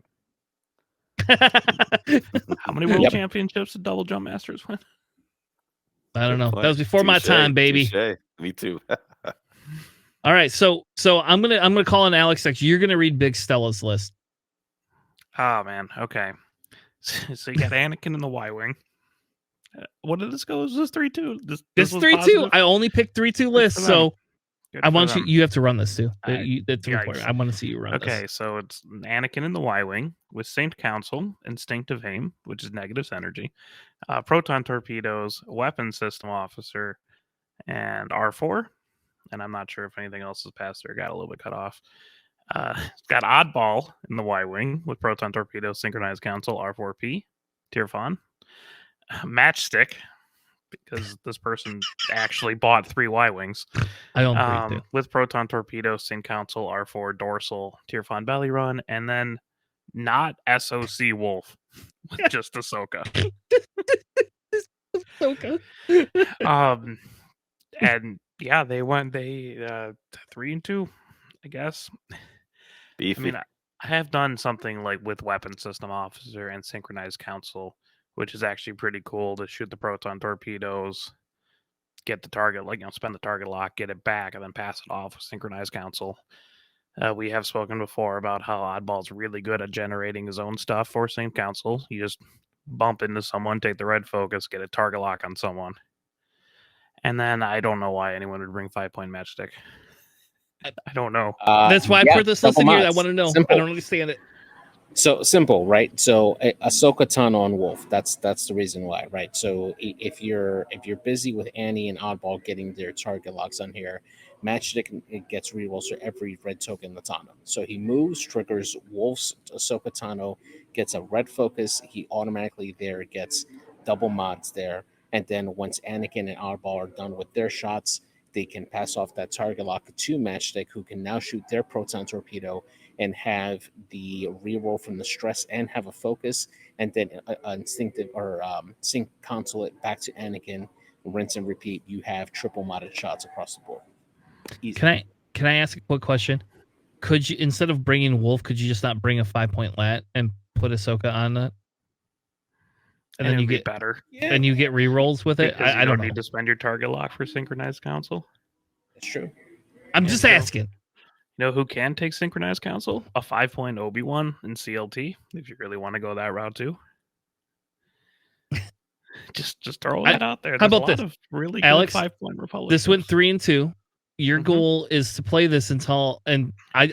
How many world championships did double jump masters win? I don't know. That was before my time, baby. Me too. All right, so I'm gonna call on Alex next. You're gonna read Big Stella's list. Oh man, okay. So you got Anakin in the Y-wing. What did this go? Is this 3-2? This is 3-2. I only picked 3-2 lists, so I want you. You have to run this too. That's important. I want to see you run. Okay, so it's Anakin in the Y-wing with Saint Council, Instinctive Aim, which is negative energy, proton torpedoes, weapon system officer, and R4. And I'm not sure if anything else is past there. Got a little bit cut off. It's got Oddball in the Y-wing with proton torpedoes, synchronized council, R4P, Tirfan, Matchstick, because this person actually bought 3 Y-wings. I don't with proton torpedo, Saint Council, R4 dorsal, Tirfan belly run, and then not SOC Wolf with just Ahsoka. Ahsoka. And yeah, they 3 and 2, I guess. Beefy. I mean, I have done something like with weapon system officer and synchronized council, which is actually pretty cool to shoot the proton torpedoes, get the target, spend the target lock, get it back, and then pass it off with synchronized council. We have spoken before about how Oddball's really good at generating his own stuff for Saint Council. You just bump into someone, take the red focus, get a target lock on someone. And then I don't know why anyone would bring 5-point matchstick. I don't know. That's why I put this list in here. I want to know. Simple. I don't understand it. So simple, right? So Ahsoka ton on Wolf. That's the reason why, right? So if you're busy with Annie and Oddball getting their target locks on here, Matchstick it gets rerolls for every red token that's on him. So he moves, triggers Wolf's Ahsoka Tano, gets a red focus. He automatically there gets double mods there, and then once Anakin and Oddball are done with their shots, they can pass off that target lock to Matchstick, who can now shoot their proton torpedo and have the reroll from the stress and have a focus, and then instinctive or sync console it back to Anakin, rinse and repeat. You have triple modded shots across the board. Easy. Can I ask a quick question? Could you, instead of bringing Wolf, could you just not bring a 5-point lat and put Ahsoka on that? And then you get better. And you get rerolls with it. I don't need to spend your target lock for synchronized council. It's true. I'm just asking. You know who can take synchronized council? A 5-point Obi-Wan in CLT, if you really want to go that route too. just throw that out there. How about this? Really Alex, good 5-point Republic. This went 3 and 2. Your goal is to play this until, and I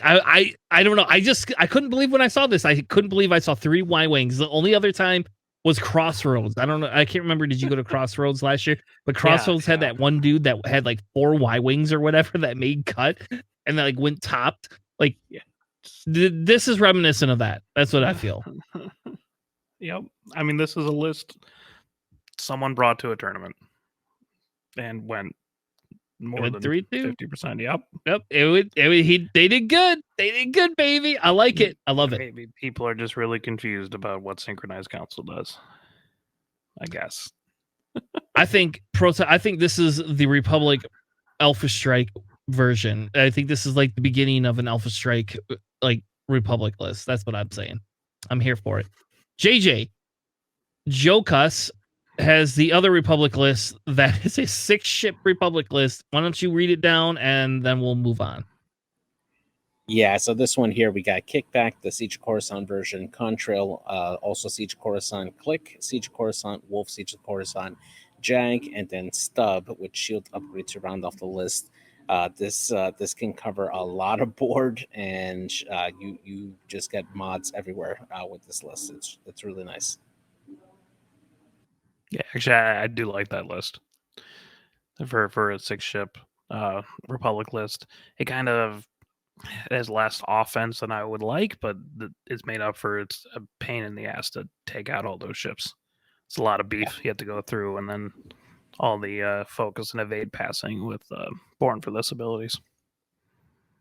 don't know. I couldn't believe when I saw this. I couldn't believe I saw 3 Y-wings. The only other time was Crossroads. I don't know. I can't remember. Did you go to Crossroads last year? But Crossroads had that one dude that had like 4 Y-wings or whatever that made cut and that like went topped. Like, this is reminiscent of that. That's what I feel. Yep. I mean, this is a list someone brought to a tournament and went more than 50%. Yep. They did good. They did good, baby. I like it. I love it. Maybe people are just really confused about what synchronized council does, I guess. I think this is the Republic Alpha Strike version. I think this is like the beginning of an Alpha Strike like Republic list. That's what I'm saying. I'm here for it. JJ Jokas has the other Republic list that is a 6-ship Republic list. Why don't you read it down and then we'll move on? Yeah, so this one here, we got Kickback, the Siege of Coruscant version, Contrail, also Siege of Coruscant, Click, Siege of Coruscant, Wolf, Siege of Coruscant, Jag, and then Stub with shield upgrade to round off the list. This can cover a lot of board, and you just get mods everywhere with this list. It's really nice. Yeah, actually, I do like that list for a 6-ship Republic list. It kind of has less offense than I would like, but it's made up for. It's a pain in the ass to take out all those ships. It's a lot of beef you have to go through, and then all the focus and evade passing with Born for this abilities.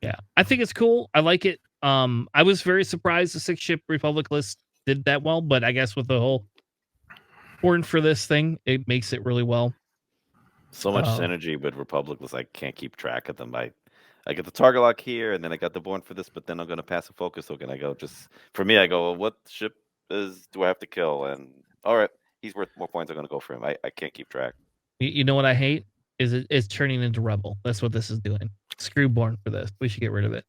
Yeah, I think it's cool. I like it. I was very surprised the 6-ship Republic list did that well, but I guess with the whole Born for this thing, it makes it really well. So much synergy with Republic was I can't keep track of them. I get the target lock here, and then I got the Born for this, but then I'm going to pass a focus token. I go for me. I go, well, what ship do I have to kill? And all right, he's worth more points. I'm going to go for him. I can't keep track. You know what I hate is it's turning into Rebel. That's what this is doing. Screw Born for this. We should get rid of it.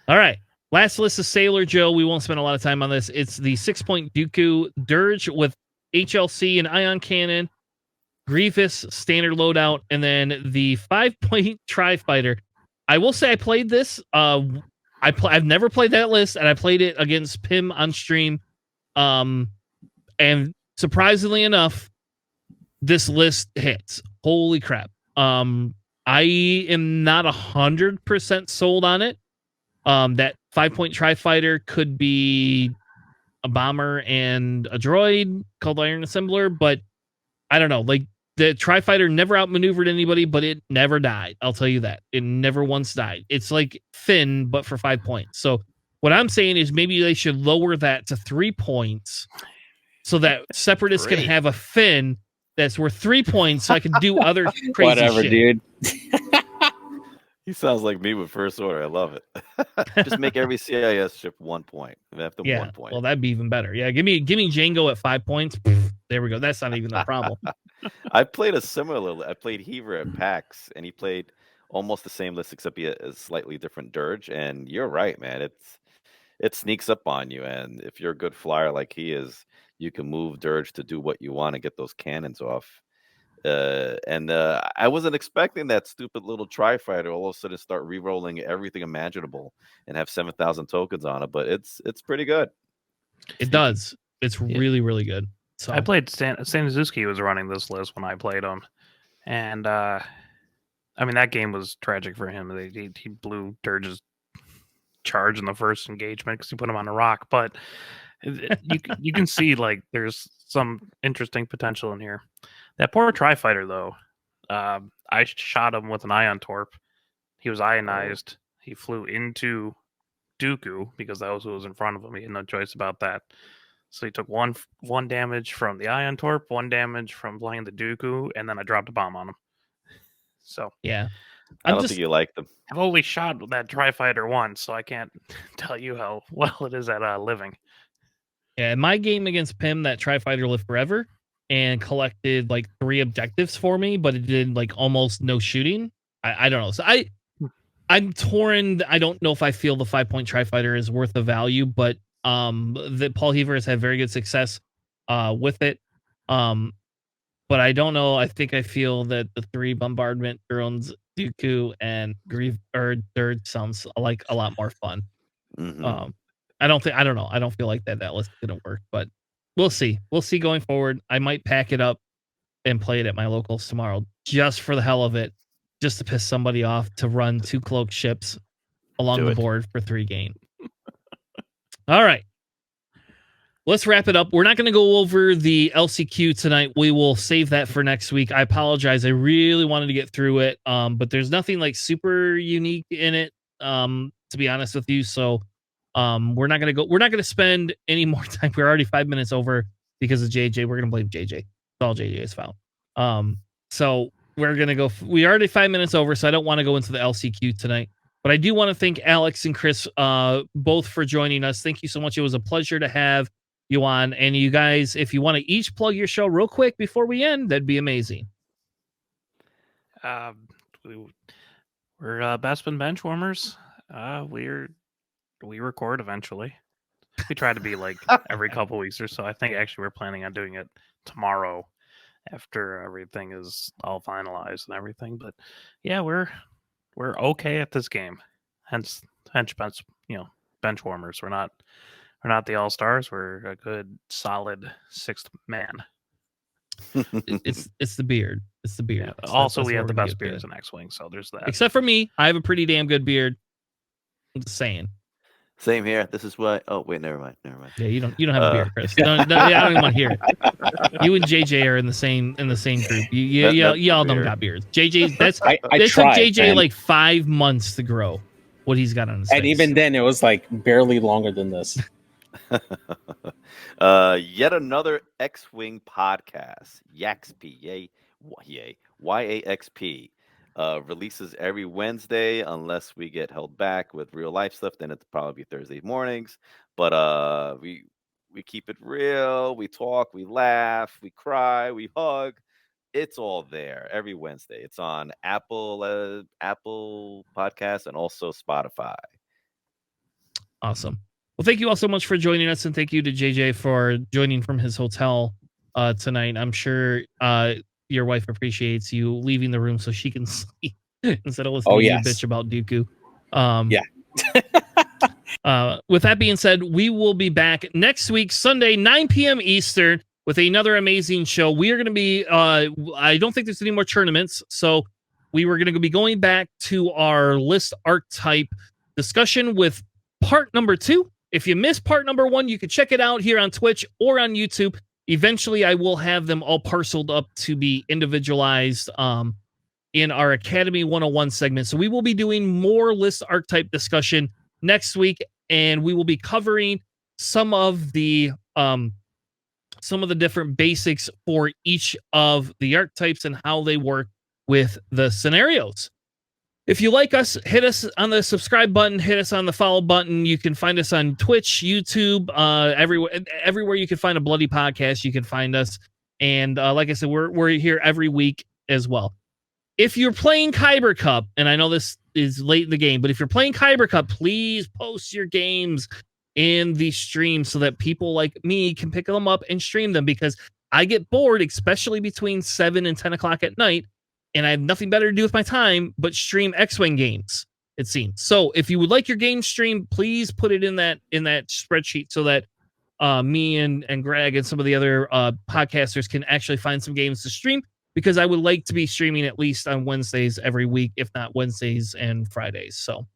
All right. Last list is Sailor Joe. We won't spend a lot of time on this. It's the 6-point Dooku Dirge with HLC and Ion Cannon, Grievous standard loadout, and then the 5-point Tri-Fighter. I will say I played this. I've never played that list, and I played it against Pim on stream. And surprisingly enough, this list hits. Holy crap. I am not 100% sold on it. That 5-point Tri-Fighter could be a bomber and a droid called Iron Assembler, but I don't know. Like, the Tri-Fighter never outmaneuvered anybody, but it never died. I'll tell you that. It never once died. It's like Finn, but for 5 points. So what I'm saying is maybe they should lower that to 3 points so that Separatists can have a Finn that's worth 3 points so I can do other crazy Whatever, shit. dude. He sounds like me with First Order. I love it. Just make every CIS ship 1 point. After 1 point. Well, that'd be even better. Yeah, give me Django at 5 points. There we go. That's not even a problem. I played a similar. I played Heaver at PAX, and he played almost the same list, except he had a slightly different dirge. And you're right, man. It sneaks up on you, and if you're a good flyer like he is, you can move dirge to do what you want and get those cannons off. I wasn't expecting that stupid little Tri-Fighter all of a sudden start re-rolling everything imaginable and have 7,000 tokens on it, but it's pretty good. It does. It's really, really good. So I played Staniszewski was running this list when I played him, and I mean that game was tragic for him. He blew Dirge's charge in the first engagement because he put him on a rock, but you can see like there's some interesting potential in here. That poor Tri-Fighter though, I shot him with an ion torp. He was ionized. He flew into Dooku because that was who was in front of him. He had no choice about that. So he took one damage from the ion torp, 1 damage from playing the Dooku, and then I dropped a bomb on him. So yeah, I don't think you like them. I've only shot that Tri-Fighter once, so I can't tell you how well it is at living. Yeah, in my game against Pim, that Tri-Fighter lived forever and collected like 3 objectives for me, but it did like almost no shooting. I don't know. So I'm torn. I don't know if I feel the 5-point Tri-Fighter is worth the value, but that Paul Heaver has had very good success with it. But I don't know. I think I feel that the 3 bombardment drones, Dooku and Dirge sounds like a lot more fun. Mm-hmm. I don't know. I don't feel like that list is gonna work, but we'll see. We'll see going forward. I might pack it up and play it at my locals tomorrow just for the hell of it, just to piss somebody off to run 2 cloak ships along the board for 3 gain. All right. Let's wrap it up. We're not going to go over the LCQ tonight. We will save that for next week. I apologize. I really wanted to get through it, but there's nothing like super unique in it, to be honest with you. So we're not going to spend any more time. We're already 5 minutes over because of JJ. We're going to blame JJ. It's all JJ's fault. So we're going to go. We already 5 minutes over, so I don't want to go into the LCQ tonight. But I do want to thank Alex and Chris both for joining us. Thank you so much. It was a pleasure to have you on. And you guys, if you want to each plug your show real quick before we end, that'd be amazing. We're Bespin Benchwarmers. We're we record eventually. We try to be like every couple weeks or so. I think actually we're planning on doing it tomorrow after everything is all finalized and everything. But yeah, we're okay at this game. Hence bench, bench warmers. We're not the all stars. We're a good solid sixth man. It's the beard. It's the beard. Yeah. So Also, that's we where have the we're gonna best get beards paid. in X-Wing, so there's that. Except for me, I have a pretty damn good beard. I'm just saying. Same here. This is why. Oh wait, never mind. Yeah, you don't have a beard, Chris. Yeah, I don't even want to hear it. You and JJ are in the same group. Y'all don't got beards. JJ, I it took tried, JJ man. like 5 months to grow what he's got on his face. And even then, it was like barely longer than this. Yet another X-Wing podcast, YAXP, YAXP, releases every Wednesday unless we get held back with real life stuff. Then it's probably Thursday mornings. But we keep it real. We talk, we laugh, we cry, we hug. It's all there every Wednesday. It's on Apple Podcasts and also Spotify. Awesome. Well, thank you all so much for joining us, and thank you to JJ for joining from his hotel tonight. I'm sure your wife appreciates you leaving the room so she can sleep instead of listening to you bitch about Dooku. With that being said, we will be back next week, Sunday, 9 p.m. Eastern, with another amazing show. We are going to be, I don't think there's any more tournaments, so we were going to be going back to our list archetype discussion with part number 2. If you missed part number 1, you can check it out here on Twitch or on YouTube. Eventually, I will have them all parceled up to be individualized in our Academy 101 segment. So we will be doing more list archetype discussion next week, and we will be covering some of the different basics for each of the archetypes and how they work with the scenarios. If you like us, hit us on the subscribe button, hit us on the follow button. You can find us on Twitch, YouTube, everywhere you can find a bloody podcast, you can find us. And like I said, we're here every week as well. If you're playing Kyber Cup, and I know this is late in the game, but if you're playing Kyber Cup, please post your games in the stream so that people like me can pick them up and stream them, because I get bored, especially between 7 and 10 o'clock at night, and I have nothing better to do with my time but stream X-Wing games, it seems. So if you would like your game streamed, please put it in that spreadsheet so that me and Greg and some of the other podcasters can actually find some games to stream, because I would like to be streaming at least on Wednesdays every week, if not Wednesdays and Fridays. So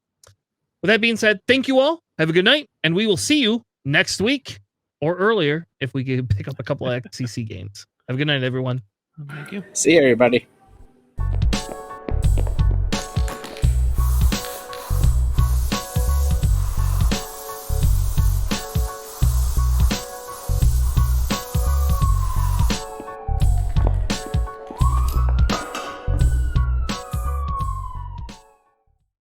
with that being said, thank you all. Have a good night, and we will see you next week or earlier if we can pick up a couple of XCC games. Have a good night, everyone. Thank you. See you, everybody.